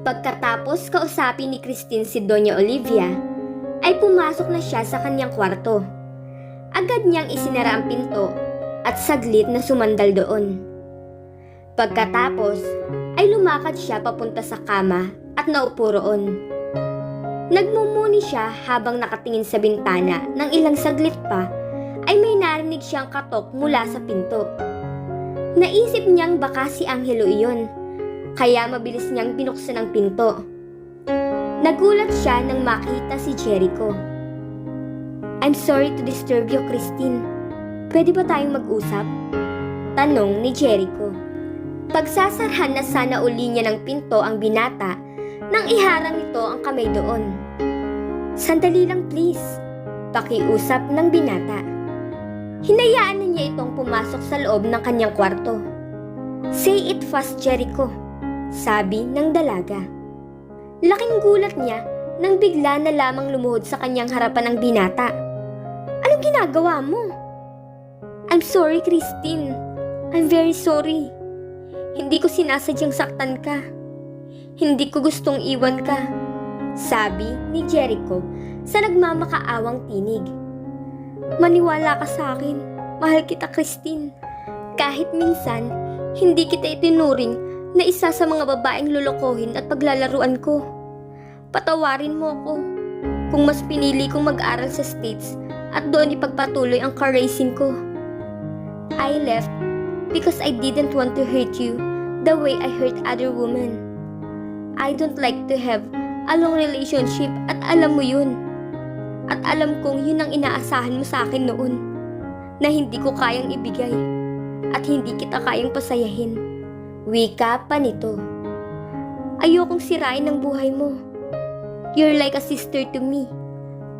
Pagkatapos kausapin ni Christine si Doña Olivia, ay pumasok na siya sa kanyang kwarto. Agad niyang isinara ang pinto at saglit na sumandal doon. Pagkatapos ay lumakad siya papunta sa kama at naupo roon. Nagmumuni siya habang nakatingin sa bintana. Nang ilang saglit pa ay may narinig siyang katok mula sa pinto. Naisip niyang baka si Angelo iyon, kaya mabilis niyang binuksan ang pinto. Nagulat siya nang makita si Jericho. "I'm sorry to disturb you, Christine. Pwede ba tayong mag-usap?" tanong ni Jericho. Pagsasarhan na sana uli niya ng pinto ang binata nang iharang nito ang kamay doon. "Sandali lang please," pakiusap ng binata. Hinayaan na niya itong pumasok sa loob ng kanyang kwarto. "Say it fast, Jericho," sabi ng dalaga. Laking gulat niya nang bigla na lamang lumuhod sa kanyang harapan ang binata. "Anong ginagawa mo?" "I'm sorry, Christine. I'm very sorry. Hindi ko sinasadyang saktan ka. Hindi ko gustong iwan ka," sabi ni Jericho sa nagmamakaawang tinig. "Maniwala ka sa akin. Mahal kita, Christine. Kahit minsan, hindi kita itinuring na isa sa mga babaeng lolokohin at paglalaruan ko. Patawarin mo ako kung mas pinili kong mag-aral sa States at doon ipagpatuloy ang car racing ko. I left because I didn't want to hurt you the way I hurt other women. I don't like to have a long relationship at alam mo yun. At alam kong yun ang inaasahan mo sa akin noon, na hindi ko kayang ibigay at hindi kita kayang pasayahin." Wika pa nito. "Ayokong sirain ang buhay mo. You're like a sister to me.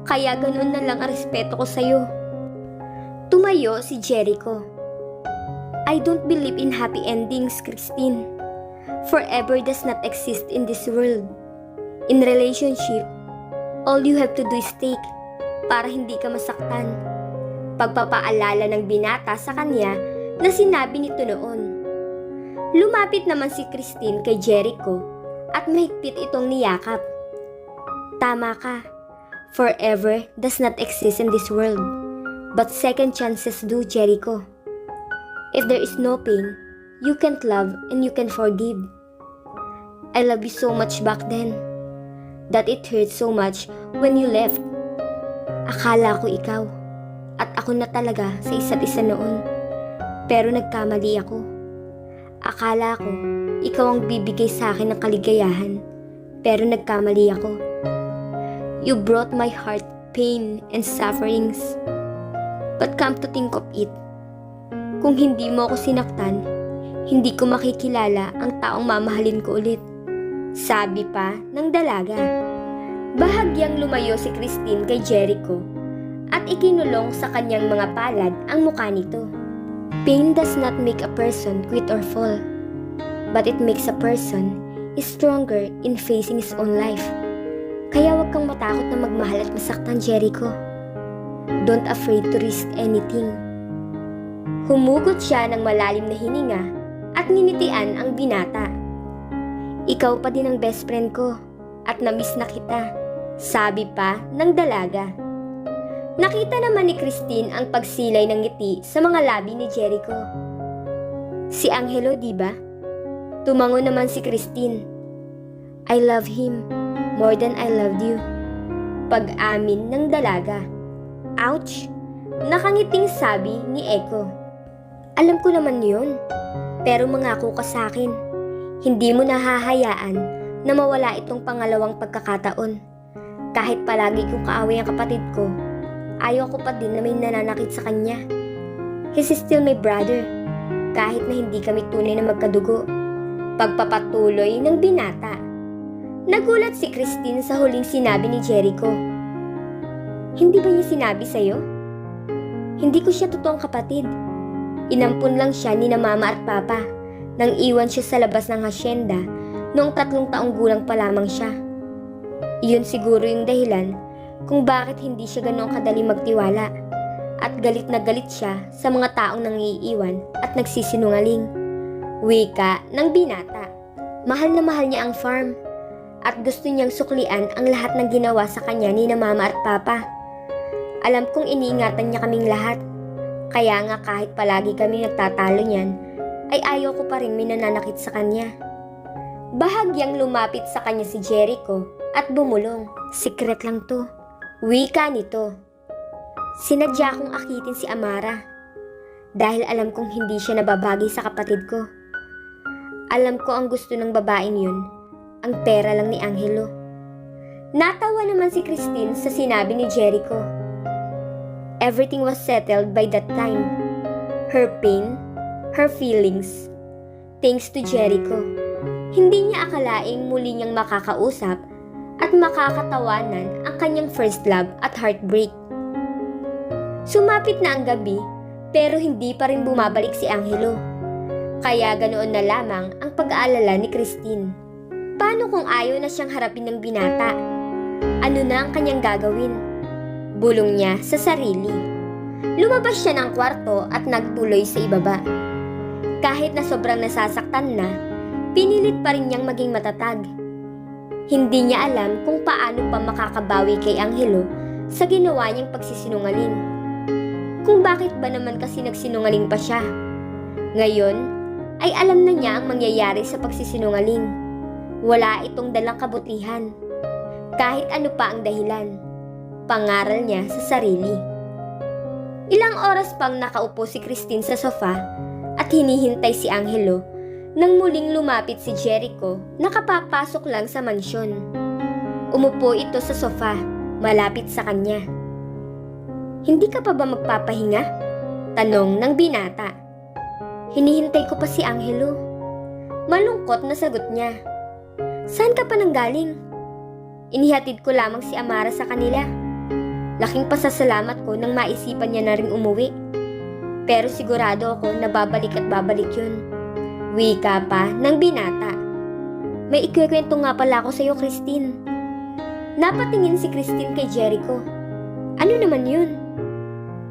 Kaya ganoon na lang ang respeto ko sa'yo." Tumayo si Jericho. "I don't believe in happy endings, Christine. Forever does not exist in this world. In relationship, all you have to do is take para hindi ka masaktan." Pagpapaalala ng binata sa kanya na sinabi nito noon. Lumapit naman si Christine kay Jericho at mahigpit itong niyakap. "Tama ka. Forever does not exist in this world, but second chances do, Jericho. If there is no pain, you can't love and you can forgive. I love you so much back then, that it hurt so much when you left. Akala ko ikaw at ako na talaga sa isa't isa noon. Pero nagkamali ako. Akala ko ikaw ang bibigay sa akin ng kaligayahan, pero nagkamali ako. You brought my heart pain and sufferings. But come to think of it, kung hindi mo ako sinaktan, hindi ko makikilala ang taong mamahalin ko ulit," sabi pa ng dalaga. Bahagyang lumayo si Christine kay Jericho at ikinulong sa kanyang mga palad ang mukha nito. "Pain does not make a person quit or fall, but it makes a person stronger in facing his own life. Kaya huwag kang matakot na magmahal at masaktan, Jericho. Don't afraid to risk anything." Humugot siya ng malalim na hininga at ninitian ang binata. "Ikaw pa din ang best friend ko at namiss na kita," sabi pa ng dalaga. Nakita naman ni Christine ang pagsilay ng ngiti sa mga labi ni Jericho. "Si Angelo, di ba?" Tumango naman si Christine. "I love him more than I loved you," pag-amin ng dalaga. "Ouch!" Nakangiting sabi ni Echo. "Alam ko naman yun, pero mangako ka sa akin, hindi mo nahahayaan na mawala itong pangalawang pagkakataon. Kahit palagi kong kaaway ang kapatid ko, ayaw ko pa din na may nananakit sa kanya. He's still my brother, kahit na hindi kami tunay na magkadugo." Pagpapatuloy ng binata. Nagulat si Christine sa huling sinabi ni Jericho. "Hindi ba niya sinabi sa'yo?" "Hindi ko siya totoong kapatid. Inampun lang siya ni na mama at papa nang iwan siya sa labas ng hasyenda noong 3 taong gulang pa lamang siya. Iyon siguro yung dahilan kung bakit hindi siya ganoong kadali magtiwala at galit na galit siya sa mga taong nangiiwan at nagsisinungaling." Wika ng binata. Mahal na mahal niya ang farm at gusto niyang suklian ang lahat ng ginawa sa kanya ni na mama at papa. Alam kong iniingatan niya kaming lahat. Kaya nga kahit palagi kami nagtatalo niyan, ay ayaw ko pa rin minananakit sa kanya. Bahagyang lumapit sa kanya si Jericho at bumulong. Secret lang to. Wika nito. Sinadya kong akitin si Amara dahil alam kong hindi siya nababagi sa kapatid ko. Alam ko ang gusto ng babaeng yun, ang pera lang ni Angelo. Natawa naman si Christine sa sinabi ni Jericho. Everything was settled by that time. Her pain, her feelings. Thanks to Jericho. Hindi niya akalaing muli niyang makakausap at makakatawanan ang kanyang first love at heartbreak. Sumapit na ang gabi pero hindi pa rin bumabalik si Angelo. Kaya ganoon na lamang ang pag-aalala ni Christine. Paano kung ayaw na siyang harapin ng binata? Ano na ang kanyang gagawin? Bulong niya sa sarili. Lumabas siya ng kwarto at nagtuloy sa ibaba. Kahit na sobrang nasasaktan na, pinilit pa rin niyang maging matatag. Hindi niya alam kung paano pa makakabawi kay Angelo sa ginawa niyang pagsisinungaling. Kung bakit ba naman kasi nagsinungaling pa siya. Ngayon, ay alam na niya ang mangyayari sa pagsisinungaling. Wala itong dalang kabutihan. Kahit ano pa ang dahilan. Pangaral niya sa sarili. Ilang oras pang nakaupo si Christine sa sofa at hinihintay si Angelo nang muling lumapit si Jericho na kapapasok lang sa mansyon. Umupo ito sa sofa, malapit sa kanya. Hindi ka pa ba magpapahinga? Tanong ng binata. Hinihintay ko pa si Angelo. Malungkot na sagot niya. Saan ka pa nanggaling? Inihatid ko lamang si Amara sa kanila. Laking pasasalamat ko nang maisipan niya na ring umuwi. Pero sigurado ako na babalik at babalik yun. Wika pa ng binata. May ikikwento nga pala ako sa iyo, Christine. Napatingin si Christine kay Jericho. Ano naman yun?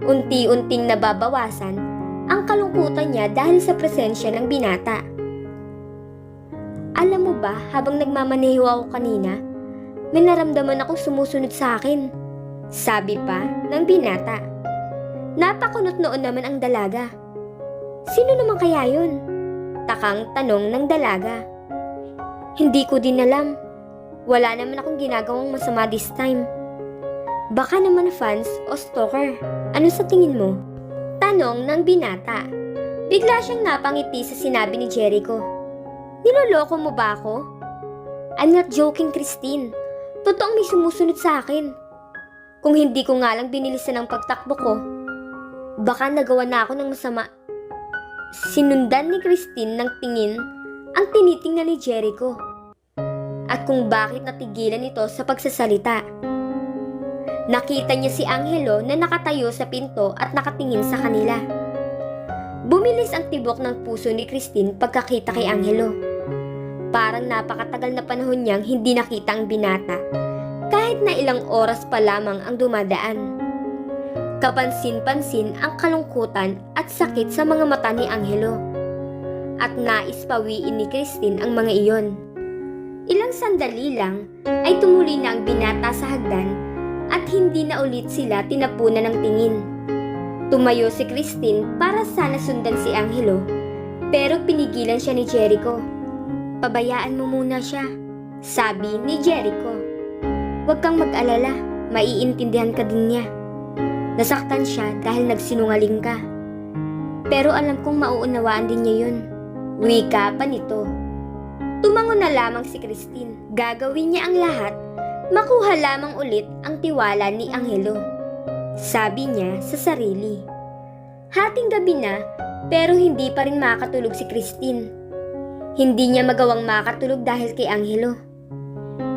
Unti-unting nababawasan ang kalungkutan niya dahil sa presensya ng binata. Alam mo ba, habang nagmamaneho ako kanina, may naramdaman akong sumusunod sa akin. Sabi pa ng binata. Napakunot noon naman ang dalaga. Sino naman kaya yun? Takang tanong ng dalaga. Hindi ko din alam. Wala naman akong ginagawang masama this time. Baka naman fans o stalker. Ano sa tingin mo? Tanong ng binata. Bigla siyang napangiti sa sinabi ni Jericho. Niloloko mo ba ako? I'm not joking, Christine. Totoong may sumusunod sa akin. Kung hindi ko nga lang binilisan ang pagtakbo ko, baka nagawa na ako ng masama. Sinundan ni Christine ng tingin ang tinitingnan ni Jericho. At kung bakit natigilan ito sa pagsasalita. Nakita niya si Angelo na nakatayo sa pinto at nakatingin sa kanila. Bumilis ang tibok ng puso ni Christine pagkakita kay Angelo. Parang napakatagal na panahon niyang hindi nakita ang binata. Kahit na ilang oras pa lamang ang dumadaan. Kapansin-pansin ang kalungkutan at sakit sa mga mata ni Angelo. At nais pawiin ni Christine ang mga iyon. Ilang sandali lang ay tumuloy na ang binata sa hagdan at hindi na ulit sila tinapunan ng tingin. Tumayo si Christine para sana sundan si Angelo, pero pinigilan siya ni Jericho. Pabayaan mo muna siya, sabi ni Jericho. Huwag kang mag-alala, maiintindihan ka din niya. Nasaktan siya dahil nagsinungaling ka. Pero alam kong mauunawaan din niya yun. Wika pa nito. Tumango na lamang si Christine. Gagawin niya ang lahat, makuha lamang ulit ang tiwala ni Angelo. Sabi niya sa sarili. Hating gabi na, pero hindi pa rin makatulog si Christine. Hindi niya magawang makatulog dahil kay Angelo.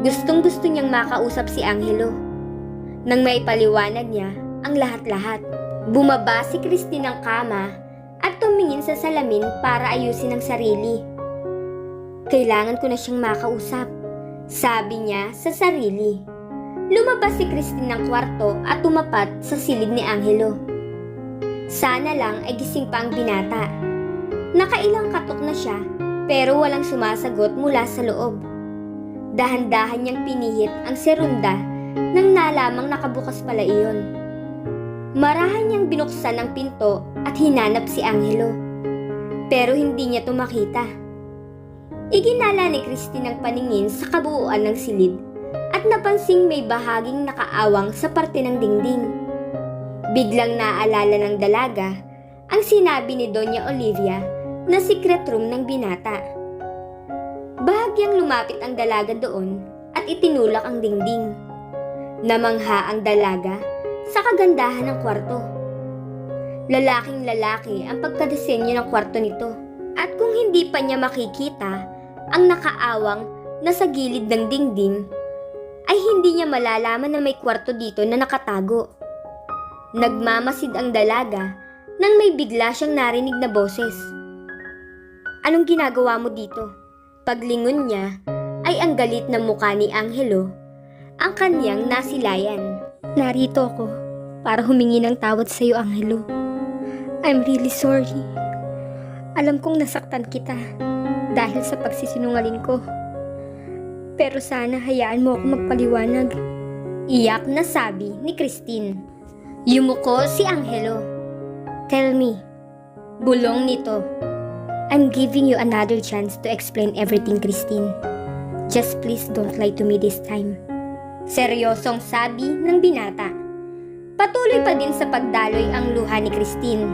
Gustong-gusto niyang makausap si Angelo. Nang maipaliwanag niya ang lahat-lahat, bumaba si Christine ng kama at tumingin sa salamin para ayusin ang sarili. Kailangan ko na siyang makausap, sabi niya sa sarili. Lumabas si Christine ng kwarto at tumapat sa silid ni Angelo. Sana lang ay gising pa ang binata. Nakailang katok na siya pero walang sumasagot mula sa loob. Dahan-dahan niyang pinihit ang serunda nang nalamang nakabukas pala iyon. Marahan niyang binuksan ang pinto at hinanap si Angelo. Pero hindi niya ito makita. Iginala ni Christine ang paningin sa kabuuan ng silid at napansing may bahaging nakaawang sa parte ng dingding. Biglang naalala ng dalaga ang sinabi ni Doña Olivia na secret room ng binata. Bahagyang lumapit ang dalaga doon at itinulak ang dingding. Namangha ang dalaga sa kagandahan ng kwarto. Lalaking lalaki ang pagkadisenyo ng kwarto nito, at kung hindi pa niya makikita ang nakaawang na sa gilid ng dingding, ay hindi niya malalaman na may kwarto dito na nakatago. Nagmamasid ang dalaga nang may bigla siyang narinig na boses. "Anong ginagawa mo dito?" Paglingon niya ay ang galit na mukha ni Angelo, ang kanyang nasilayan. "Narito ako para humingi ng tawad sa iyo, Angelo. I'm really sorry. Alam kong nasaktan kita dahil sa pagsisinungaling ko. Pero sana hayaan mo ako magpaliwanag." Iyak na sabi ni Christine. Yumuko si Angelo. "Tell me." Bulong nito. "I'm giving you another chance to explain everything, Christine. Just please don't lie to me this time." Seryosong sabi ng binata. Patuloy pa din sa pagdaloy ang luha ni Christine.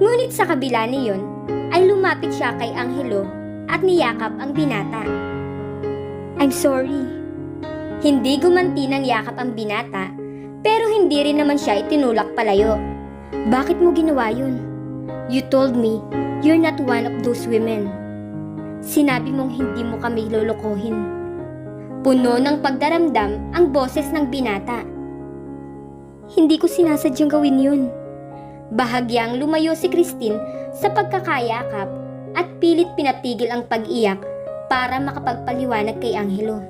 Ngunit sa kabila niyon ay lumapit siya kay Angelo at niyakap ang binata. "I'm sorry." Hindi gumanti ng yakap ang binata, pero hindi rin naman siya itinulak palayo. "Bakit mo ginawa yun? You told me you're not one of those women. Sinabi mong hindi mo kami lolokohin." Puno ng pagdaramdam ang boses ng binata. "Hindi ko sinasadyang gawin yun." Bahagyang lumayo si Christine sa pagkakayakap at pilit pinatigil ang pag-iyak para makapagpaliwanag kay Angelo.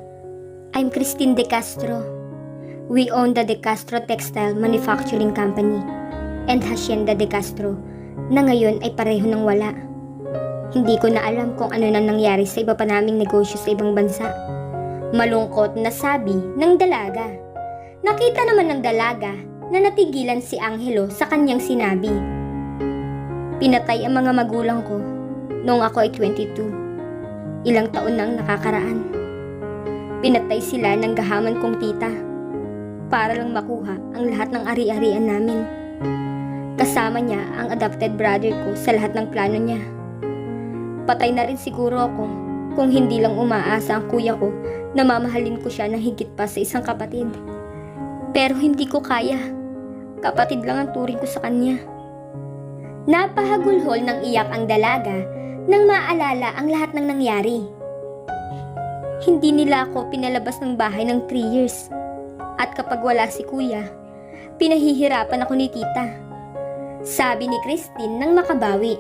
"I'm Christine De Castro. We own the De Castro Textile Manufacturing Company and Hacienda De Castro na ngayon ay pareho nang wala. Hindi ko na alam kung ano nang nangyari sa iba pa naming negosyo sa ibang bansa." Malungkot na sabi ng dalaga. Nakita naman ng dalaga na natigilan si Angelo sa kanyang sinabi. "Pinatay ang mga magulang ko noong ako ay 22. Ilang taon nang nakakaraan. Pinatay sila ng gahaman kong tita para lang makuha ang lahat ng ari-arian namin. Kasama niya ang adopted brother ko sa lahat ng plano niya. Patay na rin siguro ako kung hindi lang umaasa ang kuya ko na mamahalin ko siya ng higit pa sa isang kapatid. Pero hindi ko kaya. Kapatid lang ang turing ko sa kanya." Napahagulhol ng iyak ang dalaga nang maalala ang lahat ng nangyari. "Hindi nila ako pinalabas ng bahay ng 3 years. At kapag wala si kuya, pinahihirapan ako ni tita." Sabi ni Christine nang makabawi.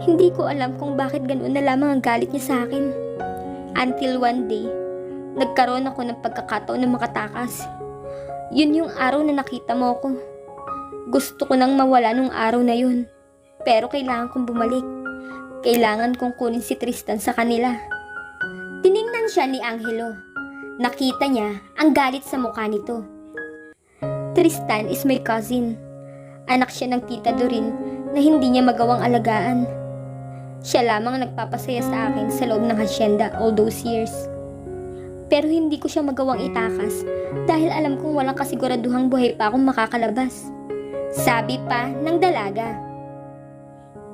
"Hindi ko alam kung bakit ganoon na lamang ang galit niya sa akin. Until one day, nagkaroon ako ng pagkakataon na makatakas. Yun yung araw na nakita mo ko. Gusto ko nang mawala nung araw na yun. Pero kailangan kong bumalik. Kailangan kong kunin si Tristan sa kanila." Tiningnan siya ni Angelo. Nakita niya ang galit sa mukha nito. "Tristan is my cousin. Anak siya ng tita Doreen na hindi niya magawang alagaan. Siya lamang ang nagpapasaya sa akin sa loob ng hacienda all those years. Pero hindi ko siya magawang itakas dahil alam kong walang kasiguraduhang buhay pa akong makakalabas." Sabi pa ng dalaga.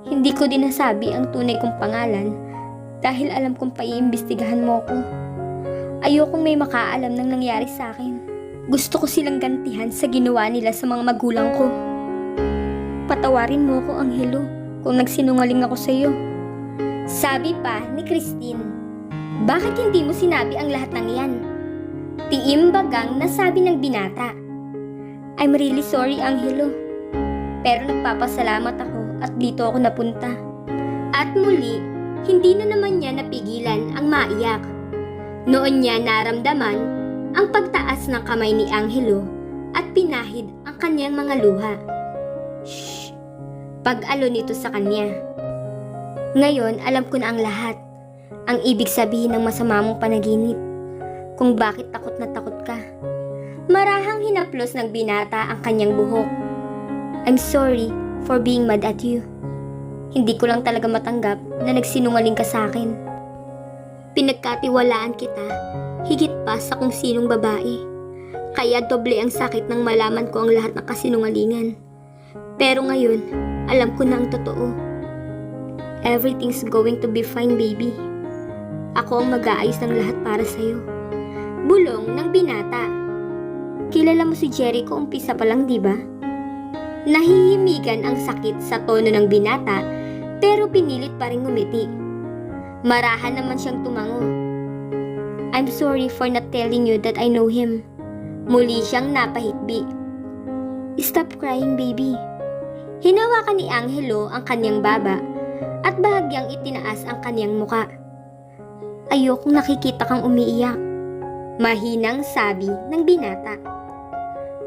"Hindi ko din nasabi ang tunay kong pangalan dahil alam kong paiimbestigahan mo ko. Ayokong may makaalam ng nangyari sa akin. Gusto ko silang gantihan sa ginawa nila sa mga magulang ko. Patawarin mo ko, Angelo, kung nagsinungaling ako sa iyo." Sabi pa ni Christine. "Bakit hindi mo sinabi ang lahat ng yan?" Tiimbagang nasabi ng binata. "I'm really sorry, Angelo. Pero nagpapasalamat ako at dito ako napunta." At muli, hindi na naman niya napigilan ang maiyak. Noon niya naramdaman ang pagtaas ng kamay ni Angelo at pinahid ang kanyang mga luha. "Shh!" Pag-alo nito sa kanya. "Ngayon alam ko na ang lahat. ang ibig sabihin ng masama mong panaginip, kung bakit takot na takot ka. Marahang hinaplos ng binata ang kanyang buhok. I'm sorry for being mad at you. Hindi ko lang talaga matanggap na nagsinungaling ka sa akin. Pinagkatiwalaan kita, higit pa sa kung sinong babae. Kaya doble ang sakit nang malaman ko ang lahat ng kasinungalingan. Pero ngayon, alam ko na ang totoo. Everything's going to be fine, baby. Ako ang mag-aayos ng lahat para sa'yo. Bulong ng binata. Kilala mo si Jericho umpisa pa lang, di ba? Nahihimigan ang sakit sa tono ng binata, pero pinilit pa rin ngumiti. Marahan naman siyang tumango. I'm sorry for not telling you that I know him. Muli siyang napahitbi. Stop crying, baby. Hinawakan ni Angelo ang kanyang baba at bahagyang itinaas ang kanyang muka. Ayokong nakikita kang umiiyak, mahinang sabi ng binata.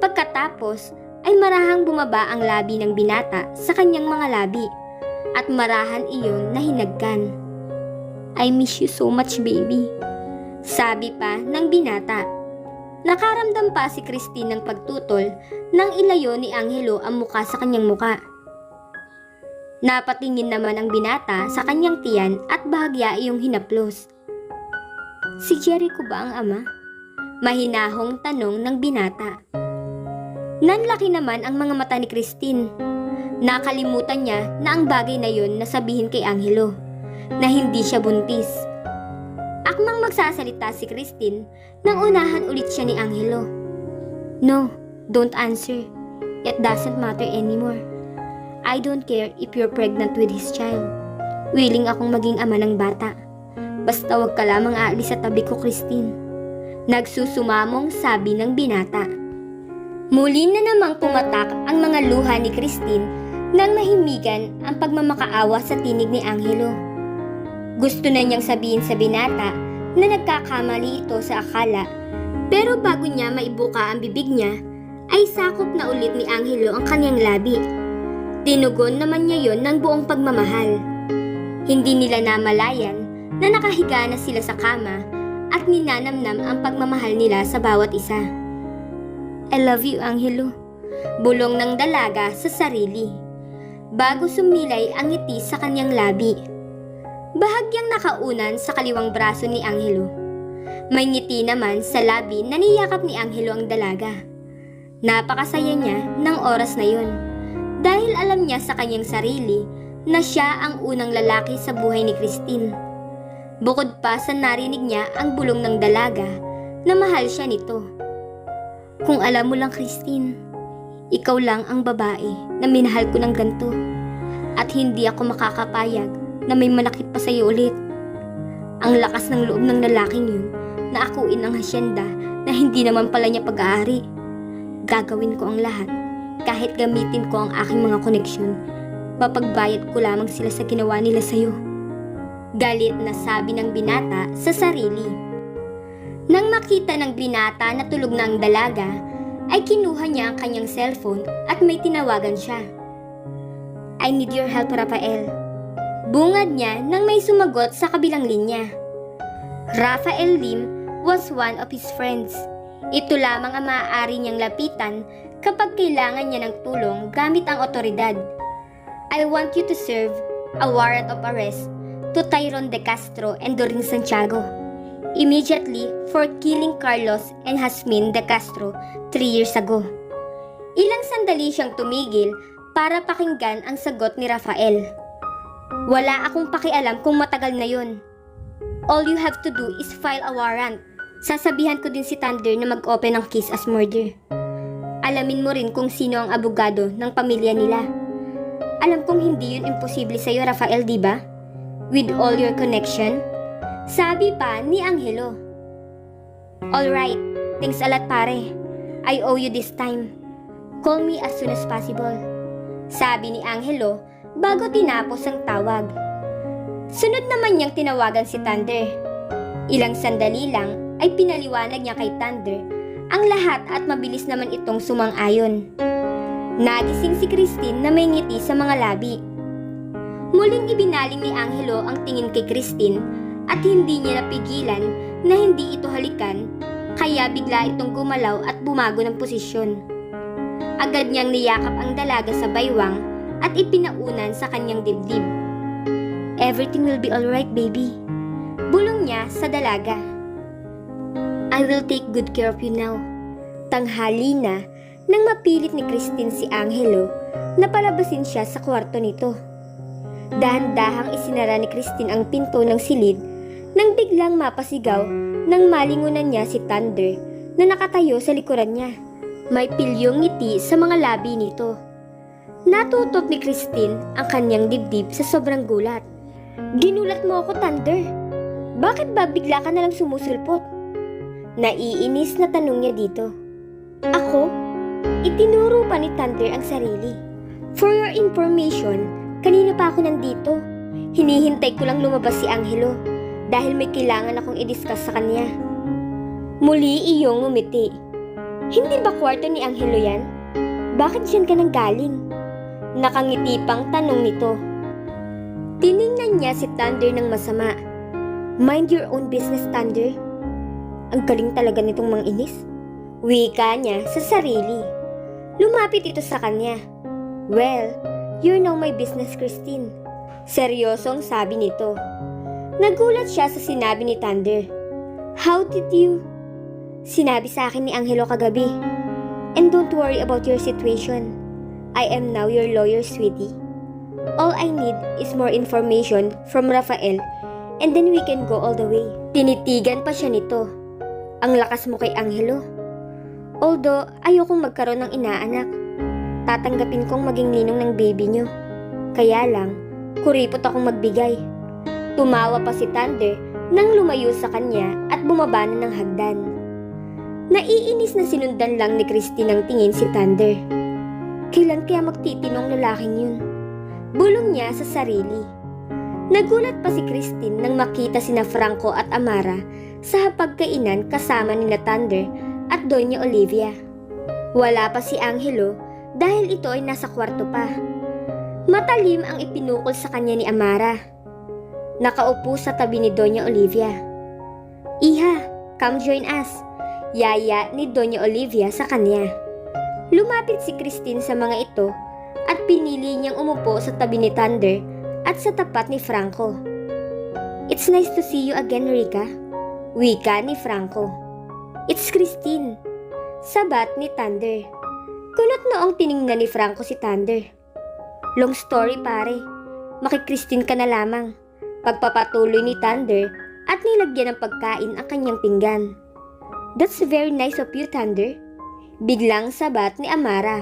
Pagkatapos ay marahang bumaba ang labi ng binata sa kanyang mga labi at marahan iyon na hinagkan. I miss you so much, baby, sabi pa ng binata. Nakaramdam pa si Christine ng pagtutol nang ilayo ni Angelo ang muka sa kanyang muka. Napatingin naman ang binata sa kanyang tiyan at bahagya iyong hinaplos. Si Jericho ba ang ama? Mahinahong tanong ng binata. Nanlaki naman ang mga mata ni Christine. Nakalimutan niya na ang bagay na yon na sabihin kay Angelo, na hindi siya buntis. Akmang magsasalita si Christine nang unahan ulit siya ni Angelo. No, don't answer. It doesn't matter anymore. I don't care if you're pregnant with his child. Willing akong maging ama ng bata. Basta wag ka lamang aalis sa tabi ko, Christine. Nagsusumamong sabi ng binata. Muli na namang pumatak ang mga luha ni Christine nang mahimigan ang pagmamakaawa sa tinig ni Angelo. Gusto na niyang sabihin sa binata na nagkakamali ito sa akala, pero bago niya maibuka ang bibig niya, ay sakop na ulit ni Angelo ang kanyang labi. Tinugon naman niya yon ng buong pagmamahal. Hindi nila namalayan na nakahiga na sila sa kama at ninanamnam ang pagmamahal nila sa bawat isa. I love you, Angelo, bulong ng dalaga sa sarili, bago sumilay ang ngiti sa kanyang labi. Bahagyang nakaunan sa kaliwang braso ni Angelo. May ngiti naman sa labi na niyakap ni Angelo ang dalaga. Napakasaya niya ng oras na yon, dahil alam niya sa kanyang sarili na siya ang unang lalaki sa buhay ni Christine. Bukod pa sa narinig niya ang bulong ng dalaga na mahal siya nito. Kung alam mo lang, Christine, ikaw lang ang babae na minahal ko ng ganito, at hindi ako makakapayag na may manakit pa sa'yo ulit. Ang lakas ng loob ng lalaking yun na akuin ang hasyenda na hindi naman pala niya pag-aari. Gagawin ko ang lahat, kahit gamitin ko ang aking mga koneksyon. Mapagbayad ko lamang sila sa ginawa nila sa'yo. Galit na sabi ng binata sa sarili. Nang makita ng binata na tulog na ang dalaga, ay kinuha niya ang kanyang cellphone at may tinawagan siya. I need your help, Rafael. Bungad niya nang may sumagot sa kabilang linya. Rafael Lim was one of his friends. Ito lamang ang maaari niyang lapitan kapag kailangan niya ng tulong gamit ang otoridad. I want you to serve a warrant of arrest to Tyron De Castro and Doreen Santiago immediately for killing Carlos and Jasmine De Castro 3 years ago. Ilang sandali siyang tumigil para pakinggan ang sagot ni Rafael. Wala akong pakialam kung matagal na yon. All you have to do is file a warrant. Sasabihan ko din si Thunder na mag-open ng case as murder. Alamin mo rin kung sino ang abogado ng pamilya nila. Alam kong hindi yun imposible sa'yo, Rafael, di ba? With all your connection? Sabi pa ni Angelo. Alright, thanks a lot, pare. I owe you this time. Call me as soon as possible. Sabi ni Angelo bago tinapos ang tawag. Sunod naman niyang tinawagan si Thunder. Ilang sandali lang ay pinaliwanag niya kay Thunder ang lahat at mabilis naman itong sumang-ayon. Nagising si Christine na may ngiti sa mga labi. Muling ibinaling ni Angelo ang tingin kay Christine at hindi niya napigilan na hindi ito halikan, kaya bigla itong gumalaw at bumago ng posisyon. Agad niyang niyakap ang dalaga sa baywang at ipinaunan sa kanyang dibdib. "Everything will be alright, baby," bulong niya sa dalaga. "I will take good care of you now." Tanghali na nang mapilit ni Christine si Angelo na palabasin siya sa kwarto nito. Dahan-dahang isinara ni Christine ang pinto ng silid nang biglang mapasigaw nang malingunan niya si Thunder na nakatayo sa likuran niya. May pilyong ngiti sa mga labi nito. Natutok ni Christine ang kanyang dibdib sa sobrang gulat. "Ginulat mo ako, Thunder. Bakit ba bigla ka nalang sumusulpot?" Naiinis na tanong niya dito. "Ako?" Itinuro pa ni Thunder ang sarili. "For your information, kanina pa ako nandito. Hinihintay ko lang lumabas si Angelo dahil may kailangan akong i-discuss sa kanya." Muli iyong ngumiti. "Hindi ba kwarto ni Angelo yan? Bakit diyan ka nang galing?" Nakangiti pang tanong nito. Tiningnan niya si Thunder ng masama. "Mind your own business, Thunder." Ang galing talaga nitong manginis. Wika niya sa sarili. Lumapit ito sa kanya. "Well, you know my business, Christine." Seryosong sabi nito. Nagulat siya sa sinabi ni Thunder. "How did you?" "Sinabi sa akin ni Angelo kagabi. And don't worry about your situation. I am now your lawyer, sweetie. All I need is more information from Rafael and then we can go all the way." Tinitigan pa siya nito. "Ang lakas mo kay Angelo. Although ayokong magkaroon ng inaanak, tatanggapin kong maging ninong ng baby nyo. Kaya lang, kuripot akong magbigay." Tumawa pa si Thunder nang lumayo sa kanya at bumaba na ng hagdan. Naiinis na sinundan lang ni Christine ang tingin si Thunder. Kailan kaya magtitinong lalaking yun? Bulong niya sa sarili. Nagulat pa si Christine nang makita sina Franco at Amara sa hapagkainan kasama nila Thunder at Doña Olivia. Wala pa si Angelo dahil ito ay nasa kwarto pa. Matalim ang ipinukol sa kanya ni Amara. Nakaupo sa tabi ni Doña Olivia. "Iha, come join us," yaya ni Doña Olivia sa kanya. Lumapit si Christine sa mga ito at pinili niyang umupo sa tabi ni Thunder at sa tapat ni Franco. "It's nice to see you again, Rica," wika ni Franco. "It's Christine," sabat ni Thunder. Kunot noong tiningnan ni Franco si Thunder. "Long story pare, maki-Christine ka na lamang." Pagpapatuloy ni Thunder at nilagyan ng pagkain ang kanyang pinggan. "That's very nice of you, Thunder," biglang sabat ni Amara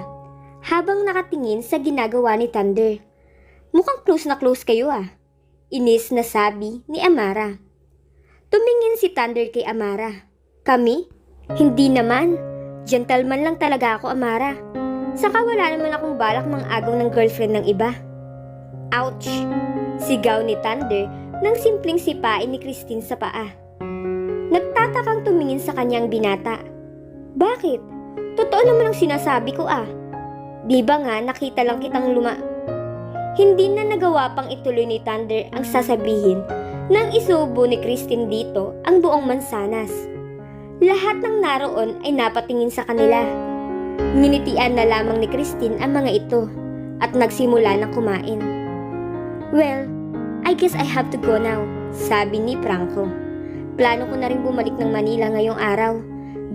habang nakatingin sa ginagawa ni Thunder. "Mukhang close na close kayo ah," inis na sabi ni Amara. Tumingin si Thunder kay Amara. "Kami? Hindi naman. Gentleman lang talaga ako, Amara. Saka wala naman akong balak mang-agaw ng girlfriend ng iba." "Ouch!" sigaw ni Thunder nang simpleng sipain ni Christine sa paa. Nagtatakang tumingin sa kanyang binata. "Bakit? Totoo naman ang sinasabi ko ah. Di ba nga nakita lang kitang Hindi na nagawa pang ituloy ni Thunder ang sasabihin nang isubo ni Christine dito ang buong mansanas. Lahat ng naroon ay napatingin sa kanila. Nginitian na lamang ni Christine ang mga ito at nagsimula ng kumain. "Well, I guess I have to go now," sabi ni Franco. "Plano ko na rin bumalik ng Manila ngayong araw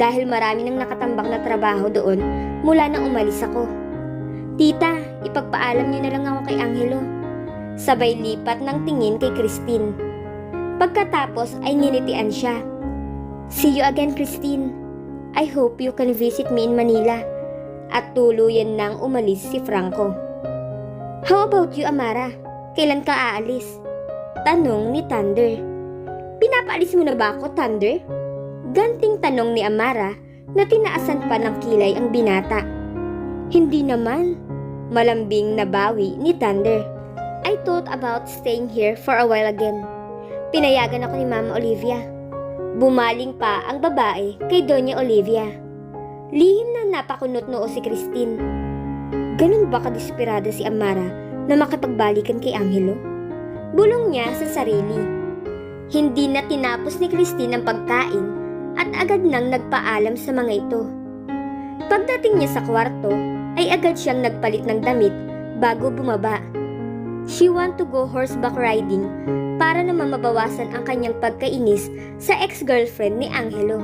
dahil marami nang nakatambak na trabaho doon mula nang umalis ako. Tita, ipagpaalam niyo na lang ako kay Angelo." Sabay lipat ng tingin kay Christine. Pagkatapos ay nginitian siya. "See you again, Christine. I hope you can visit me in Manila." At tuluyan nang umalis si Franco. "How about you, Amara? Kailan ka aalis?" tanong ni Thunder. "Pinapaalis mo na ba ako, Thunder?" Ganting tanong ni Amara na tinaasan pa ng kilay ang binata. "Hindi naman," malambing na bawi ni Thunder. "I thought about staying here for a while again. Pinayagan ako ni Mama Olivia." Bumaling pa ang babae kay Doña Olivia. Lihim na napakunot noo si Christine. Ganun ba kadesperada si Amara na makipagbalikan kay Angelo? Bulong niya sa sarili. Hindi na tinapos ni Christine ang pagkain at agad nang nagpaalam sa mga ito. Pagdating niya sa kwarto, ay agad siyang nagpalit ng damit bago bumaba. She want to go horseback riding para naman mabawasan ang kanyang pagkainis sa ex-girlfriend ni Angelo.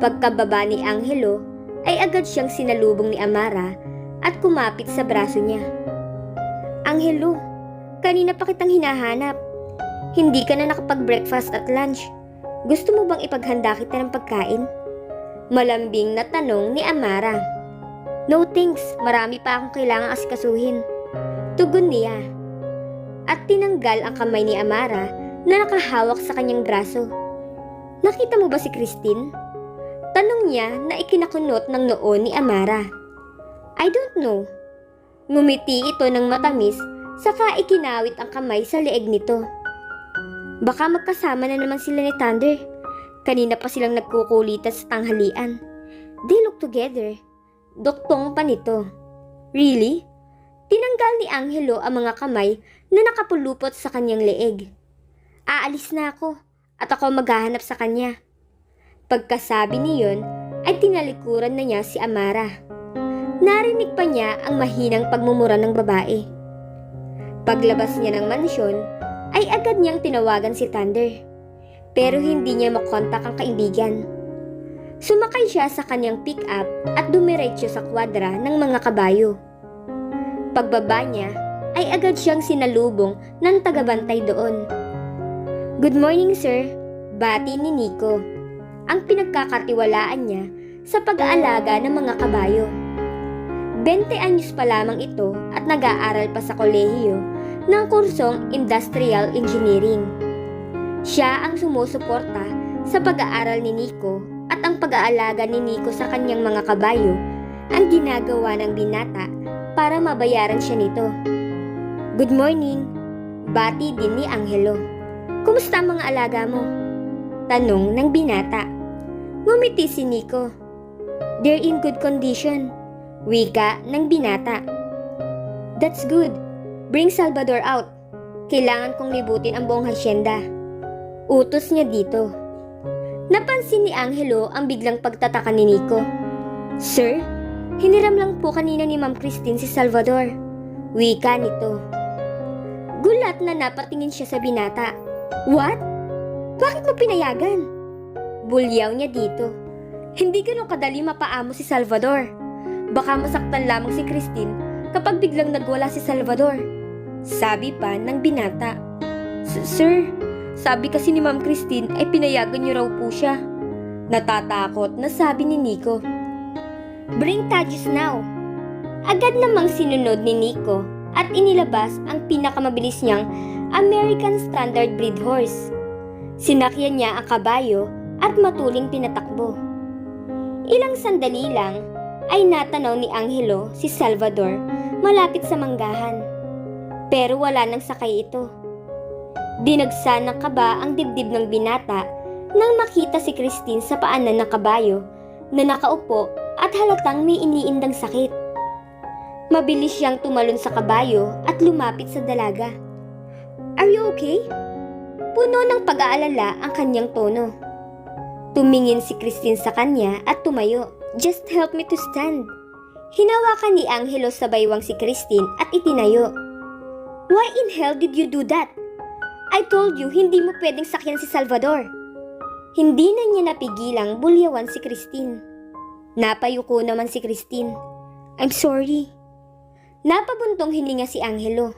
Pagkababa ni Angelo, ay agad siyang sinalubong ni Amara at kumapit sa braso niya. Angelo, kanina pa kitang hinahanap. Hindi ka na nakapag-breakfast at lunch. Gusto mo bang ipaghanda kita ng pagkain? Malambing na tanong ni Amara. No thanks, marami pa akong kailangang asikasuhin. Tugon niya. At tinanggal ang kamay ni Amara na nakahawak sa kanyang braso. Nakita mo ba si Christine? Tanong niya na ikinakunot ng noo ni Amara. I don't know. Ngumiti ito ng matamis saka ikinawit ang kamay sa leeg nito. Baka magkasama na naman sila ni Thunder. Kanina pa silang nagkukulitan sa tanghalian. They look together. Doktong pa nito. Really? Tinanggal ni Angelo ang mga kamay na nakapulupot sa kanyang leeg. Aalis na ako at ako maghahanap sa kanya. Pagkasabi niyon ay tinalikuran na niya si Amara. Narinig pa niya ang mahinang pagmumura ng babae. Paglabas niya ng mansyon ay agad niyang tinawagan si Thunder. Pero hindi niya makontak ang kaibigan. Sumakay siya sa kanyang pick-up at dumiretso sa kwadra ng mga kabayo. Pagbaba niya ay agad siyang sinalubong ng tagabantay doon. Good morning, sir. Bati ni Nico. Ang pinagkakatiwalaan niya sa pag-aalaga ng mga kabayo. 20 anyos pa lamang ito at nag-aaral pa sa kolehiyo ng kursong Industrial Engineering. Siya ang sumusuporta sa pag-aaral ni Nico at ang pag-aalaga ni Nico sa kanyang mga kabayo ang ginagawa ng binata para mabayaran siya nito. Good morning, bati din ni Angelo. Kumusta ang mga alaga mo? Tanong ng binata. Ngumiti si Nico. They're in good condition, wika ng binata. That's good. Bring Salvador out. Kailangan kong libutin ang buong hasyenda. Utos niya dito. Napansin ni Angelo ang biglang pagtataka ni Nico. Sir, hiniram lang po kanina ni Ma'am Christine si Salvador. Wika nito. Gulat na napatingin siya sa binata. What? Bakit mo pinayagan? Bulyaw niya dito. Hindi ganun kadali mapaamo si Salvador. Baka masaktan lamang si Christine kapag biglang nagwala si Salvador. Sabi pa ng binata. Sir, sabi kasi ni Ma'am Christine ay pinayagan niyo raw po siya. Natatakot na sabi ni Nico. Bring Tagus now. Agad namang sinunod ni Nico at inilabas ang pinakamabilis niyang American Standard Breed Horse. Sinakyan niya ang kabayo at matuling pinatakbo. Ilang sandali lang ay natanaw ni Angelo si Salvador malapit sa manggahan. Pero wala nang sakay ito. Dinagsa ng kaba ang dibdib ng binata nang makita si Christine sa paanan ng kabayo na nakaupo at halatang may iniindang sakit. Mabilis siyang tumalon sa kabayo at lumapit sa dalaga. Are you okay? Puno ng pag-aalala ang kanyang tono. Tumingin si Christine sa kanya at tumayo. Just help me to stand. Hinawakan ni Angelo sa baywang si Christine at itinayo. Why in hell did you do that? I told you hindi mo pwedeng sakyan si Salvador. Hindi na niya napigilang bulyawan si Christine. Napayuko naman si Christine. I'm sorry. Napabuntong hininga si Angelo.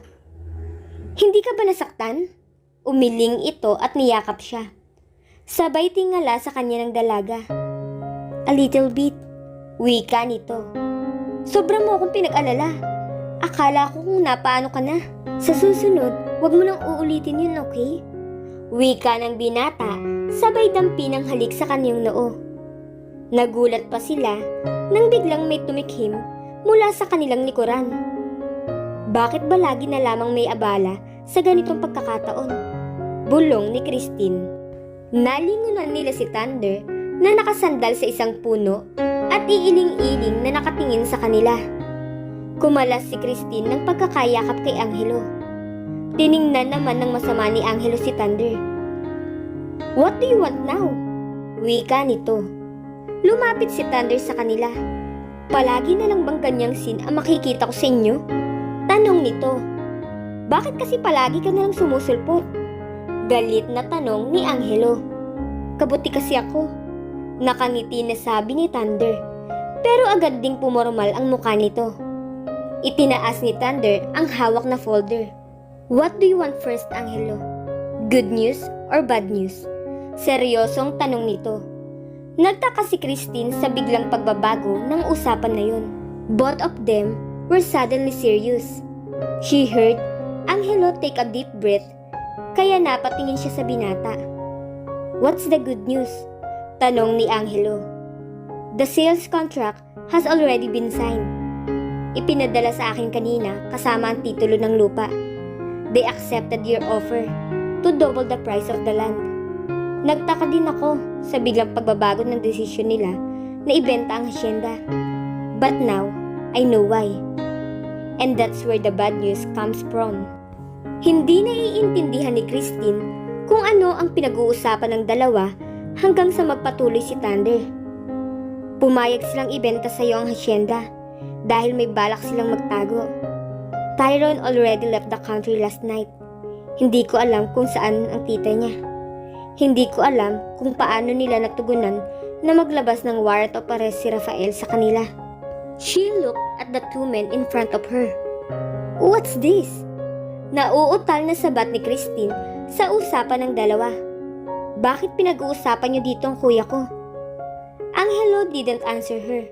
Hindi ka ba nasaktan? Umiling ito at niyakap siya. Sabay tingala sa kanya ng dalaga. A little bit. Wika nito. Sobra mo akong pinag-alala. Akala ko kung napaano ka na. Sa susunod, wag mo nang uulitin yun, okay? Wika ng binata, sabay dampi ng halik sa kanyang noo. Nagulat pa sila nang biglang may tumikhim mula sa kanilang likuran. Bakit ba lagi na lamang may abala sa ganitong pagkakataon? Bulong ni Christine. Nalingunan nila si Thunder na nakasandal sa isang puno at iiling-iling na nakatingin sa kanila. Kumalas si Christine ng pagkakayakap kay Angelo. Tiningnan naman ng masama ni Angelo si Thunder. What do you want now? Wika nito. Lumapit si Thunder sa kanila. Palagi na lang bang ganyang scene ang makikita ko sa inyo? Tanong nito. Bakit kasi palagi ka na lang sumusulpot? Galit na tanong ni Angelo. Kabuti kasi ako. Nakangiti na sabi ni Thunder. Pero agad ding pumormal ang mukha nito. Itinaas ni Thunder ang hawak na folder. What do you want first, Angelo? Good news or bad news? Seryosong tanong nito. Nagtaka si Christine sa biglang pagbabago ng usapan na yun. Both of them were suddenly serious. She heard Angelo take a deep breath, kaya napatingin siya sa binata. What's the good news? Tanong ni Angelo. The sales contract has already been signed. Ipinadala sa akin kanina kasama ang titulo ng lupa. They accepted your offer to double the price of the land. Nagtaka din ako sa biglang pagbabago ng desisyon nila na ibenta ang hacienda. But now, I know why. And that's where the bad news comes from. Hindi naiintindihan ni Christine kung ano ang pinag-uusapan ng dalawa hanggang sa magpatuloy si Thunder. Pumayag silang ibenta sa iyo ang hacienda dahil may balak silang magtago. Tyrone already left the country last night. Hindi ko alam kung saan ang tita niya. Hindi ko alam kung paano nila natugunan na maglabas ng warrant of arrest si Rafael sa kanila. She looked at the two men in front of her. What's this? Nauutal na sabat ni Christine sa usapan ng dalawa. Bakit pinag-uusapan niyo dito ang kuya ko? Angelo didn't answer her.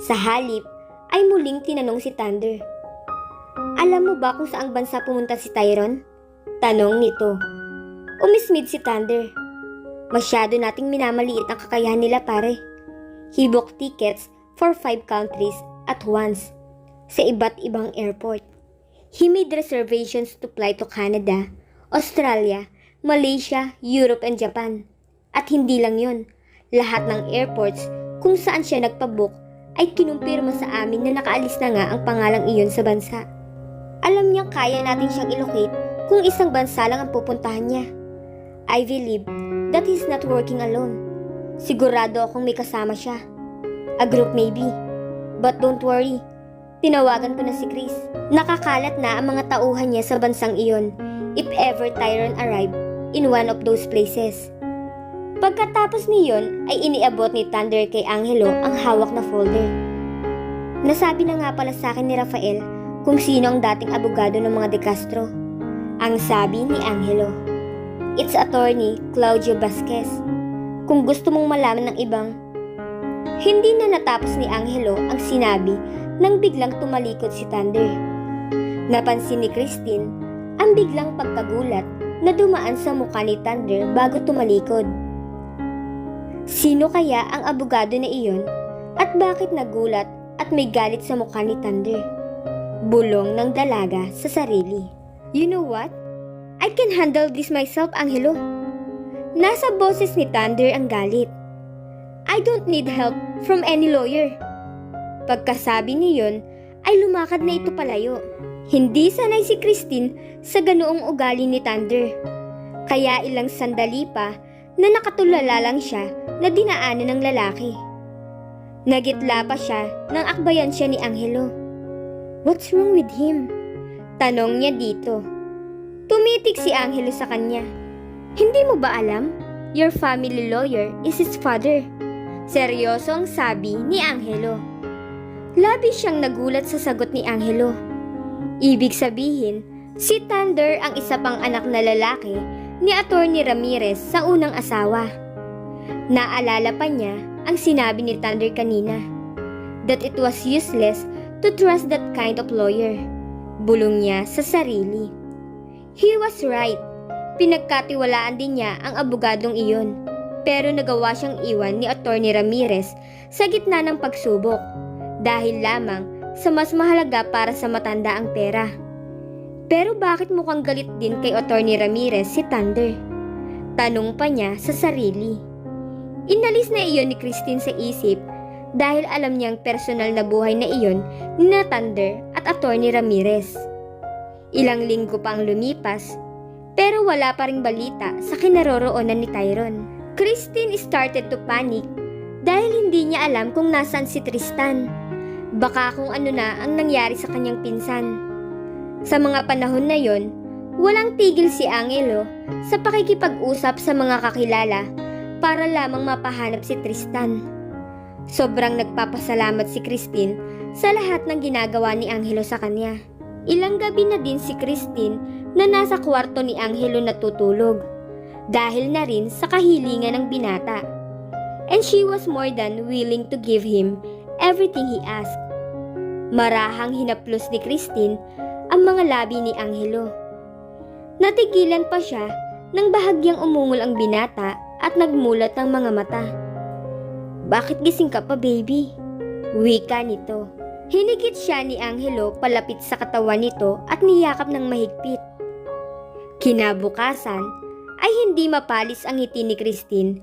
Sa halip ay muling tinanong si Thunder. Alam mo ba kung saang bansa pumunta si Tyrone? Tanong nito. Umismid si Thunder. Masyado nating minamaliit ang kakayahan nila pare. He booked tickets for 5 countries at once sa iba't ibang airport. He made reservations to fly to Canada, Australia, Malaysia, Europe and Japan. At hindi lang yon, lahat ng airports kung saan siya nagpabook ay kinumpirma sa amin na nakaalis na nga ang pangalang iyon sa bansa. Alam niyang kaya natin siyang ilocate kung isang bansa lang ang pupuntahan niya. I believe that he's not working alone. Sigurado akong may kasama siya. A group maybe. But don't worry. Tinawagan ko na si Chris. Nakakalat na ang mga tauhan niya sa bansang iyon if ever Tyrone arrive in one of those places. Pagkatapos niyon ay iniabot ni Thunder kay Angelo ang hawak na folder. Nasabi na nga pala sa akin ni Rafael kung sino ang dating abogado ng mga De Castro. Ang sabi ni Angelo. It's attorney Claudio Vasquez. Kung gusto mong malaman ng ibang... Hindi na natapos ni Angelo ang sinabi nang biglang tumalikod si Thunder. Napansin ni Christine ang biglang pagkagulat na dumaan sa mukha ni Thunder bago tumalikod. Sino kaya ang abogado na iyon at bakit nagulat at may galit sa mukha ni Thunder? Bulong ng dalaga sa sarili. You know what? I can handle this myself, Angelo. Nasa boses ni Thunder ang galit. I don't need help from any lawyer. Pagkasabi niyon ay lumakad na ito palayo. Hindi sanay si Christine sa ganoong ugali ni Thunder. Kaya ilang sandali pa na nakatulala lang siya na dinaanan ng lalaki. Nagitla pa siya nang akbayan siya ni Angelo. What's wrong with him? Tanong niya dito. Tumitig si Angelo sa kanya. Hindi mo ba alam? Your family lawyer is his father. Seryoso ang sabi ni Angelo. Labis siyang nagulat sa sagot ni Angelo. Ibig sabihin, si Thunder ang isa pang anak na lalaki ni Attorney Ramirez sa unang asawa. Naalala pa niya ang sinabi ni Thunder kanina, that it was useless to trust that kind of lawyer. Bulong niya sa sarili. He was right. Pinagkatiwalaan din niya ang abogadong iyon. Pero nagawa siyang iwan ni Attorney Ramirez sa gitna ng pagsubok dahil lamang sa mas mahalaga para sa matanda ang pera. Pero bakit mukhang galit din kay Attorney Ramirez si Thunder? Tanong pa niya sa sarili. Inalis na iyon ni Christine sa isip dahil alam niyang personal na buhay na iyon ni Thunder at Attorney Ramirez. Ilang linggo pa ang lumipas, Pero wala pa ring balita sa kinaroroonan ni Tyrone. Christine started to panic dahil hindi niya alam kung nasaan si Tristan. Baka kung ano na ang nangyari sa kanyang pinsan. Sa mga panahon na yon, walang tigil si Angelo sa pakikipag-usap sa mga kakilala para lamang mapahanap si Tristan. Sobrang nagpapasalamat si Christine sa lahat ng ginagawa ni Angelo sa kanya. Ilang gabi na din si Christine na nasa kwarto ni Angelo natutulog dahil na rin sa kahilingan ng binata. And she was more than willing to give him everything he asked. Marahang hinaplos ni Christine ang mga labi ni Angelo. Natigilan pa siya nang bahagyang umungol ang binata at nagmulat ng mga mata. "Bakit gising ka pa, baby?" Wika nito. Hinigit siya ni Angelo palapit sa katawan nito at niyakap ng mahigpit. Kinabukasan ay hindi mapalis ang ngiti ni Christine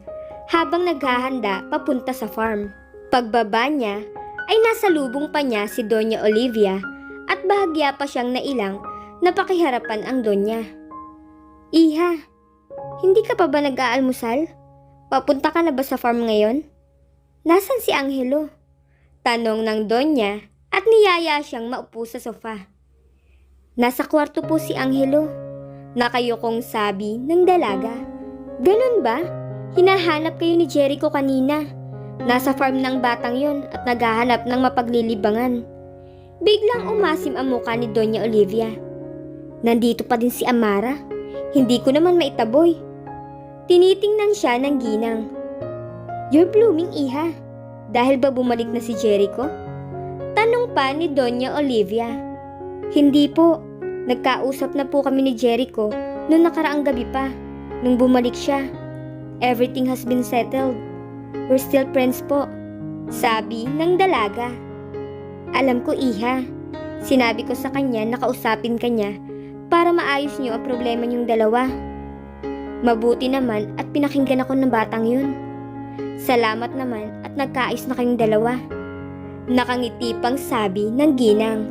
habang naghahanda papunta sa farm. Pagbaba niya ay nasalubong pa niya si Doña Olivia at bahagya pa siyang nailang na pakiharapan ang Donya. "Iha, hindi ka pa ba nag-aalmusal? Papunta ka na ba sa farm ngayon? Nasaan si Angelo?" Tanong ng Donya at niyaya siyang maupo sa sofa. "Nasa kwarto po si Angelo," nakayukong sabi ng dalaga. "Ganun ba? Hinahanap kayo ni Jericho kanina. Nasa farm ng batang yon at naghahanap ng mapaglilibangan." Biglang umasim ang muka ni Doña Olivia. "Nandito pa din si Amara? Hindi ko naman maitaboy." Tinitingnan siya ng ginang. "You're blooming, iha. Dahil ba bumalik na si Jericho?" Tanong pa ni Doña Olivia. "Hindi po. Nagkausap na po kami ni Jericho noong nakaraang gabi pa, nung bumalik siya. Everything has been settled. We're still friends po," sabi ng dalaga. "Alam ko, iha. Sinabi ko sa kanya na kausapin ka niya para maayos niyo ang problema niyong dalawa. Mabuti naman at pinakinggan ako ng batang yun. Salamat naman at nagkaayos na kayong dalawa." Nakangiti pang sabi ng ginang.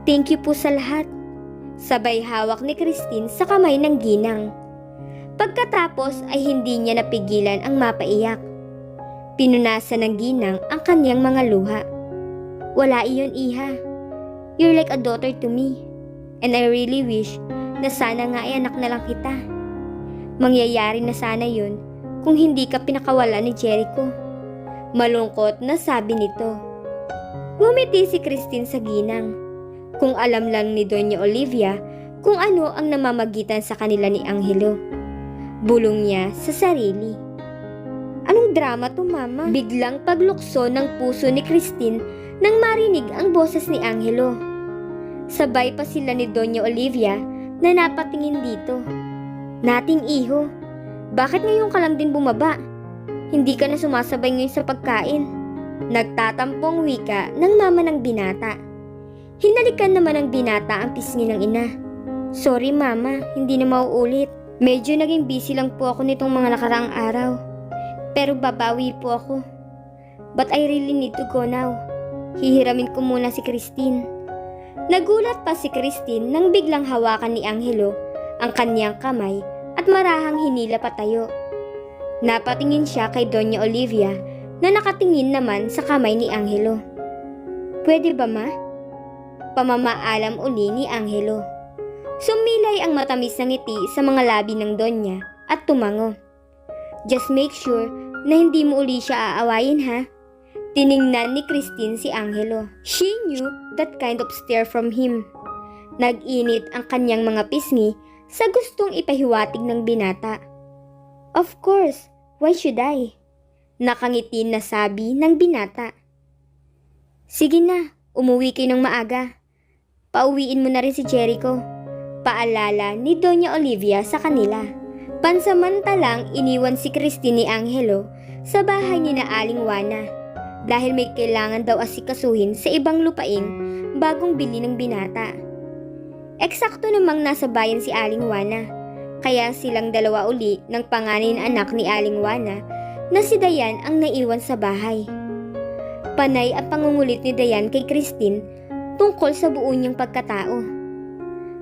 "Thank you po sa lahat." Sabay hawak ni Christine sa kamay ng ginang. Pagkatapos ay hindi niya napigilan ang mapaiyak. Pinunasan ng ginang ang kanyang mga luha. "Wala iyon, iha. You're like a daughter to me. And I really wish na sana nga ay anak na lang kita. Mangyayari na sana yun kung hindi ka pinakawala ni Jericho." Malungkot na sabi nito. Ngumiti si Christine sa ginang. Kung alam lang ni Doña Olivia kung ano ang namamagitan sa kanila ni Angelo. Bulong niya sa sarili. "Anong drama to, mama?" Biglang paglukso ng puso ni Christine nang marinig ang boses ni Angelo. Sabay pa sila ni Doña Olivia na napatingin dito. "Nating iho, bakit ngayon ka lang din bumaba? Hindi ka na sumasabay ngayon sa pagkain." Nagtatampong wika ng mama ng binata. Hinalikan naman ng binata ang pisngi ng ina. "Sorry mama, hindi na mauulit. Medyo naging busy lang po ako nitong mga nakaraang araw. Pero babawi po ako. But I really need to go now. Hihiramin ko muna si Christine." Nagulat pa si Christine nang biglang hawakan ni Angelo ang kanyang kamay at marahang hinila patayo. Napatingin siya kay Doña Olivia na nakatingin naman sa kamay ni Angelo. "Pwede ba, ma?" Pamamaalam uli ni Angelo. Sumilay ang matamis na ngiti sa mga labi ng Donya at tumango. "Just make sure na hindi mo uli siya aawayin, ha?" Tiningnan ni Christine si Angelo. She knew that kind of stare from him. Nag-init ang kanyang mga pisngi sa gustong ipahiwatig ng binata. "Of course, why should I?" Nakangiti na sabi ng binata. "Sige na, umuwi kayo ng maaga. Pauwiin mo na rin si Jericho," paalala ni Doña Olivia sa kanila. Pansamantalang iniwan si Christine ni Angelo sa bahay ni na Aling Juana dahil may kailangan daw asikasuhin sa ibang lupain bagong bili ng binata. Eksakto namang nasa bayan si Aling Juana, kaya silang dalawa uli ng panganay na anak ni Aling Juana na si Dayan ang naiwan sa bahay. Panay ang pangungulit ni Dayan kay Christine tungkol sa buo niyang pagkatao.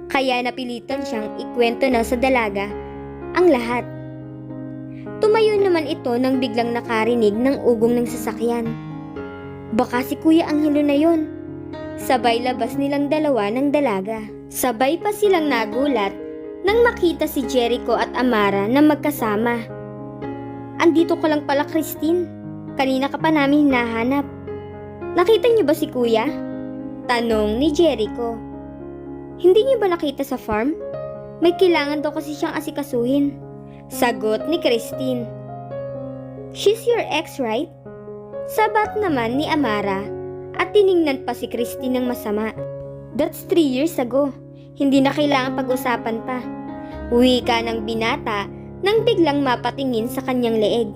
Kaya napilitan siyang ikwento na sa dalaga ang lahat. Tumayo naman ito nang biglang nakarinig ng ugong ng sasakyan. Baka si Kuya Angelo na yon. Sabay labas nilang dalawa ng dalaga. Sabay pa silang nagulat nang makita si Jericho at Amara na magkasama. Andito ko lang pala, Christine. Kanina ka pa namin hinahanap. Nakita niyo ba si Kuya? Tanong ni Jericho. Hindi niyo ba nakita sa farm? May kailangan daw kasi siyang asikasuhin. Sagot ni Christine. She's your ex, right? Sabat naman ni Amara at tiningnan pa si Christine ng masama. That's 3 years ago. Hindi na kailangan pag-usapan pa. Wika ng binata nang biglang mapatingin sa kanyang leeg.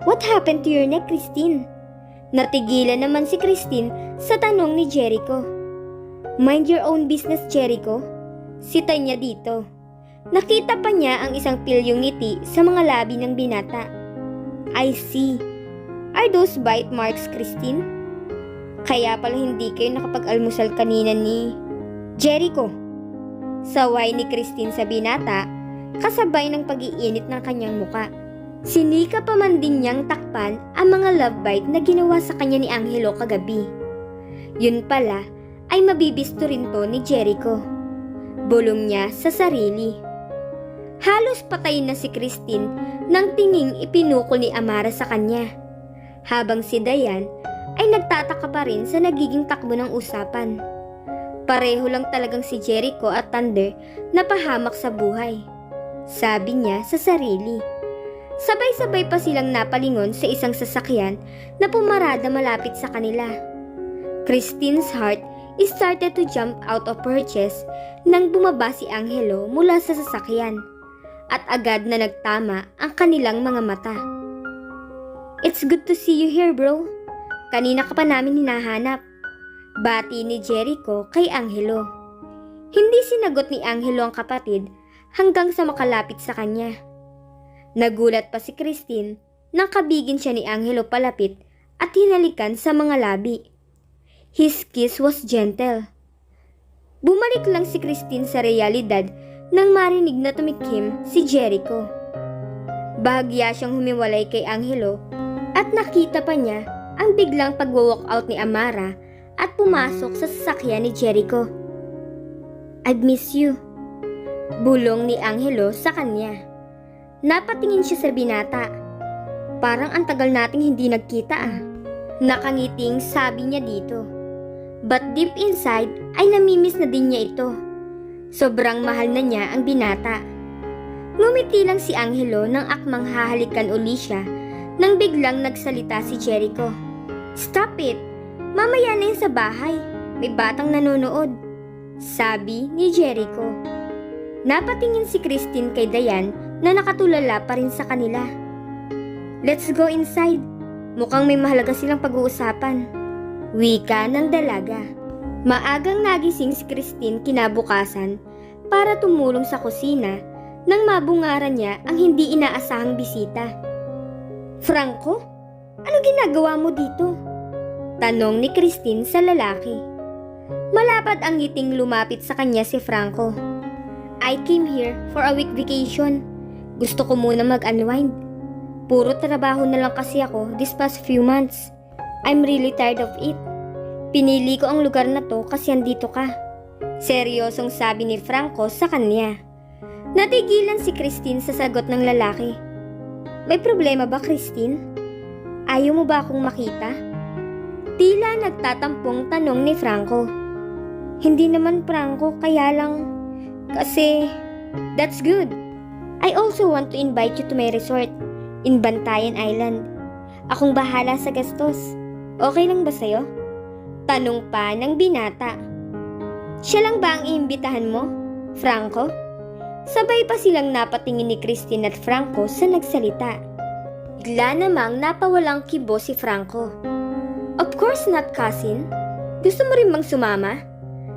What happened to your neck, Christine? Natigilan naman si Christine sa tanong ni Jericho. Mind your own business, Jericho. Sita niya dito. Nakita pa niya ang isang pilyong ngiti sa mga labi ng binata. I see. Are those bite marks, Christine? Kaya pala hindi kayo nakapag-almusal kanina ni Jericho. Saway ni Christine sa binata, kasabay ng pag-iinit ng kanyang muka. Sinika pa man din niyang takpan ang mga love bite na ginawa sa kanya ni Angelo kagabi. Yun pala ay mabibisto rin to ni Jericho. Bulong niya sa sarili. Halos patay na si Christine nang tinging ipinukol ni Amara sa kanya. Habang si Dayan ay nagtataka pa rin sa nagiging takbo ng usapan. Pareho lang talagang si Jericho at Thunder na pahamak sa buhay. Sabi niya sa sarili. Sabay-sabay pa silang napalingon sa isang sasakyan na pumarada malapit sa kanila. Christine's heart started to jump out of her chest nang bumaba si Angelo mula sa sasakyan at agad na nagtama ang kanilang mga mata. It's good to see you here, bro. Kanina ka pa namin hinahanap. Bati ni Jericho kay Angelo. Hindi sinagot ni Angelo ang kapatid hanggang sa makalapit sa kanya. Nagulat pa si Christine nang kabigin siya ni Angelo palapit at hinalikan sa mga labi. His kiss was gentle. Bumalik lang si Christine sa realidad nang marinig na tumikim si Jericho. Bahagya siyang humiwalay kay Angelo at nakita pa niya ang biglang pag-walk out ni Amara at pumasok sa sasakyan ni Jericho. I'd miss you. Bulong ni Angelo sa kanya. Napatingin siya sa binata. Parang ang tagal nating hindi nagkita ah. Nakangiting sabi niya dito. But deep inside ay namimiss na din niya ito. Sobrang mahal na niya ang binata. Ngumiti lang si Angelo nang akmang hahalikan uli siya nang biglang nagsalita si Jericho. Stop it! Mamaya na yun sa bahay. May batang nanonood. Sabi ni Jericho. Napatingin si Christine kay Dayan na nakatulala pa rin sa kanila. Let's go inside. Mukhang may mahalaga silang pag-uusapan. Wika ng dalaga. Maagang nagising si Christine kinabukasan para tumulong sa kusina nang mabungaran niya ang hindi inaasahang bisita. Franco, ano ginagawa mo dito? Tanong ni Christine sa lalaki. Malapad ang ngiting lumapit sa kanya si Franco. I came here for a week vacation. Gusto ko muna mag-unwind. Puro trabaho na lang kasi ako this past few months. I'm really tired of it. Pinili ko ang lugar na to kasi andito ka. Seryosong sabi ni Franco sa kanya. Natigilan si Christine sa sagot ng lalaki. May problema ba, Christine? Ayaw mo ba akong makita? Tila nagtatampong tanong ni Franco. Hindi naman, Franco, kaya lang... Kasi... That's good. I also want to invite you to my resort in Bantayan Island. Akong bahala sa gastos. Okay lang ba sa'yo? Tanong pa ng binata. Siya lang ba ang iimbitahan mo, Franco? Sabay pa silang napatingin ni Christine at Franco sa nagsalita. Bigla namang napawalang kibo si Franco. Of course not, cousin. Gusto mo rin bang sumama?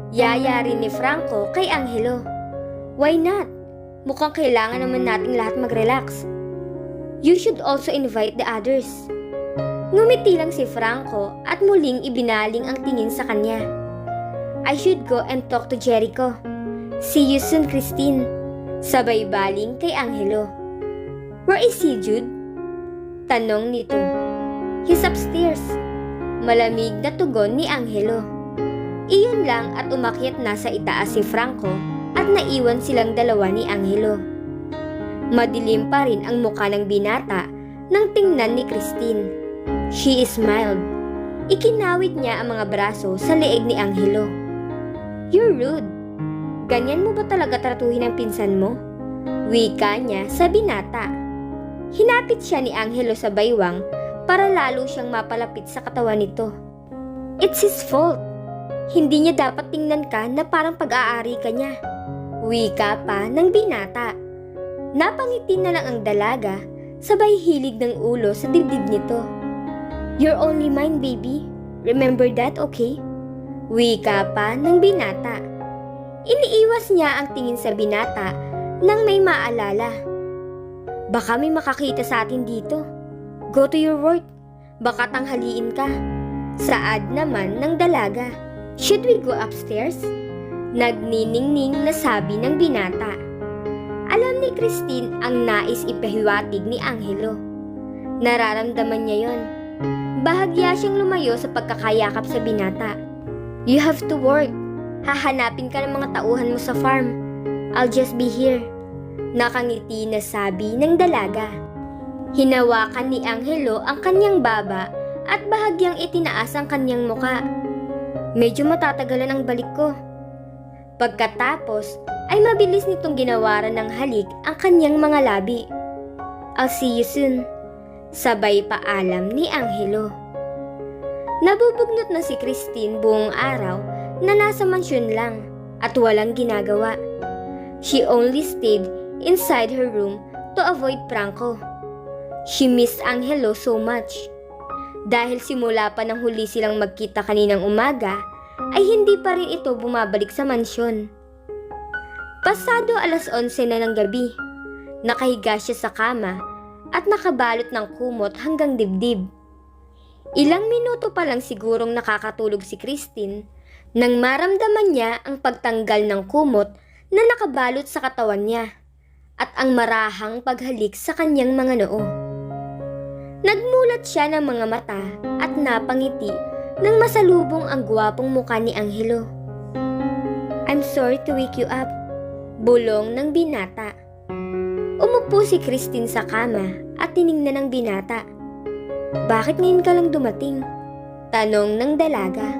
Yaya rin ni Franco kay Angelo. Why not? Mukhang kailangan naman nating lahat mag-relax. You should also invite the others. Ngumiti lang si Franco at muling ibinaling ang tingin sa kanya. I should go and talk to Jericho. See you soon, Christine. Sabay baling kay Angelo. Where is he, Jude? Tanong nito. He's upstairs. Malamig na tugon ni Angelo. Iyon lang at umakyat na sa itaas si Franco at naiwan silang dalawa ni Angelo. Madilim pa rin ang mukha ng binata nang tingnan ni Christine. She smiled. Ikinawit niya ang mga braso sa leeg ni Angelo. You're rude. Ganyan mo ba talaga tratuhin ang pinsan mo? Wika niya sa binata. Hinapit siya ni Angelo sa baywang para lalo siyang mapalapit sa katawan nito. It's his fault. Hindi niya dapat tingnan ka na parang pag-aari ka niya. Wika pa ng binata. Napangiti na lang ang dalaga, sabay hilig ng ulo sa dibdib nito. You're only mine, baby. Remember that, okay? Wika pa ng binata. Iniiwas niya ang tingin sa binata nang may maalala. Baka may makakita sa atin dito. Go to your work. Baka tanghaliin ka. Saad naman ng dalaga. Should we go upstairs? Nagniningning na sabi ng binata. Alam ni Christine ang nais ipahiwatig ni Angelo. Nararamdaman niya yon. Bahagya siyang lumayo sa pagkakayakap sa binata. You have to work. Hahanapin ka ng mga tauhan mo sa farm. I'll just be here. Nakangiti na sabi ng dalaga. Hinawakan ni Angelo ang kanyang baba at bahagyang itinaas ang kanyang muka. Medyo matatagalan ang balik ko. Pagkatapos ay mabilis nitong ginawaran ng halik ang kanyang mga labi. I'll see you soon. Sabay paalam ni Angelo. Nabubugnot na si Christine buong araw na nasa mansyon lang at walang ginagawa. She only stayed inside her room to avoid Franco. She missed Angelo so much. Dahil simula pa nang huli silang magkita kaninang umaga, ay hindi pa rin ito bumabalik sa mansyon. Pasado 11:00 na ng gabi, nakahiga siya sa kama at nakabalot ng kumot hanggang dibdib. Ilang minuto pa lang sigurong nakakatulog si Christine nang maramdaman niya ang pagtanggal ng kumot na nakabalot sa katawan niya at ang marahang paghalik sa kanyang mga noo. Nagmulat siya ng mga mata at napangiti nang masalubong ang gwapong mukha ni Angelo. I'm sorry to wake you up, bulong ng binata. Umupo si Christine sa kama at tiningnan ng binata. Bakit ngayon ka lang dumating? Tanong ng dalaga.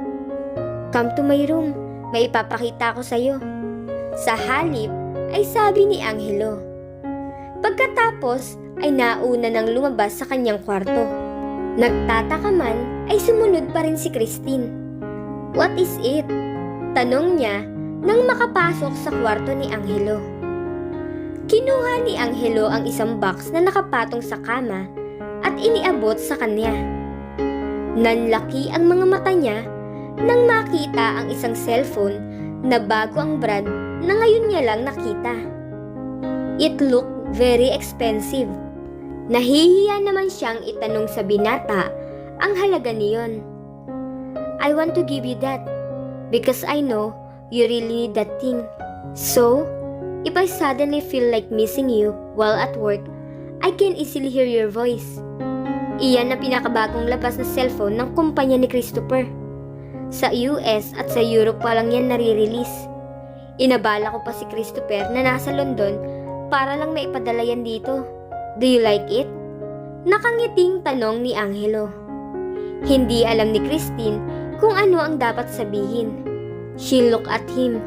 Come to my room, may ipapakita ko sa'yo. Sa halip ay sabi ni Angelo. Pagkatapos ay nauna nang lumabas sa kanyang kwarto. Nagtataka man ay sumunod pa rin si Christine. What is it? Tanong niya nang makapasok sa kwarto ni Angelo. Kinuha ni Angelo ang isang box na nakapatong sa kama at iniabot sa kanya. Nanlaki ang mga mata niya nang makita ang isang cellphone na bago ang brand na ngayon niya lang nakita. It looked very expensive. Nahihiya naman siyang itanong sa binata ang halaga niyon. I want to give you that because I know you really need that thing. So, if I suddenly feel like missing you while at work, I can easily hear your voice. Iyan na pinakabagong labas na cellphone ng kumpanya ni Christopher. Sa US at sa Europe pa lang yan nare-release. Inabala ko pa si Christopher na nasa London para lang maipadala yan dito. Do you like it? Nakangiting tanong ni Angelo. Hindi alam ni Christine kung ano ang dapat sabihin. She looked at him.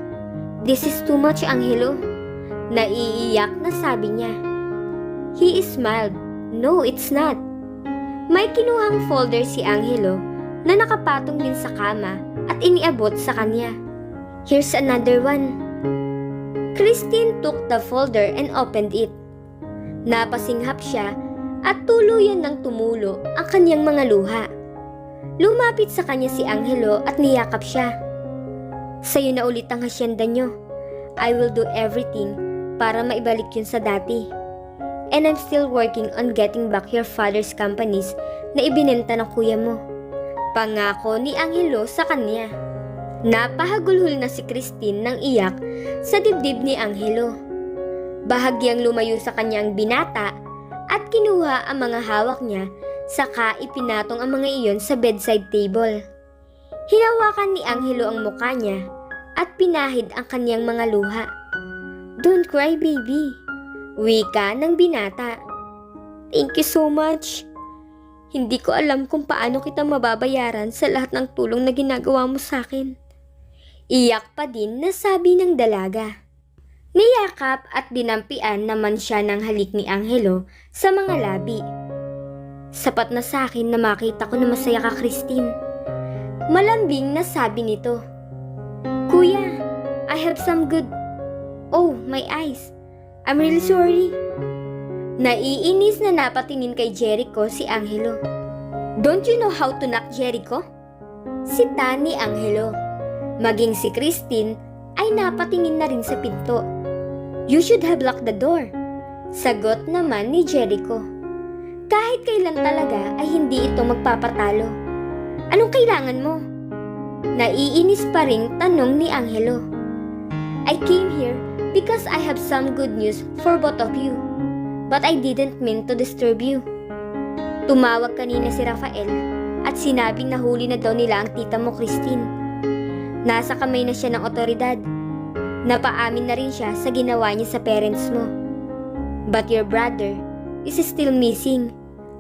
This is too much, Angelo. Naiiyak na sabi niya. He smiled. No, it's not. May kinuhang folder si Angelo na nakapatong din sa kama at iniabot sa kanya. Here's another one. Christine took the folder and opened it. Napasinghap siya at tuluyan ng tumulo ang kanyang mga luha. Lumapit sa kanya si Angelo at niyakap siya. Sa'yo na ulit ang hasyenda nyo. I will do everything para maibalik yun sa dati. And I'm still working on getting back your father's companies na ibinenta ng kuya mo. Pangako ni Angelo sa kanya. Napahagulhol na si Christine ng iyak sa dibdib ni Angelo. Bahagyang lumayo sa kanya ang binata at kinuha ang mga hawak niya, saka ipinatong ang mga iyon sa bedside table. Hinawakan ni Angelo ang mukha niya at pinahid ang kanyang mga luha. "Don't cry, baby," wika ng binata. "Thank you so much. Hindi ko alam kung paano kita mababayaran sa lahat ng tulong na ginagawa mo sa akin." Iyak pa din na sabi ng dalaga. Niyakap at dinampian naman siya ng halik ni Angelo sa mga labi. "Sapat na sa akin na makita ko na masaya ka, Christine." Malambing na sabi nito. "Kuya, I have some good... Oh, my eyes. I'm really sorry." Naiinis na napatingin kay Jericho si Angelo. "Don't you know how to knock, Jericho?" Sita ni Angelo. Maging si Christine ay napatingin na rin sa pinto. "You should have locked the door," sagot naman ni Jericho. Kahit kailan talaga ay hindi ito magpapatalo. "Anong kailangan mo?" Naiinis pa ring tanong ni Angelo. "I came here because I have some good news for both of you. But I didn't mean to disturb you." Tumawag kanina si Rafael at sinabing nahuli na daw nila ang tita mo, Christine. Nasa kamay na siya ng otoridad. Napaamin na rin siya sa ginawa niya sa parents mo. But your brother is still missing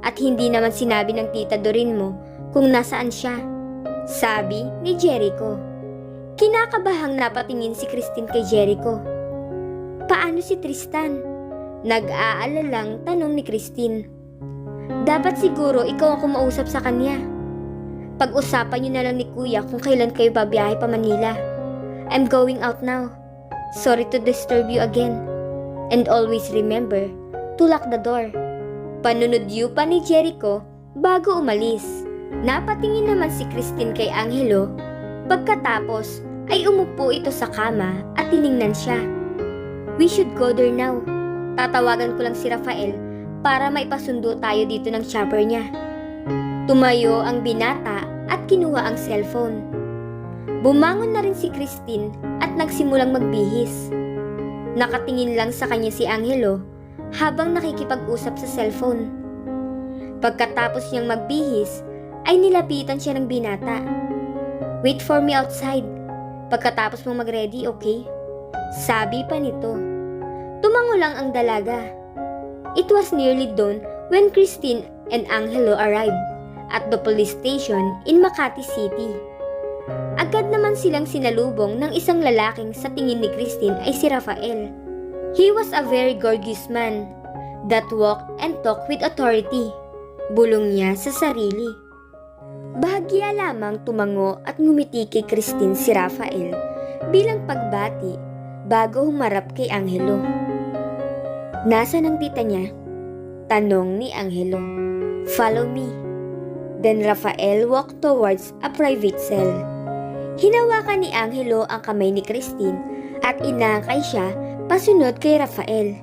at hindi naman sinabi ng tita Doreen mo kung nasaan siya, sabi ni Jericho. Kinakabahang napatingin si Christine kay Jericho. "Paano si Tristan?" Nag-aalalang tanong ni Christine. "Dapat siguro ikaw ang kumausap sa kanya. Pag-usapan niyo na lang ni Kuya kung kailan kayo babiyahe pa Manila. I'm going out now. Sorry to disturb you again. And always remember to lock the door." Panunodyo pa ni Jericho bago umalis. Napatingin naman si Christine kay Angelo. Pagkatapos ay umupo ito sa kama at tiningnan siya. "We should go there now. Tatawagan ko lang si Rafael para maipasundo tayo dito ng chopper niya." Tumayo ang binata at kinuha ang cellphone. Bumangon na rin si Christine at nagsimulang magbihis. Nakatingin lang sa kanya si Angelo habang nakikipag-usap sa cellphone. Pagkatapos niyang magbihis ay nilapitan siya ng binata. "Wait for me outside. Pagkatapos mong mag-ready, okay?" sabi pa nito. Tumango lang ang dalaga. It was nearly dawn when Christine and Angelo arrived at the police station in Makati City. Agad naman silang sinalubong ng isang lalaking sa tingin ni Christine ay si Rafael. He was a very gorgeous man that walked and talked with authority. Bulong niya sa sarili. Bahagya lamang tumango at ngumiti kay Christine si Rafael bilang pagbati bago humarap kay Angelo. "Nasaan ang tita niya?" tanong ni Angelo. "Follow me." Then Rafael walked towards a private cell. Hinawakan ni Angelo ang kamay ni Christine at inangkay siya pasunod kay Rafael.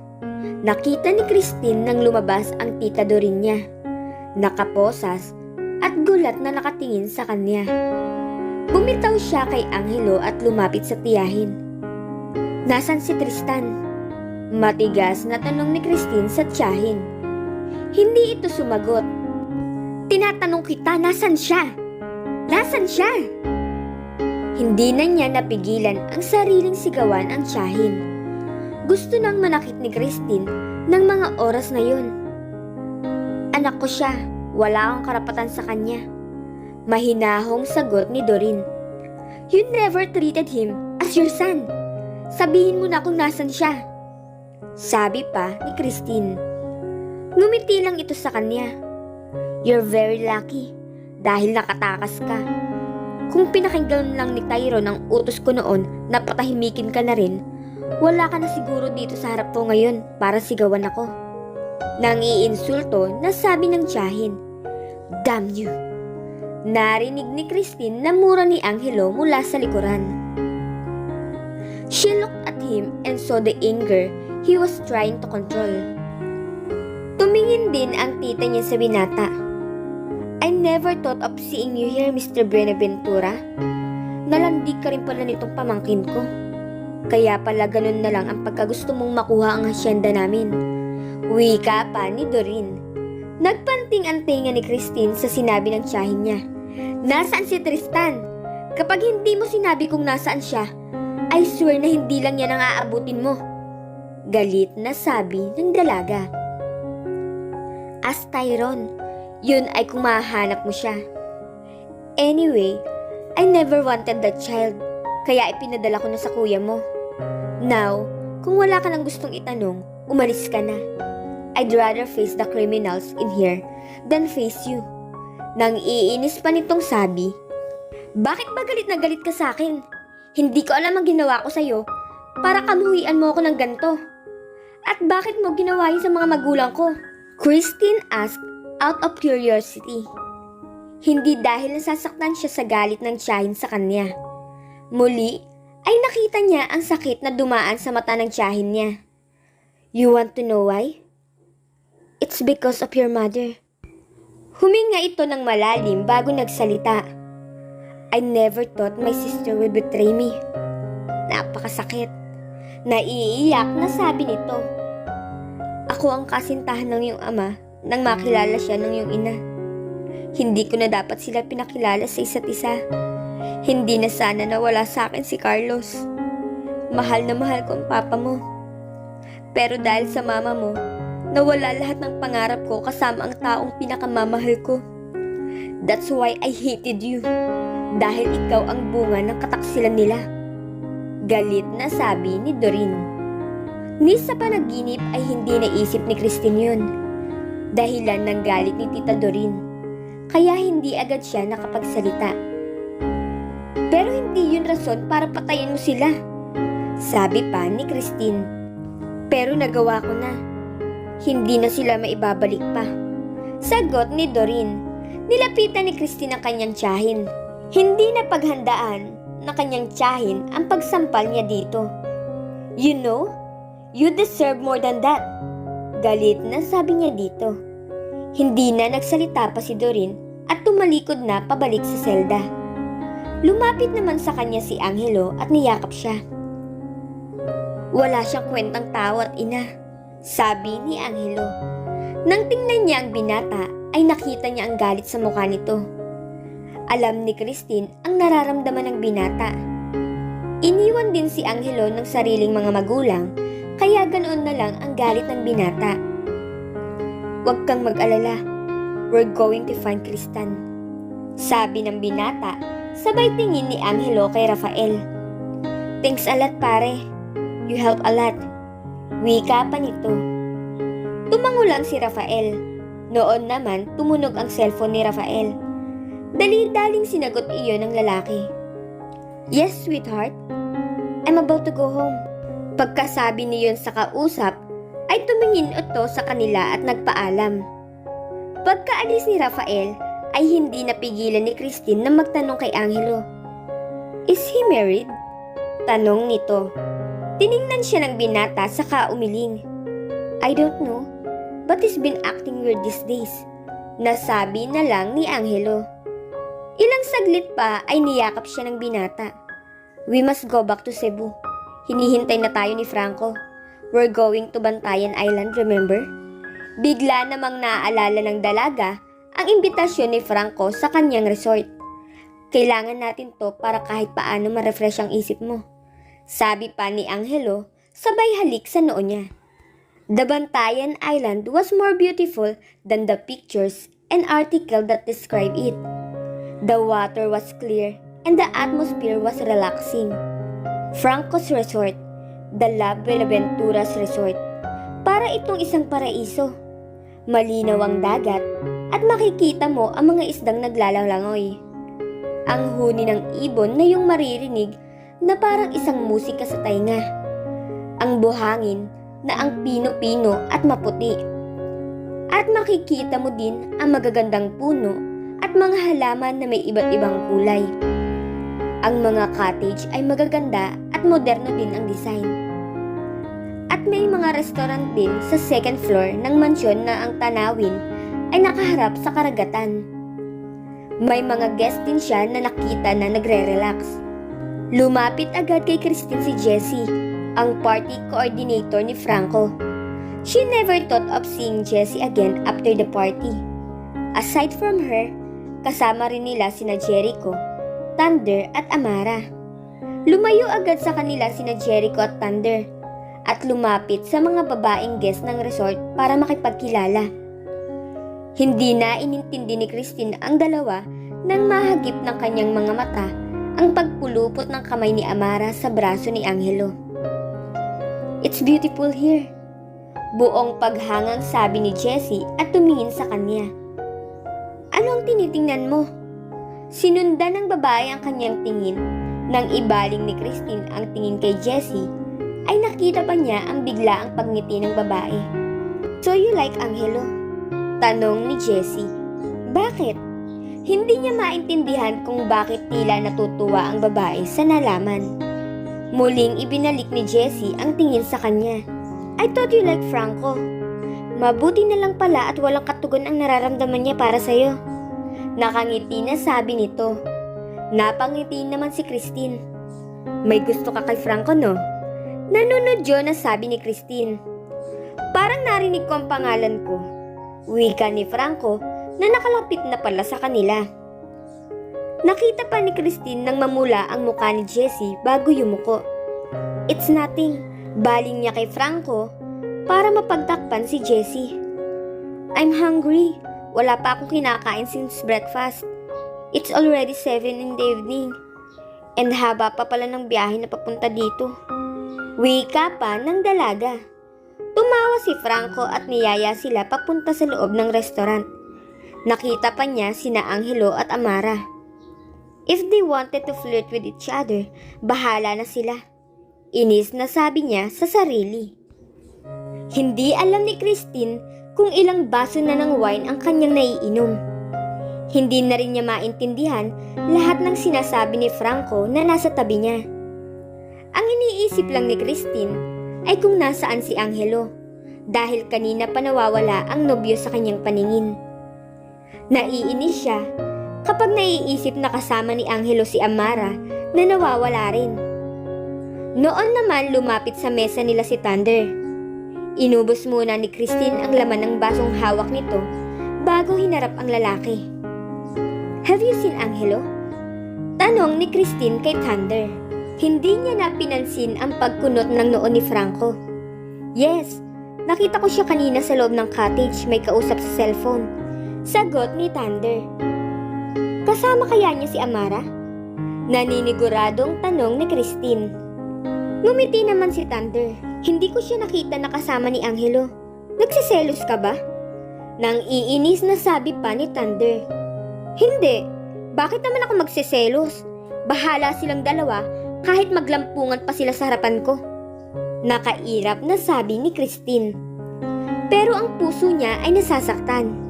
Nakita ni Christine nang lumabas ang tita Doreen niya. Nakaposas at gulat na nakatingin sa kanya. Bumitaw siya kay Angelo at lumapit sa tiyahin. "Nasaan si Tristan?" Matigas na tanong ni Christine sa tiyahin. Hindi ito sumagot. "Tinatanong kita, nasan siya? Nasan siya?" Hindi na niya napigilan ang sariling sigawan ang tiyahin. Gusto nang manakit ni Christine ng mga oras na yun. "Anak ko siya, wala akong karapatan sa kanya." Mahinahong sagot ni Doreen. "You never treated him as your son. Sabihin mo na kung nasan siya," sabi pa ni Christine. Ngumiti lang ito sa kanya. "You're very lucky dahil nakatakas ka. Kung pinakinggan lang ni Tyrone ang utos ko noon na patahimikin ka na rin, wala ka na siguro dito sa harap ko ngayon para sigawan ako." Nang iinsulto na sabi ng tiyahin. "Damn you!" Narinig ni Christine na mura ni Angelo mula sa likuran. She looked at him and saw the anger he was trying to control. Tumingin din ang tita niya sa binata. "I never thought of seeing you here, Mr. Buenaventura. Nalandi ka rin pala nitong pamangkin ko. Kaya pala ganun na lang ang pagkagusto mong makuha ang hasyenda namin. Wika pa ni Doreen. Nagpanting ang tenga ni Christine sa sinabi ng tiyahin niya. Nasaan si Tristan? Kapag hindi mo sinabi kung nasaan siya, I swear na hindi lang yan ang aabutin mo. Galit na sabi ng dalaga. As Tyrone, yun ay kung mahahanap mo siya. Anyway, I never wanted that child, kaya ipinadala ko na sa kuya mo. Now, kung wala ka nang gustong itanong, umalis ka na. I'd rather face the criminals in here than face you. Nang iinis pa nitong sabi, bakit ba galit na galit ka sa akin? Hindi ko alam ang ginawa ko sa'yo para kamuhian mo ako ng ganto. At bakit mo ginawa yun sa mga magulang ko? Christine asked out of curiosity. Hindi dahil nasasaktan siya sa galit ng tiyahin sa kanya. Muli ay nakita niya ang sakit na dumaan sa mata ng tiyahin niya. You want to know why? It's because of your mother. Huminga ito ng malalim bago nagsalita. I never thought my sister would betray me. Napakasakit. Naiiyak na sabi nito. Ako ang kasintahan ng iyong ama nang makilala siya ng iyong ina. Hindi ko na dapat sila pinakilala sa isa't isa. Hindi na sana nawala sa akin si Carlos. Mahal na mahal ko ang papa mo. Pero dahil sa mama mo, nawala lahat ng pangarap ko kasama ang taong pinakamamahal ko. That's why I hated you. Dahil ikaw ang bunga ng kataksilan nila. Galit na sabi ni Doreen. Ni sa panaginip ay hindi naisip ni Christine yun. Dahilan ng galit ni Tita Doreen. Kaya hindi agad siya nakapagsalita. Pero hindi yun rason para patayin mo sila. Sabi pa ni Christine. Pero nagawa ko na. Hindi na sila maibabalik pa. Sagot ni Doreen. Nilapitan ni Christine ang kanyang tiyahin. Hindi na paghandaan na kanyang tiyahin ang pagsampal niya dito. You know, you deserve more than that. Galit na sabi niya dito. Hindi na nagsalita pa si Doreen at tumalikod na pabalik sa selda. Lumapit naman sa kanya si Angelo at niyakap siya. Wala siyang kwentang tao at ina, sabi ni Angelo. Nang tingnan niya ang binata ay nakita niya ang galit sa mukha nito. Alam ni Christine ang nararamdaman ng binata. Iniwan din si Angelo ng sariling mga magulang, kaya ganoon na lang ang galit ng binata. Huwag kang mag-alala, we're going to find Tristan, sabi ng binata, sabay tingin ni Angelo kay Rafael. Thanks a lot pare, you help a lot, wika pa nito. Tumango lang si Rafael. Noon naman tumunog ang cellphone ni Rafael. Dali-daling sinagot iyon ng lalaki. Yes, sweetheart. I'm about to go home. Pagkasabi niyon sa kausap, ay tumingin ito sa kanila at nagpaalam. Pagkaalis ni Rafael, ay hindi napigilan ni Christine na magtanong kay Angelo. Is he married? Tanong nito. Tiningnan siya ng binata saka umiling. I don't know, but he's been acting weird these days. Nasabi na lang ni Angelo. Ilang saglit pa ay niyakap siya ng binata. We must go back to Cebu. Hinihintay na tayo ni Franco. We're going to Bantayan Island, remember? Bigla namang naaalala ng dalaga ang imbitasyon ni Franco sa kanyang resort. Kailangan natin to para kahit paano ma-refresh ang isip mo. Sabi pa ni Angelo, sabay halik sa noo niya. The Bantayan Island was more beautiful than the pictures and article that describe it. The water was clear and the atmosphere was relaxing. Franco's resort, the La Buenaventura's resort, para itong isang paraiso. Malinaw ang dagat at makikita mo ang mga isdang naglalalangoy. Ang huni ng ibon na yung maririnig na parang isang musika sa tainga. Ang buhangin na ang pino-pino at maputi. At makikita mo din ang magagandang puno at mga halaman na may iba't ibang kulay. Ang mga cottage ay magaganda at moderno din ang design. At may mga restaurant din sa second floor ng mansyon na ang tanawin ay nakaharap sa karagatan. May mga guest din siya na nakita na nagre-relax. Lumapit agad kay Christine si Jessie, ang party coordinator ni Franco. She never thought of seeing Jessie again after the party. Aside from her, kasama rin nila sina Jericho, Thunder at Amara. Lumayo agad sa kanila sina Jericho at Thunder at lumapit sa mga babaeng guest ng resort para makipagkilala. Hindi na inintindi ni Christine ang dalawa nang mahagip ng kanyang mga mata ang pagpulupot ng kamay ni Amara sa braso ni Angelo. "It's beautiful here," buong paghangang sabi ni Jessie at tumingin sa kanya. "Ano ang tinitingnan mo?" Sinundan ng babae ang kanyang tingin. Nang ibaling ni Christine ang tingin kay Jessie, ay nakita pa niya ang biglaang pagngiti ng babae. "So you like Angelo?" tanong ni Jessie. "Bakit?" Hindi niya maintindihan kung bakit tila natutuwa ang babae sa nalaman. Muling ibinalik ni Jessie ang tingin sa kanya. "I thought you like Franco." "Mabuti na lang pala at walang katugon ang nararamdaman niya para sa'yo." Nakangiti na sabi nito. Napangiti naman si Christine. "May gusto ka kay Franco, no?" Nanunodyo na sabi ni Christine. "Parang narinig ko ang pangalan ko." Wika ni Franco na nakalapit na pala sa kanila. Nakita pa ni Christine nang mamula ang mukha ni Jessie bago yumuko. "It's nothing," baling niya kay Franco para mapagtakpan si Jessie. "I'm hungry. Wala pa akong kinakain since breakfast. It's already 7 in the evening. And haba pa pala ng biyahe na papunta dito." Wika pa ng dalaga. Tumawa si Franco at niyaya sila papunta sa loob ng restaurant. Nakita pa niya sina Angelo at Amara. If they wanted to flirt with each other, bahala na sila. Inis na sabi niya sa sarili. Hindi alam ni Christine kung ilang baso na ng wine ang kanyang naiinom. Hindi na rin niya maintindihan lahat ng sinasabi ni Franco na nasa tabi niya. Ang iniisip lang ni Christine ay kung nasaan si Angelo dahil kanina pa nawawala ang nobyo sa kanyang paningin. Naiinis siya kapag naiisip na kasama ni Angelo si Amara na nawawala rin. Noon naman lumapit sa mesa nila si Thunder. Inubos muna ni Christine ang laman ng basong hawak nito bago hinarap ang lalaki. "Have you seen Angelo?" tanong ni Christine kay Thunder. Hindi niya na pinansin ang pagkunot ng noo ni Franco. "Yes, nakita ko siya kanina sa loob ng cottage, may kausap sa cellphone," sagot ni Thunder. "Kasama kaya niya si Amara?" Naniniguradong tanong ni Christine. Ngumiti naman si Thunder. "Hindi ko siya nakita na kasama ni Angelo. Nagsiselos ka ba?" Nang iinis na sabi pa ni Thunder. "Hindi. Bakit naman ako magsiselos? Bahala silang dalawa kahit maglampungan pa sila sa harapan ko." Nakairap na sabi ni Christine. Pero ang puso niya ay nasasaktan.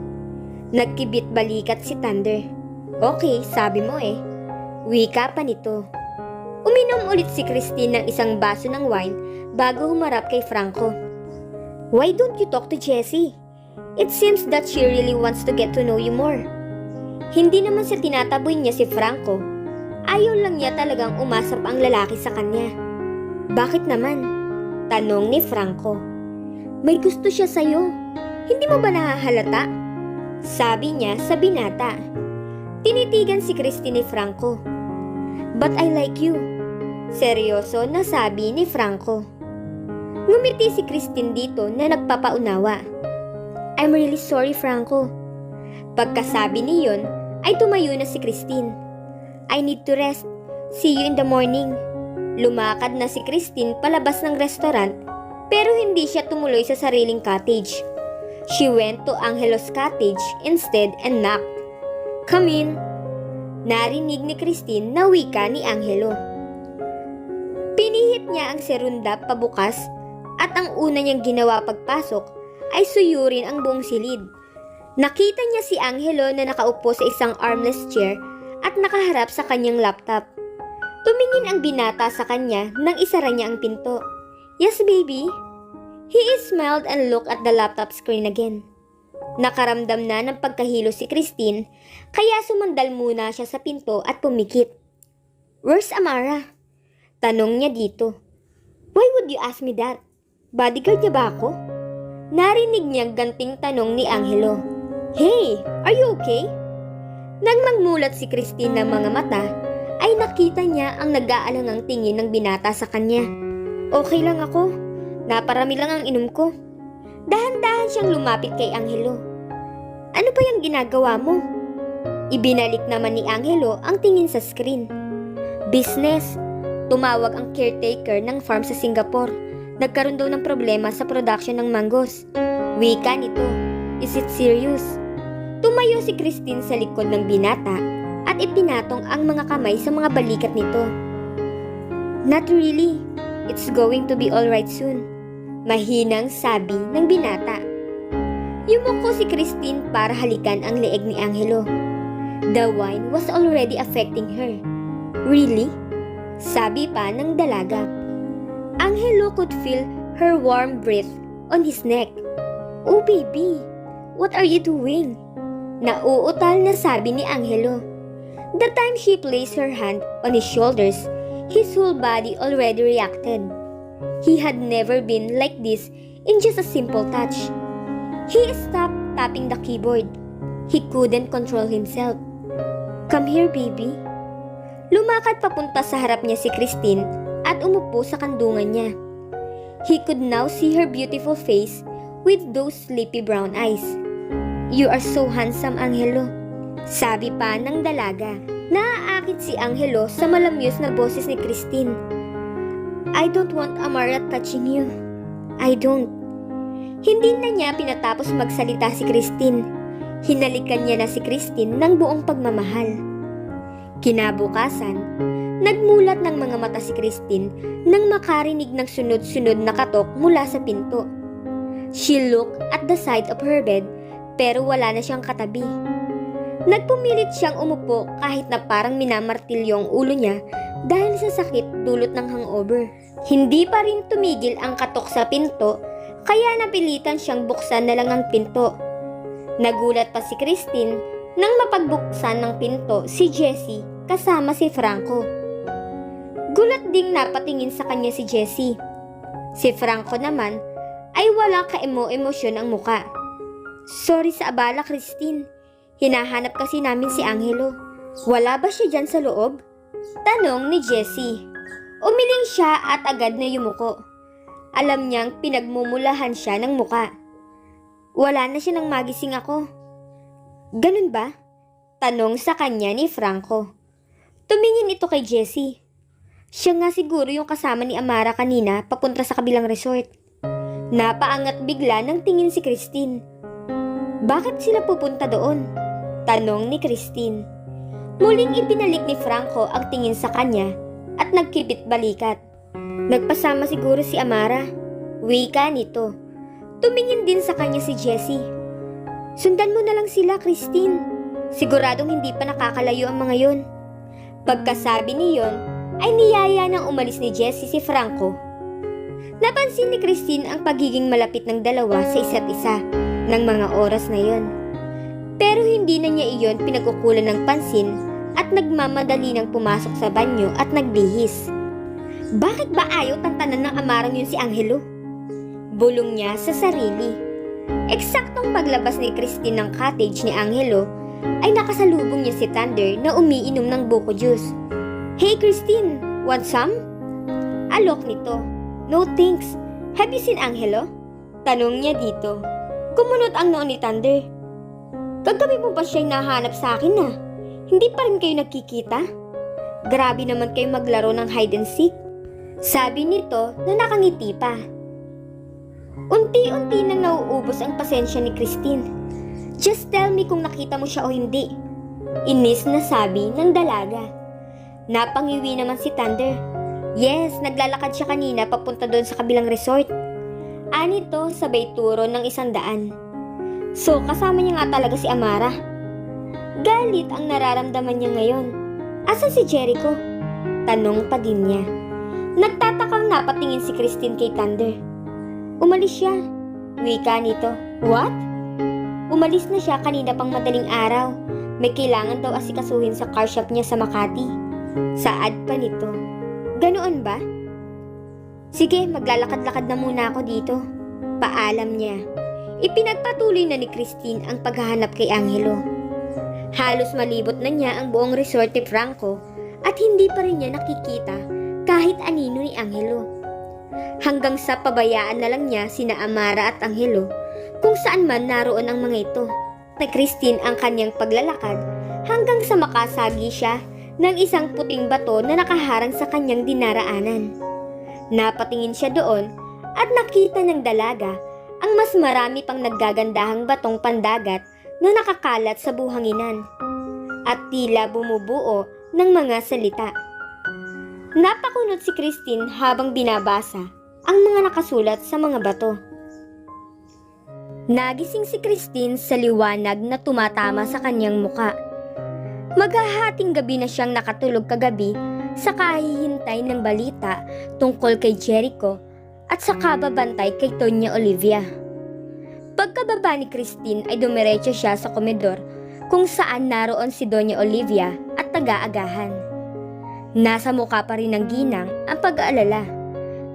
Nagkibit balikat si Thunder. "Okay, sabi mo eh." Wika pa nito. Uminom ulit si Christine ng isang baso ng wine bago humarap kay Franco. "Why don't you talk to Jessie? It seems that she really wants to get to know you more." Hindi naman sa tinataboy niya si Franco. Ayaw lang niya talagang umasap ang lalaki sa kanya. "Bakit naman?" tanong ni Franco. "May gusto siya sa'yo. Hindi mo ba nahahalata?" sabi niya sa binata. Tinitigan si Christine ni Franco. "But I like you," seryoso na sabi ni Franco. Ngumiti si Christine dito na nagpapaunawa. "I'm really sorry, Franco." Pagkasabi niyon ay tumayo na si Christine. "I need to rest. See you in the morning." Lumakad na si Christine palabas ng restaurant pero hindi siya tumuloy sa sariling cottage. She went to Angelo's cottage instead and knocked. "Come in." Narinig ni Christine na wika ni Angelo. Pinihit niya ang serundap pabukas at ang una niyang ginawa pagpasok ay suyurin ang buong silid. Nakita niya si Angelo na nakaupo sa isang armless chair at nakaharap sa kanyang laptop. Tumingin ang binata sa kanya nang isara niya ang pinto. "Yes, baby?" He smiled and looked at the laptop screen again. Nakaramdam na ng pagkahilo si Christine kaya sumandal muna siya sa pinto at pumikit. "Where's Amara?" Tanong niya dito. Why would you ask me that? Bodyguard niya ba ako? Narinig niyang ganting tanong ni Angelo. Hey, are you okay? Nang magmulat si Christine ng mga mata, ay nakita niya ang nag-aalangang tingin ng binata sa kanya. Okay lang ako. Naparami lang ang inom ko. Dahan-dahan siyang lumapit kay Angelo. Ano ba yung ginagawa mo? Ibinalik naman ni Angelo ang tingin sa screen. Business. Tumawag ang caretaker ng farm sa Singapore. Nagkaroon daw ng problema sa production ng mangoes. Wika nito. Is it serious? Tumayo si Christine sa likod ng binata at ipinatong ang mga kamay sa mga balikat nito. Not really. It's going to be alright soon. Mahinang sabi ng binata. Yumuko si Christine para halikan ang leeg ni Angelo. The wine was already affecting her. Really? Sabi pa ng dalaga. Angelo could feel her warm breath on his neck. Oh baby, what are you doing? Nauutal na sabi ni Angelo. The time she placed her hand on his shoulders, his whole body already reacted. He had never been like this in just a simple touch. He stopped tapping the keyboard. He couldn't control himself. Come here, baby. Lumakad papunta sa harap niya si Christine at umupo sa kandungan niya. He could now see her beautiful face with those sleepy brown eyes. You are so handsome, Angelo. Sabi pa ng dalaga. Naaakit si Angelo sa malamyos na boses ni Christine. I don't want Amara touching you. I don't. Hindi na niya pinatapos magsalita si Christine. Hinalikan niya na si Christine ng buong pagmamahal. Kinabukasan, nagmulat ng mga mata si Christine nang makarinig ng sunod-sunod na katok mula sa pinto. She looked at the side of her bed pero wala na siyang katabi. Nagpumilit siyang umupo kahit na parang minamartilyo ang ulo niya dahil sa sakit dulot ng hangover. Hindi pa rin tumigil ang katok sa pinto kaya napilitan siyang buksan na lang ang pinto. Nagulat pa si Christine nang mapagbuksan ng pinto si Jessie kasama si Franco. Gulat ding napatingin sa kanya si Jessie. Si Franco naman ay walang kaemo-emosyon ang muka. Sorry sa abala, Christine. Hinahanap kasi namin si Angelo. Wala ba siya dyan sa loob? Tanong ni Jessie. Umiling siya at agad na yumuko. Alam niyang pinagmumulahan siya ng muka. Wala na siya nang magising ako. Ganun ba? Tanong sa kanya ni Franco. Tumingin ito kay Jessie. Siya nga siguro yung kasama ni Amara kanina papunta sa kabilang resort. Napaangat bigla ng tingin si Christine. Bakit sila pupunta doon? Tanong ni Christine. Muling ibinalik ni Franco ang tingin sa kanya at nagkibit balikat. Nagpasama siguro si Amara. Wika nito. Tumingin din sa kanya si Jessie. Sundan mo na lang sila, Christine. Siguradong hindi pa nakakalayo ang mga yon. Pagkasabi niyon, ay niyaya nang umalis ni Jessie si Franco. Napansin ni Christine ang pagiging malapit ng dalawa sa isa't isa ng mga oras na yon. Pero hindi na niya iyon pinag-ukulan ng pansin at nagmamadali ng pumasok sa banyo at nagbihis. Bakit ba ayaw tantanan ng amarang yun si Angelo? Bulong niya sa sarili. Eksaktong paglabas ni Christine ng cottage ni Angelo ay nakasalubong niya si Thunder na umiinom ng buko juice. Hey Christine, want some? Alok nito. No thanks. Have you seen Angelo? Tanong niya dito. Kumunot ang noon ni Thunder. Kagabi mo ba siya'y nahanap sa akin na? Hindi pa rin kayo nagkikita? Grabe naman kayo maglaro ng hide and seek. Sabi nito na nakangiti pa. Unti-unti nang nauubos ang pasensya ni Christine. Just tell me kung nakita mo siya o hindi. Inis na sabi ng dalaga. Napangiwi naman si Thunder. Yes, naglalakad siya kanina papunta doon sa kabilang resort. Anito sabay turo ng 100. So kasama niya nga talaga si Amara. Galit ang nararamdaman niya ngayon. Asan si Jericho? Tanong pa din niya. Nagtatakang napatingin si Christine kay Thunder. Umalis siya. Wika nito. What? Umalis na siya kanina pang madaling araw. May kailangan daw asikasuhin sa car shop niya sa Makati. Saad pa nito. Ganoon ba? Sige, maglalakad-lakad na muna ako dito. Paalam niya. Ipinagpatuloy na ni Christine ang paghahanap kay Angelo. Halos malibot na niya ang buong resort ni Franco at hindi pa rin niya nakikita kahit anino ni Angelo. Hanggang sa pabayaan na lang niya sina Amara at Angelo kung saan man naroon ang mga ito. Na Christine ang kanyang paglalakad hanggang sa makasagi siya ng isang puting bato na nakaharang sa kanyang dinaraanan. Napatingin siya doon at nakita ng dalaga ang mas marami pang naggagandahang batong pandagat na nakakalat sa buhanginan at tila bumubuo ng mga salita. Napakunot si Christine habang binabasa ang mga nakasulat sa mga bato. Nagising si Christine sa liwanag na tumatama sa kanyang muka. Maghahating gabi na siyang nakatulog kagabi sa kahihintay ng balita tungkol kay Jericho at sa kababantay kay Doña Olivia. Pagkababa ni Christine ay dumiretso siya sa komedor kung saan naroon si Doña Olivia at taga-agahan. Nasa mukha pa rin ng ginang ang pag-aalala,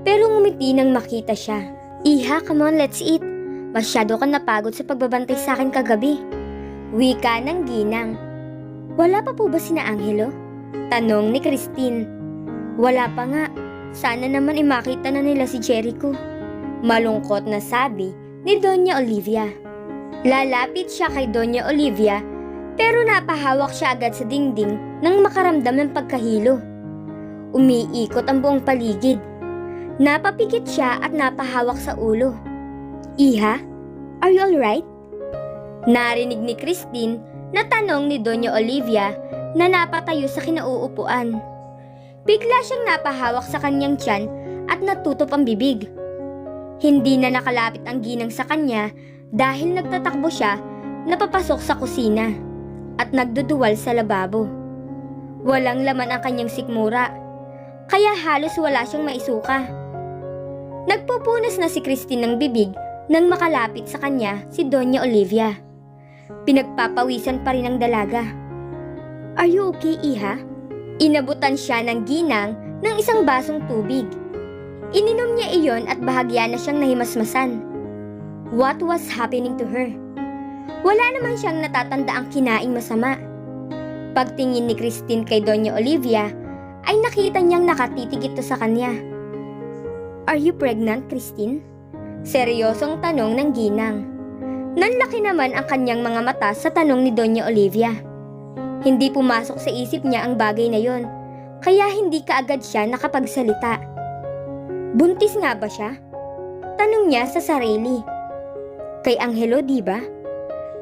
pero ngumiti nang makita siya. Iha, come on, let's eat. Masyado kang napagod sa pagbabantay sa akin kagabi. Wika ng ginang. Wala pa po ba sina Angelo? Tanong ni Christine. Wala pa nga. Sana naman makita na nila si Jericho. Malungkot na sabi ni Doña Olivia. Lalapit siya kay Doña Olivia pero napahawak siya agad sa dingding nang makaramdam ng pagkahilo. Umiikot ang buong paligid. Napapikit siya at napahawak sa ulo. Iha, are you alright? Narinig ni Christine na tanong ni Doña Olivia na napatayo sa kinauupuan. Bigla siyang napahawak sa kanyang tiyan at natutop ang bibig. Hindi na nakalapit ang ginang sa kanya dahil nagtatakbo siya na papasok sa kusina at nagduduwal sa lababo. Walang laman ang kanyang sikmura, kaya halos wala siyang maisuka. Nagpupunas na si Christine ng bibig nang makalapit sa kanya si Doña Olivia. Pinagpapawisan pa rin ang dalaga. Are you okay, Iha? Inabutan siya ng ginang ng isang basong tubig. Ininom niya iyon at bahagya na siyang nahimasmasan. What was happening to her? Wala naman siyang natatandaang kinaing masama. Pagtingin ni Christine kay Doña Olivia, ay nakita niyang nakatitig ito sa kanya. Are you pregnant, Christine? Seryosong tanong ng ginang. Nanlaki naman ang kanyang mga mata sa tanong ni Doña Olivia. Hindi pumasok sa isip niya ang bagay na yon, kaya hindi kaagad siya nakapagsalita. Buntis nga ba siya? Tanong niya sa sarili. Kay Angelo, di ba?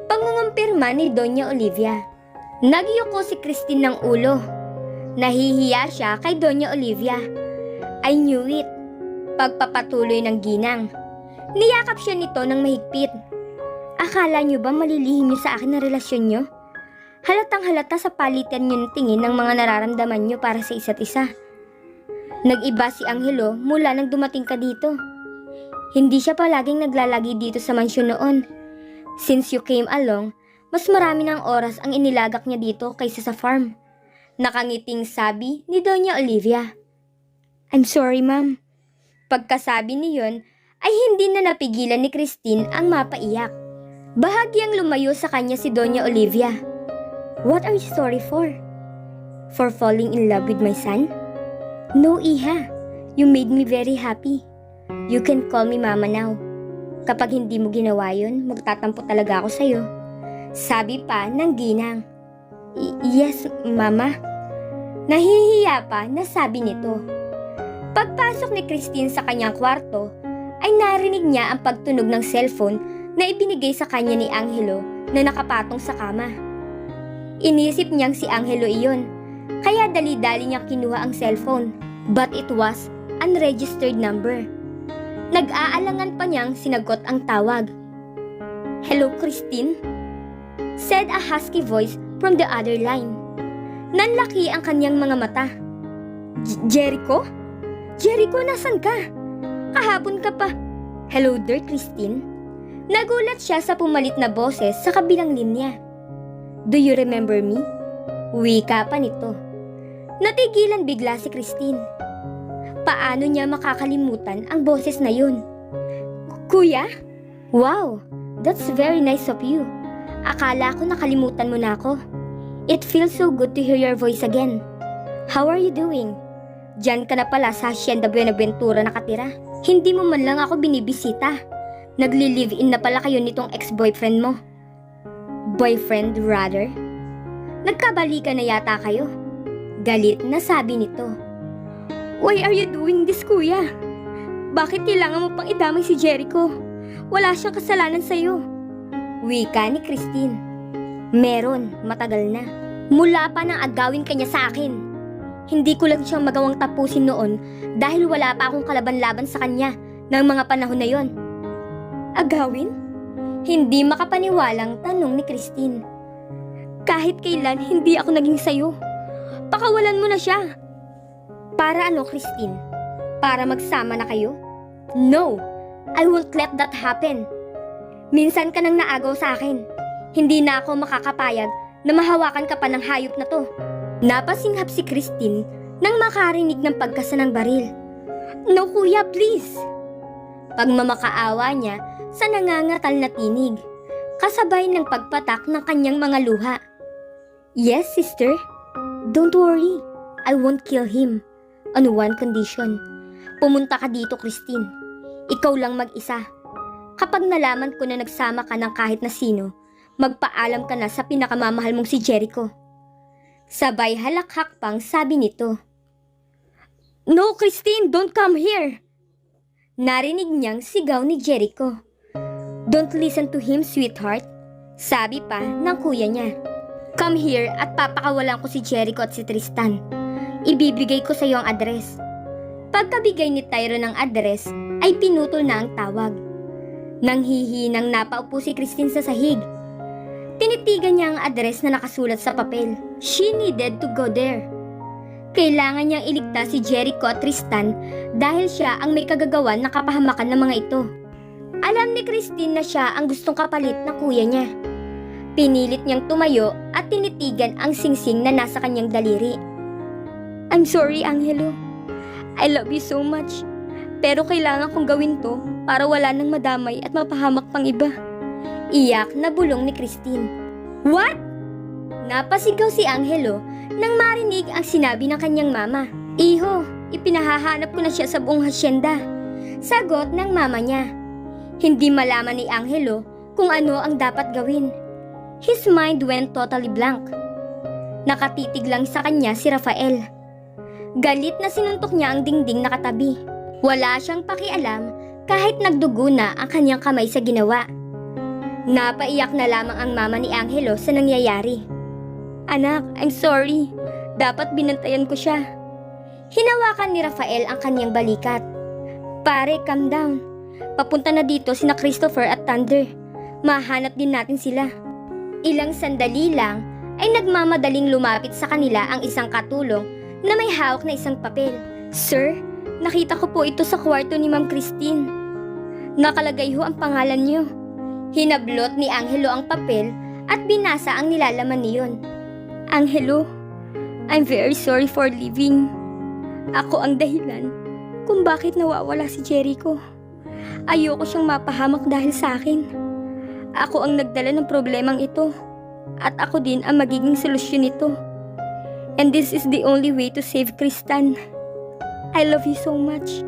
Pangungumpirma ni Doña Olivia. Nagyuko si Christine ng ulo. Nahihiya siya kay Doña Olivia. I knew it. Pagpapatuloy ng ginang. Niyakap siya nito ng mahigpit. Akala niyo ba malilihim niyo sa akin ang relasyon niyo? Halatang halata sa palitan niyo ng tingin ng mga nararamdaman niyo para sa isa't isa. Nag-iba si Angelo mula nang dumating ka dito. Hindi siya palaging naglalagi dito sa mansyon noon. Since you came along, mas marami ng oras ang inilagak niya dito kaysa sa farm. Nakangiting sabi ni Doña Olivia. I'm sorry, ma'am. Pagkasabi niyon, ay hindi na napigilan ni Christine ang mapaiyak. Bahagyang lumayo sa kanya si Doña Olivia. What are you sorry for? For falling in love with my son? No, Iha. You made me very happy. You can call me Mama now. Kapag hindi mo ginawa yun, magtatampo talaga ako sa'yo. Sabi pa ng ginang. Yes, Mama. Nahihiya pa na sabi nito. Pagpasok ni Christine sa kanyang kwarto, ay narinig niya ang pagtunog ng cellphone na ibinigay sa kanya ni Angelo na nakapatong sa kama. Inisip niyang si Angelo iyon, kaya dali-dali niyang kinuha ang cellphone, but it was unregistered number. Nag-aalangan pa niyang sinagot ang tawag. Hello, Christine? Said a husky voice from the other line. Nanlaki ang kanyang mga mata. Jericho? Jericho, nasan ka? Kahapon ka pa. Hello there, Christine. Nagulat siya sa pumalit na boses sa kabilang linya. Do you remember me? Wika pa nito. Natigilan bigla si Christine. Paano niya makakalimutan ang boses na yun? Kuya? Wow, that's very nice of you. Akala ko nakalimutan mo na ako. It feels so good to hear your voice again. How are you doing? Diyan ka na pala sa Hacienda Buenaventura nakatira. Hindi mo man lang ako binibisita. Nagli-live-in na pala kayo nitong ex-boyfriend mo. Boyfriend, rather? Nagkabalikan na yata kayo. Galit na sabi nito. Why are you doing this, kuya? Bakit kailangan mo pang idamay si Jericho? Wala siyang kasalanan sa'yo. Wika ni Christine. Meron, matagal na. Mula pa nang agawin kanya sa akin. Hindi ko lang siyang magawang tapusin noon dahil wala pa akong kalaban-laban sa kanya ng mga panahon na yon. Agawin? Hindi makapaniwalang tanong ni Christine. Kahit kailan hindi ako naging sayo. Pakawalan mo na siya. Para ano, Christine? Para magsama na kayo? No, I won't let that happen. Minsan ka nang naagaw sa akin. Hindi na ako makakapayag na mahawakan ka pa ng hayop na to. Napasinghap si Christine nang makarinig ng pagkasa ng baril. No, kuya, please. Pagmamakaawa niya sa nangangatal na tinig, kasabay ng pagpatak ng kanyang mga luha. Yes, sister. Don't worry. I won't kill him. On one condition. Pumunta ka dito, Christine. Ikaw lang mag-isa. Kapag nalaman ko na nagsama ka ng kahit na sino, magpaalam ka na sa pinakamamahal mong si Jericho. Sabay halakhak pang sabi nito. No, Christine, don't come here! Narinig niyang sigaw ni Jericho. Don't listen to him, sweetheart. Sabi pa ng kuya niya. Come here at papakawalan ko si Jericho at si Tristan. Ibibigay ko sa iyo ang address. Pagkabigay ni Tyro ng address, ay pinutol na ang tawag. Nanghihinang napaupo si Christine sa sahig. Tinitigan niya ang address na nakasulat sa papel. She needed to go there. Kailangan niyang iligtas si Jericho at Tristan dahil siya ang may kagagawan na kapahamakan ng mga ito. Alam ni Christine na siya ang gustong kapalit ng kuya niya. Pinilit niyang tumayo at tinitigan ang singsing na nasa kanyang daliri. I'm sorry, Angelo. I love you so much. Pero kailangan kong gawin to para wala nang madamay at mapahamak pang iba. Iyak na bulong ni Christine. What? Napasigaw si Angelo nang marinig ang sinabi ng kanyang mama. Iho, ipinahahanap ko na siya sa buong hasyenda. Sagot ng mama niya. Hindi malaman ni Angelo kung ano ang dapat gawin. His mind went totally blank. Nakatitig lang sa kanya si Rafael. Galit na sinuntok niya ang dingding na katabi. Wala siyang pakialam kahit nagdugo na ang kanyang kamay sa ginawa. Napaiyak na lamang ang mama ni Angelo sa nangyayari. Anak, I'm sorry. Dapat binantayan ko siya. Hinawakan ni Rafael ang kanyang balikat. Pare, calm down. Papunta na dito sina Christopher at Thunder. Mahanap din natin sila. Ilang sandali lang ay nagmamadaling lumapit sa kanila ang isang katulong na may hawak na isang papel. Sir, nakita ko po ito sa kwarto ni Ma'am Christine. Nakalagay ho ang pangalan niyo. Hinablot ni Angelo ang papel at binasa ang nilalaman niyon. Angelo, I'm very sorry for leaving. Ako ang dahilan kung bakit nawawala si Jericho. Ayoko siyang mapahamak dahil sa akin. Ako ang nagdala ng problemang ito at ako din ang magiging solusyon nito. And this is the only way to save Tristan. I love you so much.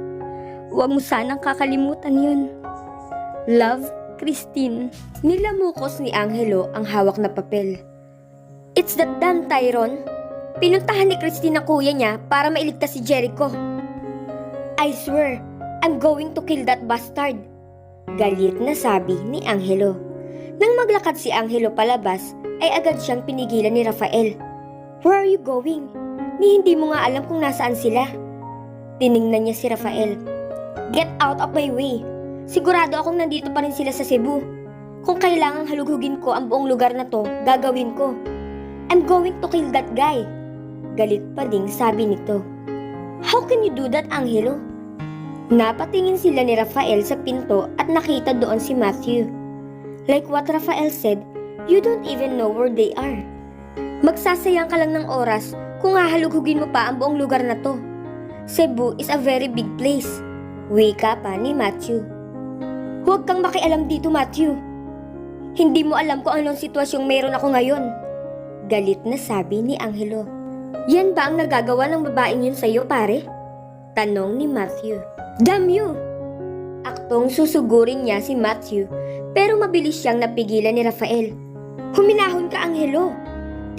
Huwag mo sanang kakalimutan yun. Love, Christine. Nilamukos ni Angelo ang hawak na papel. It's that damn Tyron. Pinuntahan ni Christine ang kuya niya para mailigtas si Jericho. I swear, I'm going to kill that bastard. Galit na sabi ni Angelo. Nang maglakad si Angelo palabas, ay agad siyang pinigilan ni Rafael. Where are you going? Ni hindi mo nga alam kung nasaan sila. Tiningnan niya si Rafael. Get out of my way. Sigurado akong nandito pa rin sila sa Cebu. Kung kailangang halughugin ko ang buong lugar na to, gagawin ko. I'm going to kill that guy. Galit pa ding sabi nito. How can you do that, Angelo? Napatingin sila ni Rafael sa pinto at nakita doon si Matthew. Like what Rafael said, you don't even know where they are. Magsasayang ka lang ng oras kung hahalughugin mo pa ang buong lugar na to. Cebu is a very big place. Wika pa ni Matthew. Huwag kang makialam dito, Matthew. Hindi mo alam kung anong sitwasyong meron ako ngayon. Galit na sabi ni Angelo. Yan ba ang nagagawa ng babaeng yun sa'yo, pare? Tanong ni Matthew. Damn you! Aktong susugurin niya si Matthew, pero mabilis siyang napigilan ni Rafael. Huminahon ka, Angelo.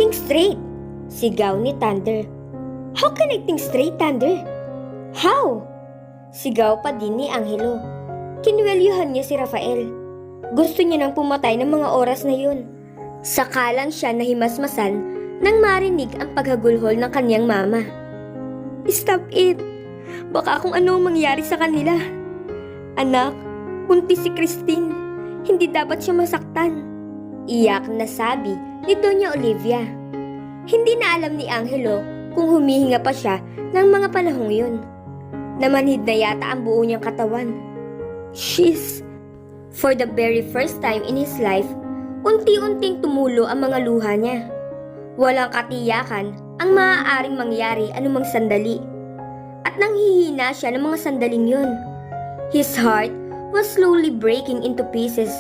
Think straight! Sigaw ni Thunder. How can I think straight, Thunder? How? Sigaw pa din ni Angelo. Kinwelyuhan niya si Rafael. Gusto niya nang pumatay ng mga oras na yun. Saka lang siya nahimasmasan nang marinig ang paghagulhol ng kanyang mama. Stop it! Baka kung ano mangyari sa kanila. Anak, buntis si Christine. Hindi dapat siya masaktan. Iyak na sabi ni Doña Olivia. Hindi na alam ni Angelo kung humihinga pa siya ng mga panahong yun. Namanhid na yata ang buo niyang katawan. For the very first time in his life, unti-unting tumulo ang mga luha niya. Walang katiyakan ang maaaring mangyari anumang sandali. At nanghihina siya ng mga sandaling yun. His heart was slowly breaking into pieces,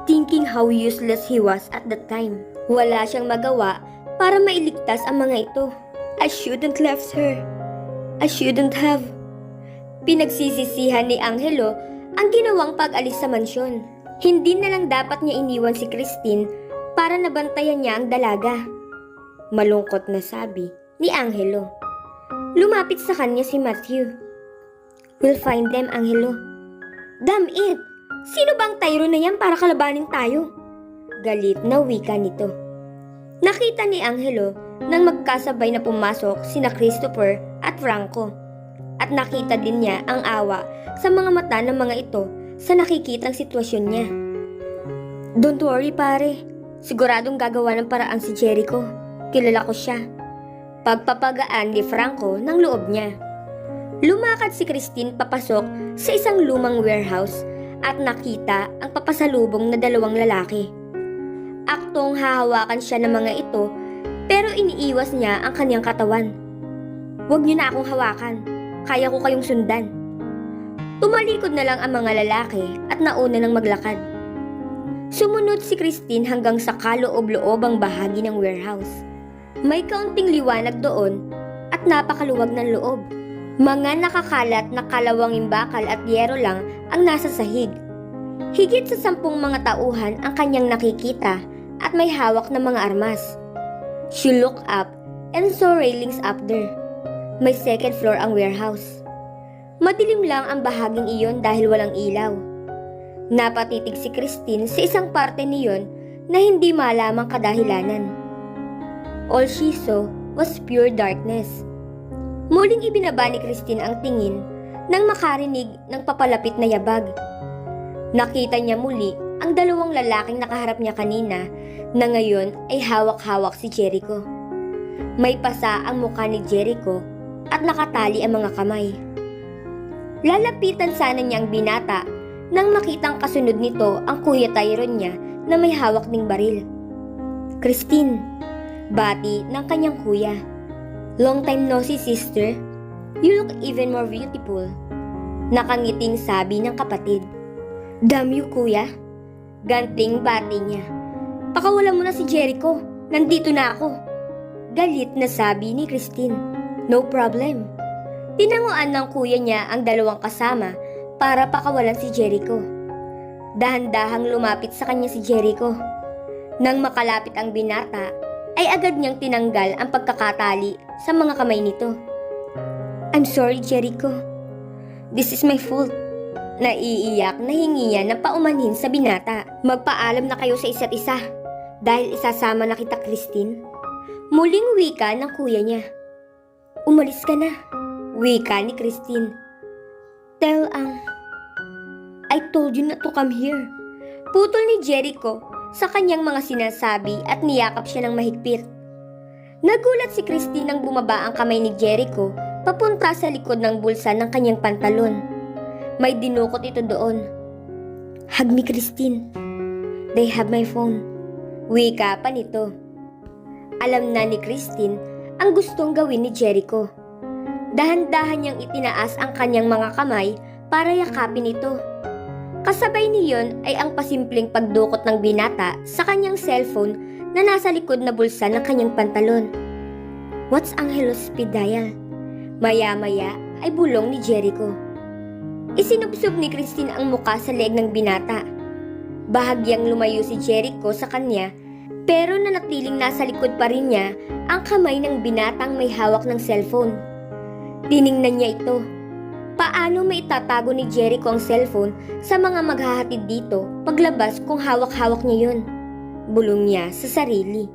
thinking how useless he was at that time. Wala siyang magawa para mailigtas ang mga ito. I shouldn't left her. I shouldn't have. Pinagsisisihan ni Angelo ang ginawang pag-alis sa mansyon. Hindi na lang dapat niya iniwan si Christine para nabantayan niya ang dalaga. Malungkot na sabi ni Angelo. Lumapit sa kanya si Matthew. We'll find them, Angelo. Damn it! Sino bang Tyro na yan para kalabanin tayo? Galit na wika nito. Nakita ni Angelo nang magkasabay na pumasok sina Christopher at Franco. At nakita din niya ang awa sa mga mata ng mga ito sa nakikitang sitwasyon niya. Don't worry, pare. Siguradong gagawa ng paraan si Jericho. Kilala ko siya. Pagpapagaan ni Franco ng loob niya. Lumakad si Christine papasok sa isang lumang warehouse at nakita ang papasalubong na dalawang lalaki. Aktong hahawakan siya ng mga ito pero iniiwas niya ang kanyang katawan. Huwag niyo na akong hawakan. Kaya ko kayong sundan. Tumalikod na lang ang mga lalaki at nauna ng maglakad. Sumunod si Christine hanggang sa kaloob-loobang bahagi ng warehouse. May kaunting liwanag doon at napakaluwag ng loob. Mga nakakalat na kalawanging bakal at yero lang ang nasa sahig. Higit sa 10 mga tauhan ang kanyang nakikita at may hawak na mga armas. She looked up and saw railings up there. May second floor ang warehouse. Madilim lang ang bahaging iyon dahil walang ilaw. Napatitig si Christine sa isang parte niyon na hindi malamang kadahilanan. All she saw was pure darkness. Muling ibinaba ni Christine ang tingin nang makarinig ng papalapit na yabag. Nakita niya muli ang dalawang lalaking nakaharap niya kanina na ngayon ay hawak-hawak si Jericho. May pasa ang mukha ni Jericho at nakatali ang mga kamay. Lalapitan sana niya ang binata nang makitang kasunod nito ang Kuya Tyrone niya na may hawak ding baril. Christine, bati ng kanyang kuya. Long time no see, sister. You look even more beautiful. Nakangiting sabi ng kapatid. Damn you, kuya. Ganting bati niya. Pakawalan mo na si Jericho. Nandito na ako. Galit na sabi ni Christine. No problem. Pinanguan ng kuya niya ang dalawang kasama para pakawalan si Jericho. Dahan-dahang lumapit sa kanya si Jericho. Nang makalapit ang binata, ay agad niyang tinanggal ang pagkakatali sa mga kamay nito. I'm sorry, Jericho. This is my fault. Naiiyak na hingiya na paumanhin sa binata. Magpaalam na kayo sa isa't isa dahil isasama na kita, Christine. Muling wika ng kuya niya. Umalis ka na, wika ni Christine. I told you not to come here. Putol ni Jericho sa kanyang mga sinasabi at niyakap siya ng mahigpit. Nagulat si Christine nang bumaba ang kamay ni Jericho papunta sa likod ng bulsa ng kanyang pantalon. May dinukot ito doon. Hug me, Christine. They have my phone. Wika pa nito. Alam na ni Christine ang gustong gawin ni Jericho. Dahan-dahan niyang itinaas ang kanyang mga kamay para yakapin ito. Kasabay niyon ay ang pasimpleng pagdukot ng binata sa kanyang cellphone na nasa likod na bulsa ng kanyang pantalon. What's Angelo's speed dial? Maya-maya ay bulong ni Jericho. Isinubsob ni Christine ang muka sa leeg ng binata. Bahagyang lumayo si Jericho sa kanya pero nanatiling nasa likod pa rin niya ang kamay ng binatang may hawak ng cellphone. Tiningnan niya ito. Paano maitatago ni Jericho ang cellphone sa mga maghahatid dito paglabas kung hawak-hawak niya yun? Bulong niya sa sarili.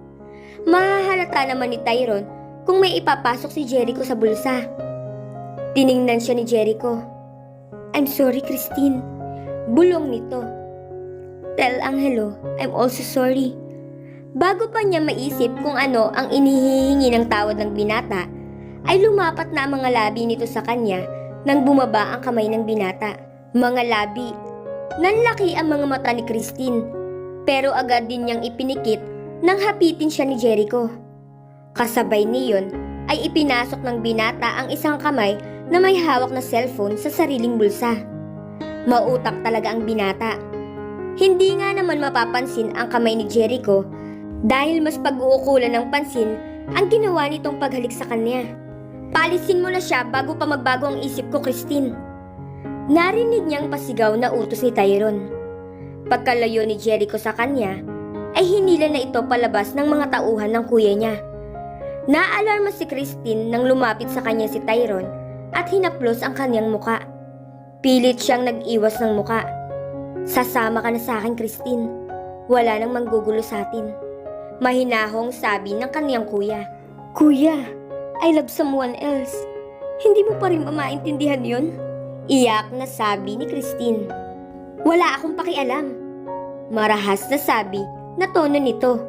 Mahahalata naman ni Tyrone kung may ipapasok si Jericho sa bulsa. Tiningnan siya ni Jericho. I'm sorry, Christine. Bulong nito. Tell Angelo, I'm also sorry. Bago pa niya maisip kung ano ang inihihingi ng tawad ng binata, ay lumapat na ang mga labi nito sa kanya nang bumaba ang kamay ng binata. Mga labi. Nanlaki ang mga mata ni Christine, pero agad din niyang ipinikit nang hapitin siya ni Jericho. Kasabay niyon ay ipinasok ng binata ang isang kamay na may hawak na cellphone sa sariling bulsa. Mautak talaga ang binata. Hindi nga naman mapapansin ang kamay ni Jericho dahil mas pag-uukulan ng pansin ang ginawa nitong paghalik sa kanya. Palisin mo na siya bago pa magbago ang isip ko, Christine. Narinig niyang pasigaw na utos ni Tyrone. Pagkalayo ni Jericho sa kanya, ay hinila na ito palabas ng mga tauhan ng kuya niya. Naalarma si Christine nang lumapit sa kanya si Tyrone at hinaplos ang kanyang muka. Pilit siyang nag-iwas ng muka. Sasama ka na sa akin, Christine. Wala nang manggugulo sa atin. Mahinahong sabi ng kanyang kuya. Kuya, I love someone else. Hindi mo pa rin mamaintindihan yon? Iyak na sabi ni Christine. Wala akong pakialam. Marahas na sabi na tono nito.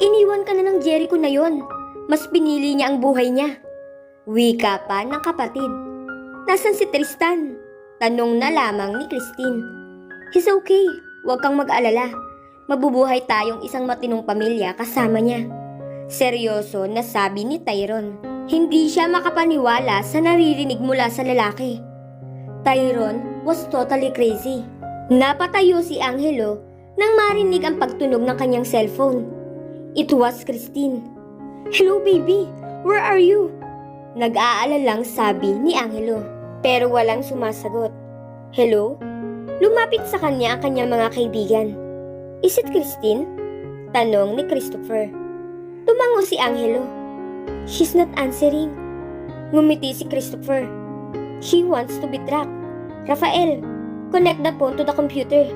Iniwan ka na ng Jericho na yon. Mas pinili niya ang buhay niya. Wika pa ng kapatid. Nasaan si Tristan? Tanong na lamang ni Christine. He's okay. Huwag kang mag-alala. Mabubuhay tayong isang matinong pamilya kasama niya. Seryoso na sabi ni Tyrone. Hindi siya makapaniwala sa naririnig mula sa lalaki. Tyrone was totally crazy. Napatayo si Angelo nang marinig ang pagtunog ng kanyang cellphone. It was Christine. Hello baby, where are you? Nag-aalalang sabi ni Angelo, pero walang sumasagot. Hello? Lumapit sa kanya ang kanyang mga kaibigan. Is it Christine? Tanong ni Christopher. Tumango si Angelo. She's not answering. Ngumiti si Christopher. She wants to be tracked. Rafael, connect the phone to the computer.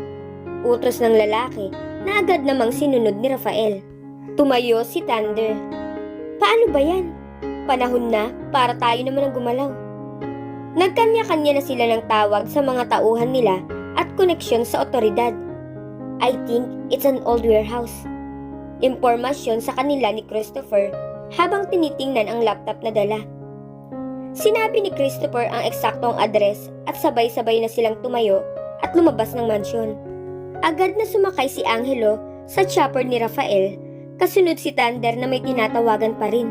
Utos ng lalaki na agad namang sinunod ni Rafael. Tumayo si Thunder. Paano ba yan? Panahon na para tayo naman ang gumalaw. Nagkanya-kanya na sila ng tawag sa mga tauhan nila at koneksyon sa otoridad. I think it's an old warehouse. Impormasyon sa kanila ni Christopher habang tinitingnan ang laptop na dala. Sinabi ni Christopher ang eksaktong address at sabay-sabay na silang tumayo at lumabas ng mansyon. Agad na sumakay si Angelo sa chopper ni Rafael, kasunod si Thunder na may tinatawagan pa rin.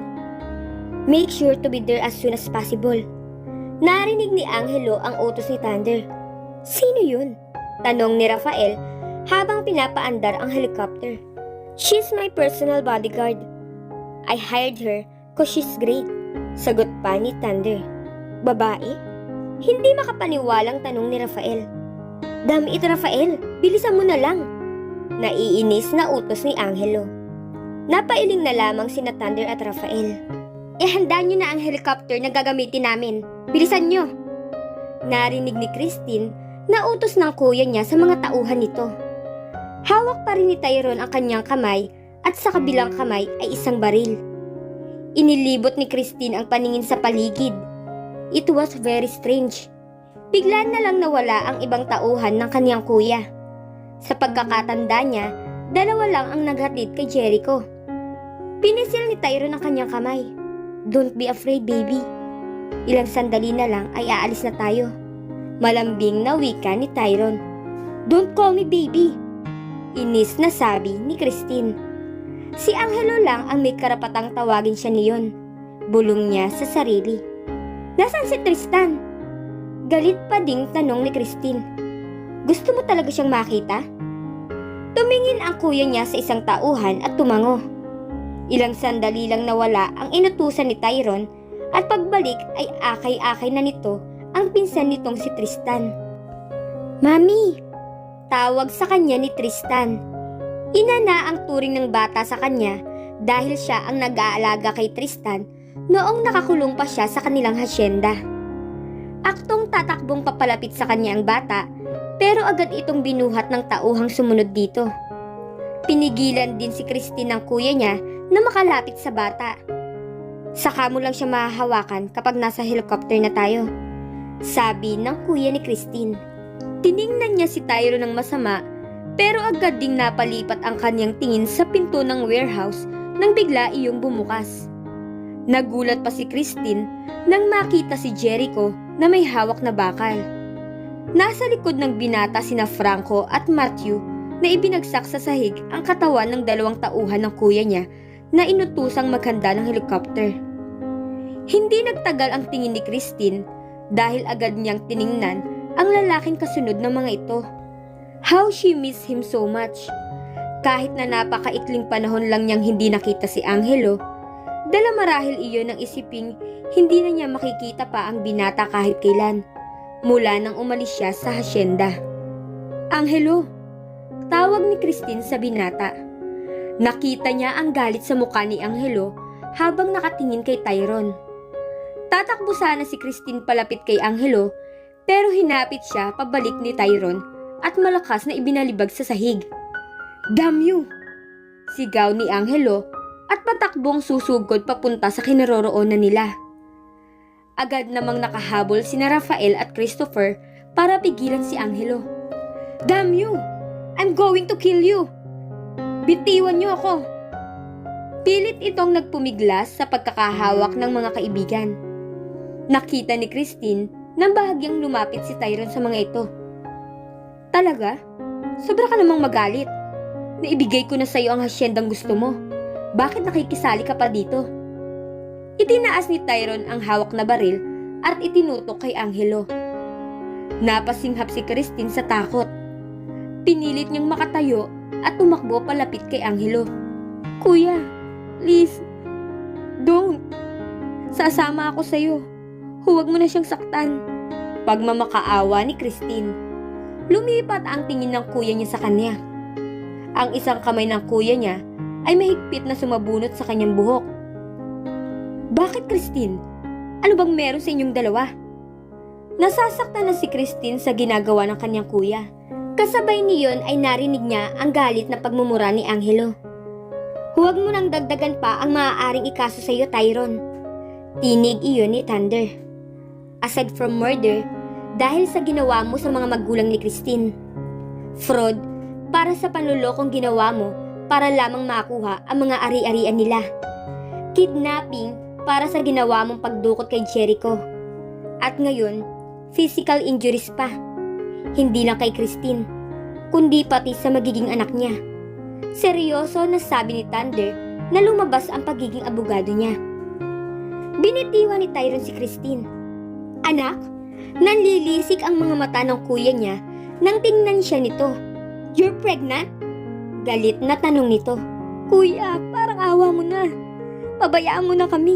Make sure to be there as soon as possible. Narinig ni Angelo ang utos ni Thunder. Sino yun? Tanong ni Rafael habang pinapaandar ang helicopter. She's my personal bodyguard. I hired her cause she's great. Sagot pa ni Thunder. Babae? Hindi makapaniwalang tanong ni Rafael. Dami ito Rafael, bilisan mo na lang. Naiinis na utos ni Angelo. Napailing na lamang sina Thunder at Rafael. Ihanda nyo na ang helicopter na gagamitin namin. Bilisan nyo. Narinig ni Christine na utos ng kuya niya sa mga tauhan nito. Hawak pa rin ni Tyrone ang kanyang kamay at sa kabilang kamay ay isang baril. Inilibot ni Christine ang paningin sa paligid. It was very strange. Bigla na lang nawala ang ibang tauhan ng kanyang kuya. Sa pagkakatanda niya, dalawa lang ang naghatid kay Jericho. Pinisil ni Tyrone ang kanyang kamay. Don't be afraid, baby. Ilang sandali na lang ay aalis na tayo. Malambing na wika ni Tyrone. Don't call me baby. Inis na sabi ni Christine. Si Angelo lang ang may karapatang tawagin siya niyon. Bulong niya sa sarili. Nasaan si Tristan? Galit pa ding tanong ni Christine. Gusto mo talaga siyang makita? Tumingin ang kuya niya sa isang tauhan at tumango. Ilang sandali lang nawala ang inutusan ni Tyrone at pagbalik ay akay-akay na nito ang pinsan nitong si Tristan. Mami! Tawag sa kanya ni Tristan. Ina na ang turing ng bata sa kanya dahil siya ang nag-aalaga kay Tristan noong nakakulong pa siya sa kanilang hasyenda. Aktong tatakbong papalapit sa kanya ang bata pero agad itong binuhat ng tauhang sumunod dito. Pinigilan din si Christine ng kuya niya na makalapit sa bata. Saka mo lang siya mahahawakan kapag nasa helicopter na tayo, sabi ng kuya ni Christine. Tiningnan niya si Tyrone ng masama pero agad ding napalipat ang kanyang tingin sa pinto ng warehouse nang bigla iyong bumukas. Nagulat pa si Christine nang makita si Jericho na may hawak na bakal. Nasa likod ng binata sina Franco at Matthew na ibinagsak sa sahig ang katawan ng 2 tauhan ng kuya niya na inutusang maghanda ng helicopter. Hindi nagtagal ang tingin ni Christine dahil agad niyang tiningnan ang lalaking kasunod ng mga ito. How she missed him so much. Kahit na napakaikling panahon lang niyang hindi nakita si Angelo, dala marahil iyon ng isiping hindi na niya makikita pa ang binata kahit kailan, mula nang umalis siya sa hasyenda. Angelo! Tawag ni Christine sa binata. Nakita niya ang galit sa mukha ni Angelo habang nakatingin kay Tyrone. Tatakbo sana si Christine palapit kay Angelo pero hinapit siya pabalik ni Tyrone at malakas na ibinalibag sa sahig. Damn you! Sigaw ni Angelo at patakbong susugod papunta sa kinaroroonan nila. Agad namang nakahabol sina Rafael at Christopher para pigilan si Angelo. Damn you! I'm going to kill you! Bitiwan niyo ako! Pilit itong nagpumiglas sa pagkakahawak ng mga kaibigan. Nakita ni Christine na bahagyang lumapit si Tyrone sa mga ito. Talaga? Sobra ka namang magalit. Naibigay ko na sa iyo ang hasyendang gusto mo. Bakit nakikisali ka pa dito? Itinaas ni Tyrone ang hawak na baril at itinutok kay Angelo. Napasinghap si Christine sa takot. Pinilit niyang makatayo at tumakbo palapit kay Angelo. Kuya, please, don't. Sasama ako sa'yo. Huwag mo na siyang saktan. Pagmamakaawa ni Christine. Lumipat ang tingin ng kuya niya sa kanya. Ang isang kamay ng kuya niya ay mahigpit na sumabunot sa kanyang buhok. Bakit, Christine? Ano bang meron sa inyong dalawa? Nasasaktan na si Christine sa ginagawa ng kanyang kuya. Kasabay niyon ay narinig niya ang galit na pagmumura ni Angelo. Huwag mo nang dagdagan pa ang maaaring ikaso sa iyo, Tyrone. Tinig iyon ni Thunder. Aside from murder, dahil sa ginawa mo sa mga magulang ni Christine. Fraud, para sa panlulokong ginawa mo para lamang makuha ang mga ari-arian nila. Kidnapping, para sa ginawa mong pagdukot kay Jericho. At ngayon, physical injuries pa. Hindi lang kay Christine, kundi pati sa magiging anak niya. Seryoso na sabi ni Thunder na lumabas ang pagiging abogado niya. Binitiwan ni Tyrone si Christine. Anak, nanlilisik ang mga mata ng kuya niya nang tingnan siya nito. You're pregnant? Galit na tanong nito. Kuya, parang awa mo na. Pabayaan mo na kami.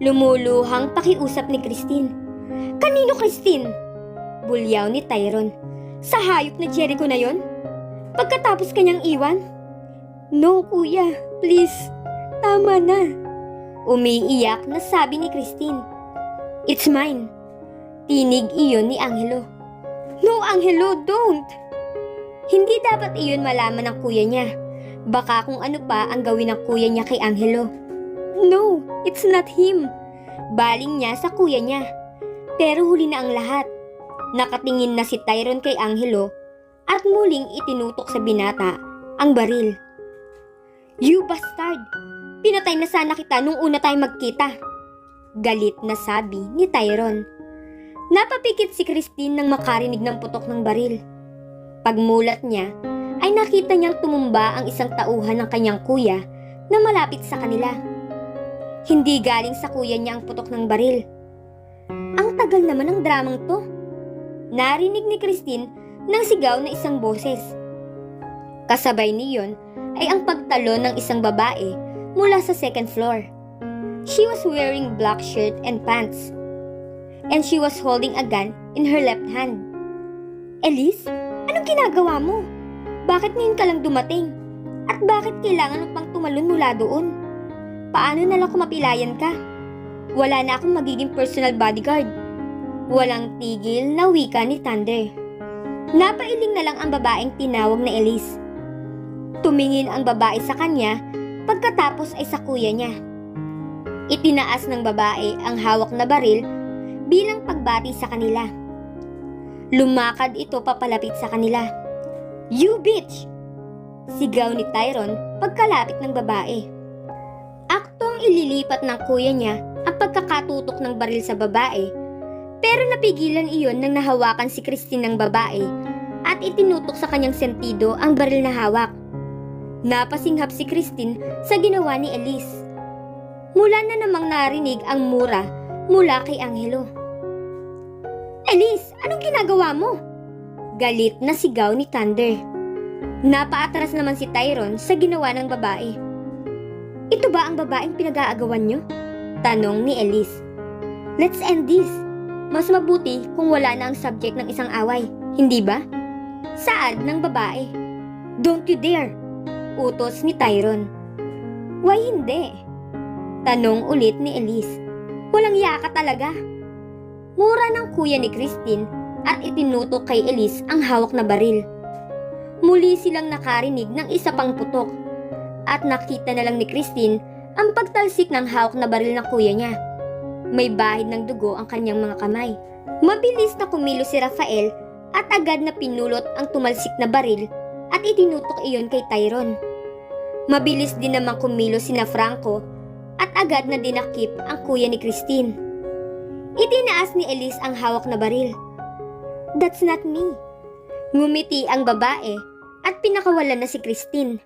Lumuluhang pakiusap ni Christine. Kanino, Christine? Bulyaw ni Tyrone. Sa hayop na Jericho na yon? Pagkatapos kanyang iwan? No, kuya. Please. Tama na. Umiiyak na sabi ni Christine. It's mine. Tinig iyon ni Angelo. No, Angelo, don't. Hindi dapat iyon malaman ng kuya niya. Baka kung ano pa ang gawin ng kuya niya kay Angelo. No, it's not him. Baling niya sa kuya niya. Pero huli na ang lahat. Nakatingin na si Tyrone kay Angelo at muling itinutok sa binata ang baril. You bastard! Pinatay na sana kita nung una tayong magkita. Galit na sabi ni Tyrone. Napapikit si Christine nang makarinig ng putok ng baril. Pagmulat niya ay nakita niyang tumumba ang isang tauhan ng kanyang kuya na malapit sa kanila. Hindi galing sa kuya niya ang putok ng baril. Ang tagal naman ng dramang to. Narinig ni Christine ng sigaw na isang boses. Kasabay niyon ay ang pagtalo ng isang babae mula sa second floor. She was wearing black shirt and pants. And she was holding a gun in her left hand. Elise, anong ginagawa mo? Bakit ngayon ka lang dumating? At bakit kailangan mo pang tumalon mula doon? Paano na lang kung mapilayan ka? Wala na akong magiging personal bodyguard. Walang tigil na wika ni Thunder. Napailing na lang ang babaeng tinawag na Elise. Tumingin ang babae sa kanya pagkatapos ay sa kuya niya. Itinaas ng babae ang hawak na baril bilang pagbati sa kanila. Lumakad ito papalapit sa kanila. "You bitch!" Sigaw ni Tyrone pagkalapit ng babae. Aktong ililipat ng kuya niya ang pagkakatutok ng baril sa babae, pero napigilan iyon nang nahawakan si Christine ng babae at itinutok sa kanyang sentido ang baril na hawak. Napasinghap si Christine sa ginawa ni Elise. Mula na namang narinig ang mura mula kay Angelo. "Elise, anong ginagawa mo?" Galit na sigaw ni Thunder. Napaatras naman si Tyrone sa ginawa ng babae. "Ito ba ang babaeng pinag-aagawan niyo?" Tanong ni Elise. "Let's end this. Mas mabuti kung wala na ang subject ng isang away, hindi ba?" Saad ng babae. "Don't you dare!" Utos ni Tyrone. "Why hindi?" Tanong ulit ni Elise. "Walang yaka talaga." Mura ng kuya ni Christine at itinutok kay Elise ang hawak na baril. Muli silang nakarinig ng isa pang putok at nakita na lang ni Christine ang pagtalsik ng hawak na baril ng kuya niya. May bahid ng dugo ang kanyang mga kamay. Mabilis na kumilos si Rafael at agad na pinulot ang tumalsik na baril at itinutok iyon kay Tyrone. Mabilis din namang kumilos sina Franco at agad na dinakip ang kuya ni Christine. Itinaas ni Elise ang hawak na baril. "That's not me." Ngumiti ang babae at pinakawalan na si Christine.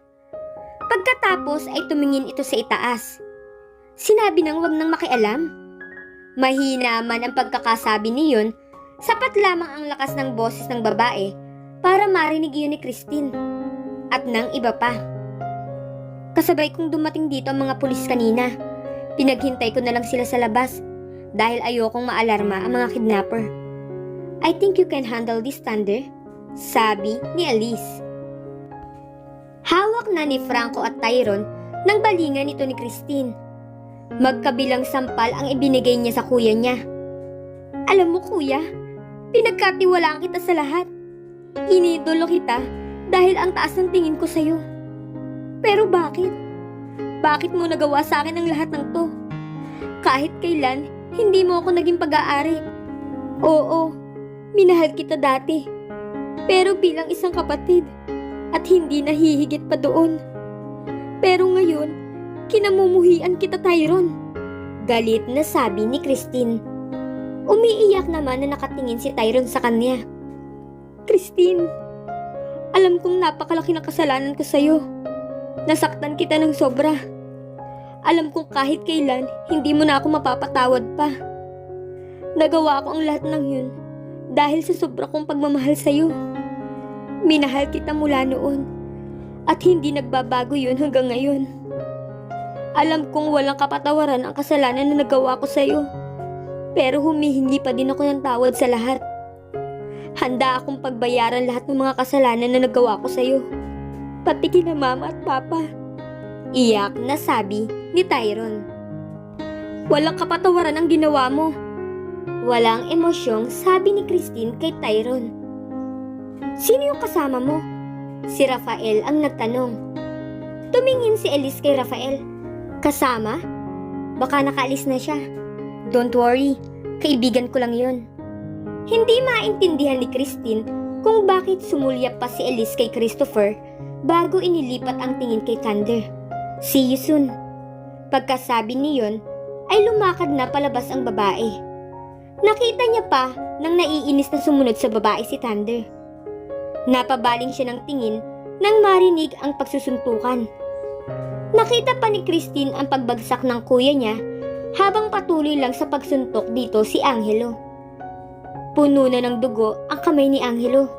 Pagkatapos ay tumingin ito sa itaas. Sinabi nang wag nang makialam. Mahina man ang pagkakasabi niyon, sapat lamang ang lakas ng boses ng babae para marinig iyon ni Christine at ng iba pa. Kasabay kong dumating dito ang mga pulis kanina. Pinaghintay ko na lang sila sa labas dahil ayokong maalarma ang mga kidnapper. "I think you can handle this, Thunder," sabi ni Elise. Hawak na ni Franco at Tyrone ng balingan nito ni Christine. Magkabilang sampal ang ibinigay niya sa kuya niya. "Alam mo kuya, pinagkatiwalaan kita sa lahat. Inidolo kita dahil ang taas ng tingin ko sa'yo. Pero bakit? Bakit mo nagawa sa akin ang lahat ng to? Kahit kailan, hindi mo ako naging pag-aari. Oo, minahal kita dati. Pero bilang isang kapatid at hindi nahihigit pa doon. Pero ngayon, kinamumuhian kita, Tyrone." Galit na sabi ni Christine. Umiiyak naman na nakatingin si Tyrone sa kanya. "Christine, alam kong napakalaki ng kasalanan ko sa'yo. Nasaktan kita ng sobra. Alam kong kahit kailan, hindi mo na ako mapapatawad pa. Nagawa ko ang lahat ng yun dahil sa sobra kong pagmamahal sa'yo. Minahal kita mula noon at hindi nagbabago yun hanggang ngayon. Alam kong walang kapatawaran ang kasalanan na nagawa ko sa'yo, pero humihingi pa din ako ng tawad sa lahat. Handa akong pagbayaran lahat ng mga kasalanan na nagawa ko sa'yo, pati kina mama at papa." Iyak na sabi ni Tyrone. "Walang kapatawaran ang ginawa mo." Walang emosyong sabi ni Christine kay Tyrone. "Sino yung kasama mo?" Si Rafael ang nagtanong. Tumingin si Elise kay Rafael. "Kasama? Baka nakaalis na siya." "Don't worry, kaibigan ko lang yun." Hindi maintindihan ni Christine kung bakit sumulyap pa si Elise kay Christopher bago inilipat ang tingin kay Thunder. "See you soon." Pagkasabi niyon ay lumakad na palabas ang babae. Nakita niya pa nang naiinis na sumunod sa babae si Thunder. Napabaling siya ng tingin nang marinig ang pagsusuntukan. Nakita pa ni Christine ang pagbagsak ng kuya niya habang patuloy lang sa pagsuntok dito si Angelo. Puno na ng dugo ang kamay ni Angelo.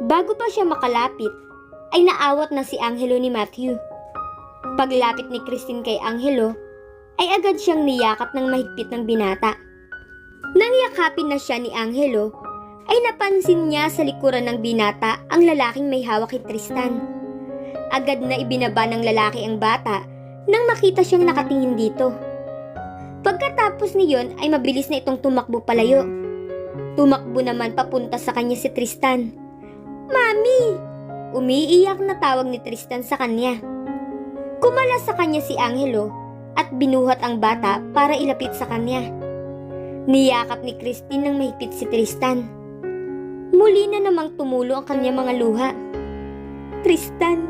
Bago pa siya makalapit, ay naawat na si Angelo ni Matthew. Paglapit ni Christine kay Angelo, ay agad siyang niyakap ng mahigpit ng binata. Nang yakapin na siya ni Angelo, ay napansin niya sa likuran ng binata ang lalaking may hawak kay Tristan. Agad na ibinaba ng lalaki ang bata nang makita siyang nakatingin dito. Pagkatapos niyon ay mabilis na itong tumakbo palayo. Tumakbo naman papunta sa kanya si Tristan. "Mami!" Umiiyak na tawag ni Tristan sa kanya. Kumala sa kanya si Angelo at binuhat ang bata para ilapit sa kanya. Niyakap ni Christine ng mahigpit si Tristan. Muli na namang tumulo ang kanyang mga luha. "Tristan,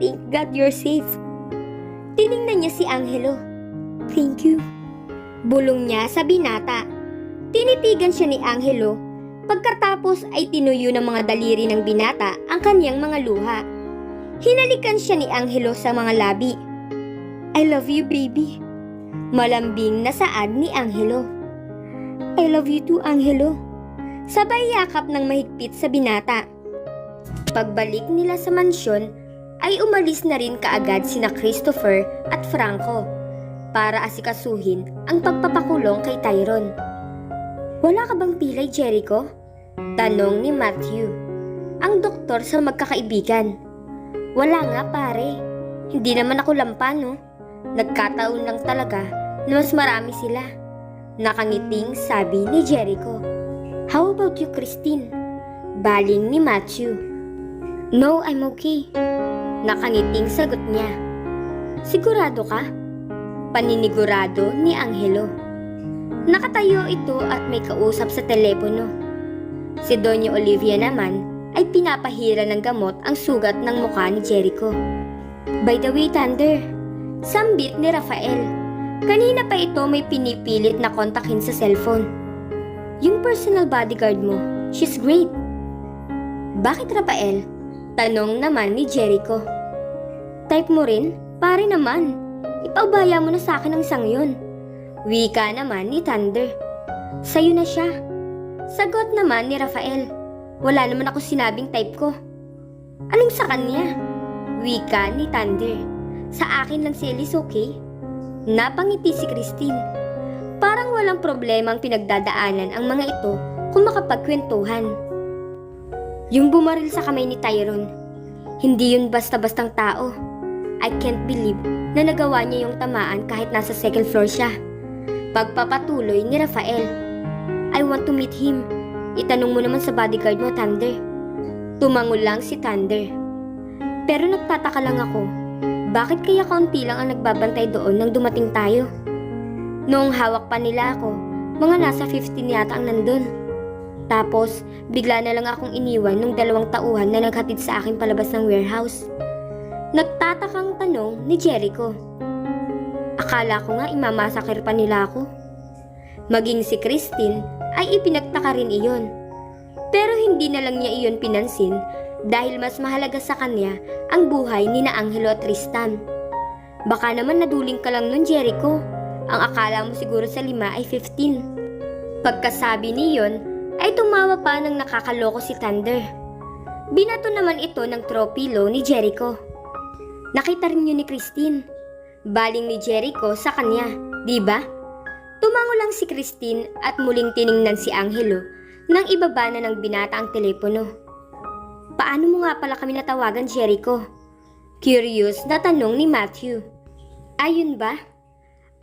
thank God you're safe." Tiningnan niya si Angelo. "Thank you." Bulong niya sa binata. Tinitigan siya ni Angelo. Pagkatapos ay tinuyo ng mga daliri ng binata ang kanyang mga luha. Hinalikan siya ni Angelo sa mga labi. "I love you, baby." Malambing na saad ni Angelo. "I love you too, Angelo." Sabay yakap ng mahigpit sa binata. Pagbalik nila sa mansyon, ay umalis na rin kaagad sina Christopher at Franco para asikasuhin ang pagpapakulong kay Tyrone. "Wala ka bang pilay, Jericho?" Tanong ni Matthew, ang doktor sa magkakaibigan. "Wala nga, pare. Hindi naman ako lampa, no? Nagkataon lang talaga na mas marami sila." Nakangiting sabi ni Jericho. "How about you, Christine?" Baling ni Matthew. "No, I'm okay." Nakangiting sagot niya. "Sigurado ka?" Paninigurado ni Angelo. Nakatayo ito at may kausap sa telepono. Si Doña Olivia naman ay pinapahira ng gamot ang sugat ng mukha ni Jericho. "By the way, Thunder," sambit ni Rafael. Kanina pa ito may pinipilit na kontakin sa cellphone. "Yung personal bodyguard mo, she's great." "Bakit, Rafael?" Tanong naman ni Jericho. "Type mo rin? Pare naman. Ipaubaya mo na sa akin ang isang yun." Wika naman ni Thunder. "Sa'yo na siya." Sagot naman ni Rafael. "Wala naman ako sinabing type ko." "Anong sa kanya?" Wika ni Thunder. "Sa akin lang si Elise, okay?" Napangiti si Christine. Parang walang problema ang pinagdadaanan ang mga ito kung makapagkwentuhan. Yung bumaril sa kamay ni Tyrone, hindi yun basta-bastang tao. I can't believe na nagawa niya yung tamaan kahit nasa second floor siya. Pagpapatuloy ni Rafael. "I want to meet him. Itanong mo naman sa bodyguard mo, Thunder." Tumango lang si Thunder. "Pero nagtataka lang ako, bakit kaya kaunti lang ang nagbabantay doon nang dumating tayo? Noong hawak pa nila ako, mga nasa 15 yata ang nandun. Tapos, bigla na lang akong iniwan nung 2 tauhan na naghatid sa akin palabas ng warehouse." Nagtatakang tanong ni Jericho. "Akala ko nga imamasakir pa nila ako." Maging si Christine ay ipinagtaka rin iyon. Pero hindi na lang niya iyon pinansin dahil mas mahalaga sa kanya ang buhay ni na Angelo at Tristan. "Baka naman naduling ka lang nun, Jericho. Ang akala mo siguro sa 5 ay 15. Pagkasabi niyon ay tumawa pa ng nakakaloko si Thunder. Binato naman ito ng throw pillow ni Jericho. "Nakita rin yun ni Christine." Baling ni Jericho sa kanya, di ba? Tumango lang si Christine at muling tiningnan si Angelo nang ibaba na ng binata ang telepono. "Paano mo nga pala kami natawagan, Jericho?" Curious na tanong ni Matthew. "Ayun ba?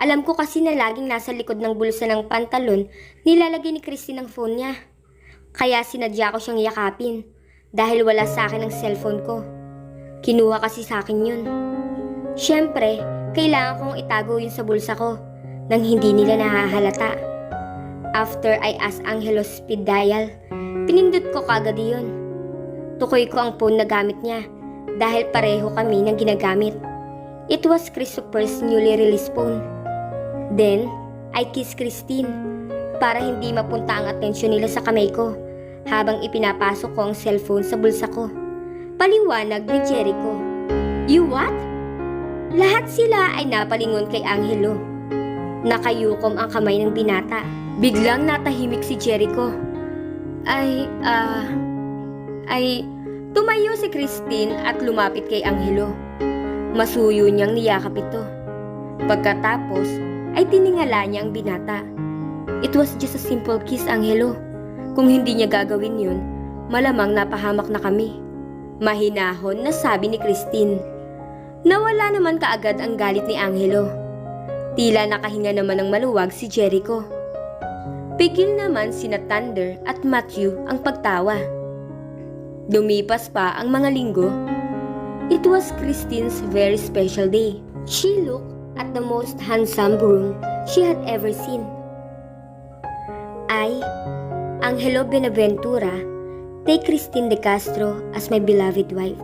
Alam ko kasi na laging nasa likod ng bulsa ng pantalon nilalagay ni Christine ang phone niya. Kaya sinadya ko siyang yakapin dahil wala sa akin ang cellphone ko. Kinuha kasi sa akin yun. Siyempre, kailangan kong itago yun sa bulsa ko nang hindi nila nahahalata. After I asked Angelo's speed dial, pinindot ko kagad yun. Tukoy ko ang phone na gamit niya dahil pareho kami ng ginagamit. It was Christopher's newly released phone. Then, I kissed Christine para hindi mapunta ang atensyon nila sa kamay ko habang ipinapasok ko ang cellphone sa bulsa ko. Paliwanag ni Jericho. "You what?" Lahat sila ay napalingon kay Angelo. Nakayukom ang kamay ng binata. Biglang natahimik si Jericho. Tumayo si Christine at lumapit kay Angelo. Masuyo niyang niyakap ito. Pagkatapos ay tiningala niya ang binata. It was just a simple kiss, Angelo. Kung hindi niya gagawin yun, malamang napahamak na kami. Mahinahon na sabi ni Christine. Nawala naman kaagad ang galit ni Angelo. Tila nakahinga naman ng maluwag si Jericho. Pigil naman sina Thunder at Matthew ang pagtawa. Lumipas pa ang mga linggo. It was Christine's very special day. She looked at the most handsome groom she had ever seen. I, Angelo Benaventura, take Christine de Castro as my beloved wife,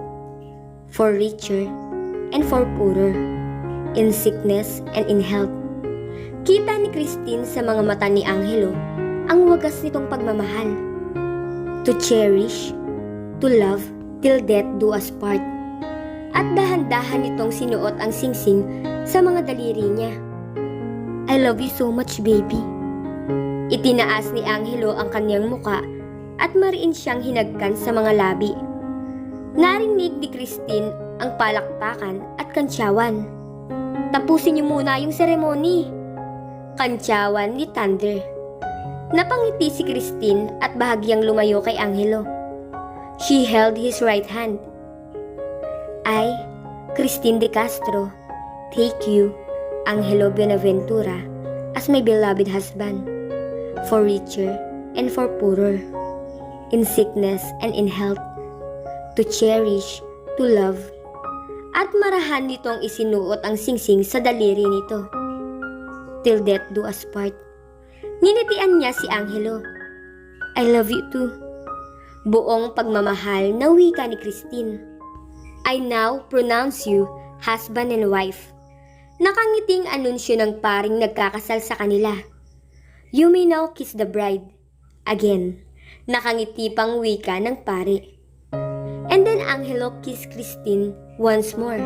for richer and for poorer, in sickness and in health. Kita ni Christine sa mga mata ni Angelo ang wagas nitong pagmamahal. To cherish, to love, till death do us part. At dahan-dahan nitong sinuot ang singsing sa mga daliri niya. I love you so much, baby. Itinaas ni Angelo ang kanyang muka at mariin siyang hinagkan sa mga labi. Narinig ni Christine ang palakpakan at kantsawan. Tapusin niyo muna yung seremony. Kantsawan ni Thunder. Napangiti si Christine at bahagyang lumayo kay Angelo. She held his right hand. I, Christine de Castro, take you, Angelo Benaventura, as my beloved husband, for richer and for poorer, in sickness and in health, to cherish, to love. At marahan nitong isinuot ang singsing sa daliri nito. Till death do us part. Ninitian niya si Angelo. I love you too. Buong pagmamahal na wika ni Christine. I now pronounce you husband and wife. Nakangiting anunsyo ng paring nagkakasal sa kanila. You may now kiss the bride. Again, nakangiti pang wika ng pari. And then Angelo kissed Christine once more.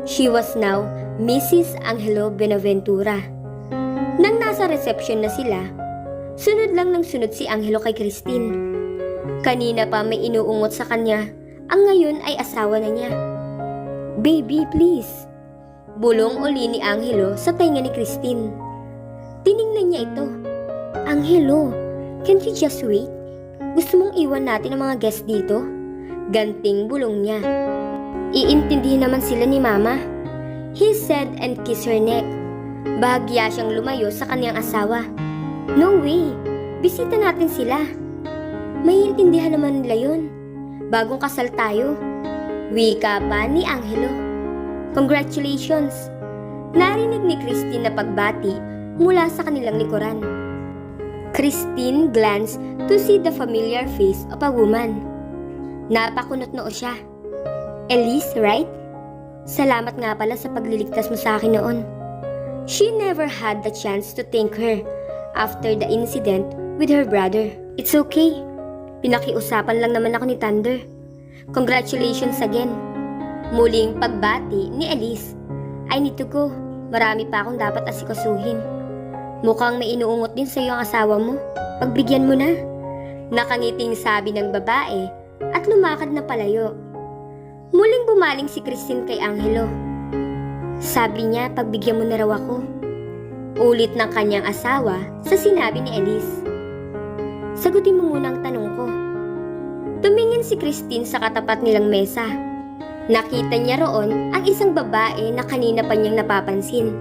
She was now Mrs. Angelo Benaventura. Nang nasa reception na sila, sunod lang ng sunod si Angelo kay Christine. Kanina pa may inuungot sa kanya, ang ngayon ay asawa na niya. Baby, please. Bulong uli ni Angelo sa tainga ni Christine. Tiningnan niya ito. Angelo, can't you just wait? Gusto mong iwan natin ang mga guests dito? Ganting bulong niya. Iintindihin naman sila ni Mama. He said and kissed her neck. Bahagya siyang lumayo sa kanyang asawa. No way, bisita natin sila. Maiintindihan naman nila yun. Bagong kasal tayo. Wika pa ni Angelo. Congratulations! Narinig ni Christine na pagbati mula sa kanilang likuran. Christine glanced to see the familiar face of a woman. Napakunot noo siya. Elise, right? Salamat nga pala sa pagliligtas mo sa akin noon. She never had the chance to thank her after the incident with her brother. It's okay. Pinakiusapan lang naman ako ni Thunder. Congratulations again. Muling pagbati ni Elise. I need to go. Marami pa akong dapat asikasuhin. Mukhang may inuungot din sa iyo ang asawa mo. Pagbigyan mo na. Nakangiting sabi ng babae at lumakad na palayo. Muling bumaling si Christine kay Angelo. Sabi niya pagbigyan mo na raw ako. Ulit ng kanyang asawa sa sinabi ni Elise. Sagutin mo muna ang tanong ko. Tumingin si Christine sa katapat nilang mesa. Nakita niya roon ang isang babae na kanina pa niyang napapansin.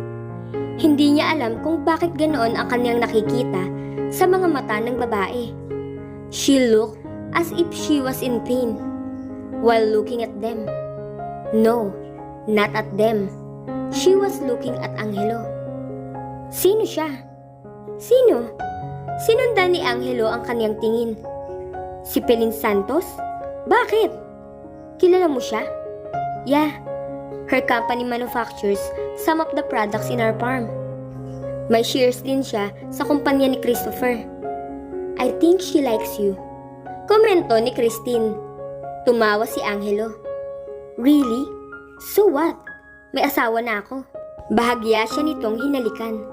Hindi niya alam kung bakit ganoon ang kanyang nakikita sa mga mata ng babae. She looked as if she was in pain while looking at them. No, not at them. She was looking at Angelo. Sino siya? Sino? Sinundan ni Angelo ang kanyang tingin. Si Pelin Santos? Bakit? Kilala mo siya? Yeah, her company manufactures some of the products in our farm. May shares din siya sa kumpanya ni Christopher. I think she likes you. Komento ni Christine. Tumawa si Angelo. Really? So what? May asawa na ako. Bahagya siya nitong hinalikan.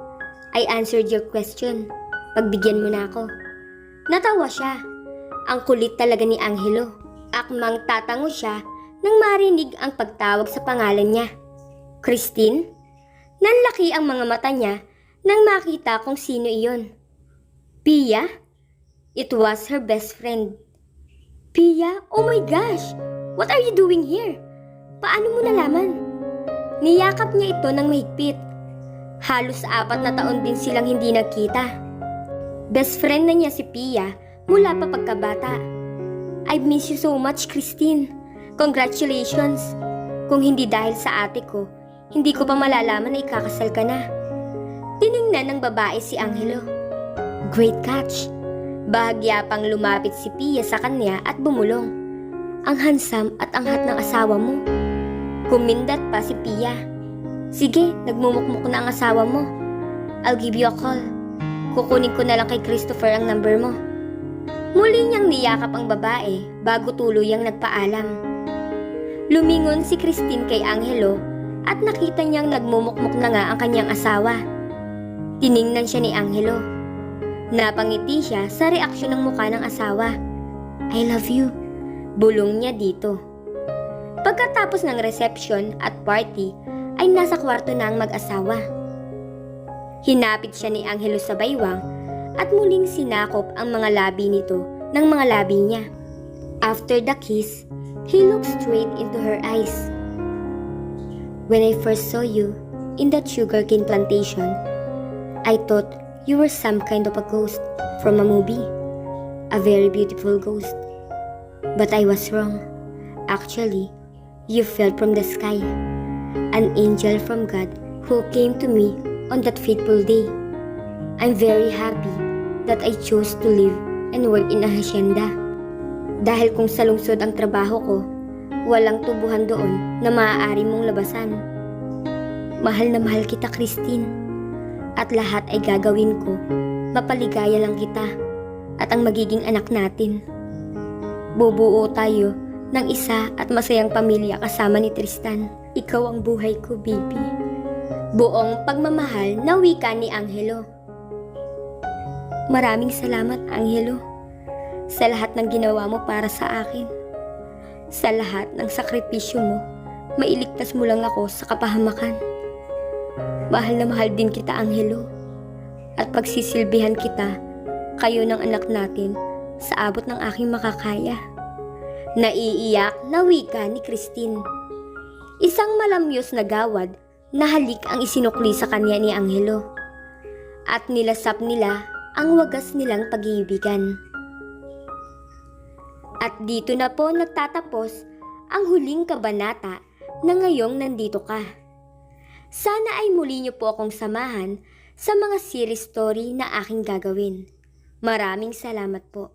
I answered your question. Pagbigyan mo na ako. Natawa siya. Ang kulit talaga ni Angelo. Akmang tatango siya nang marinig ang pagtawag sa pangalan niya. Christine? Nanlaki ang mga mata niya nang makita kung sino iyon. Pia? It was her best friend. Pia? Oh my gosh! What are you doing here? Paano mo nalaman? Niyakap niya ito ng mahigpit. Halos 4 na taon din silang hindi nagkita. Best friend na niya si Pia mula pa pagkabata. I miss you so much, Christine. Congratulations. Kung hindi dahil sa ate ko, hindi ko pa malalaman na ikakasal ka na. Tiningnan ng babae si Angelo. Great catch. Bahagya pang lumapit si Pia sa kanya at bumulong. Ang handsome at angat ng asawa mo. Kumindat pa si Pia. Sige, nagmumukmuk na ang asawa mo. I'll give you a call. Kukunin ko na lang kay Christopher ang number mo. Muli niyang niyakap ang babae bago tuluyang nagpaalam. Lumingon si Christine kay Angelo at nakita niyang nagmumukmuk na nga ang kanyang asawa. Tiningnan siya ni Angelo. Napangiti siya sa reaksyon ng mukha ng asawa. I love you. Bulong niya dito. Pagkatapos ng reception at party ay nasa kwarto na ang mag-asawa. Hinapit siya ni Angelo sa baywang at muling sinakop ang mga labi nito ng mga labi niya. After the kiss, he looked straight into her eyes. When I first saw you in that sugarcane plantation, I thought you were some kind of a ghost from a movie. A very beautiful ghost. But I was wrong. Actually, you fell from the sky. An angel from God who came to me on that fateful day. I'm very happy that I chose to live and work in a hacienda. Dahil kung sa lungsod ang trabaho ko, walang tubuhan doon na maaari mong labasan. Mahal na mahal kita, Christine. At lahat ay gagawin ko, mapaligaya lang kita at ang magiging anak natin. Bubuo tayo ng isa at masayang pamilya kasama ni Tristan. Ikaw ang buhay ko, baby. Buong pagmamahal na wika ni Angelo. Maraming salamat, Angelo, sa lahat ng ginawa mo para sa akin. Sa lahat ng sakripisyo mo, mailigtas mo lang ako sa kapahamakan. Mahal na mahal din kita, Angelo. At pagsisilbihan kita, kayo ng anak natin, sa abot ng aking makakaya. Naiiyak na wika ni Christine. Isang malamyos na gawad na halik ang isinukli sa kanya ni Angelo. At nilasap nila ang wagas nilang pag-iibigan. At dito na po nagtatapos ang huling kabanata na ngayong nandito ka. Sana ay muli niyo po akong samahan sa mga series story na aking gagawin. Maraming salamat po.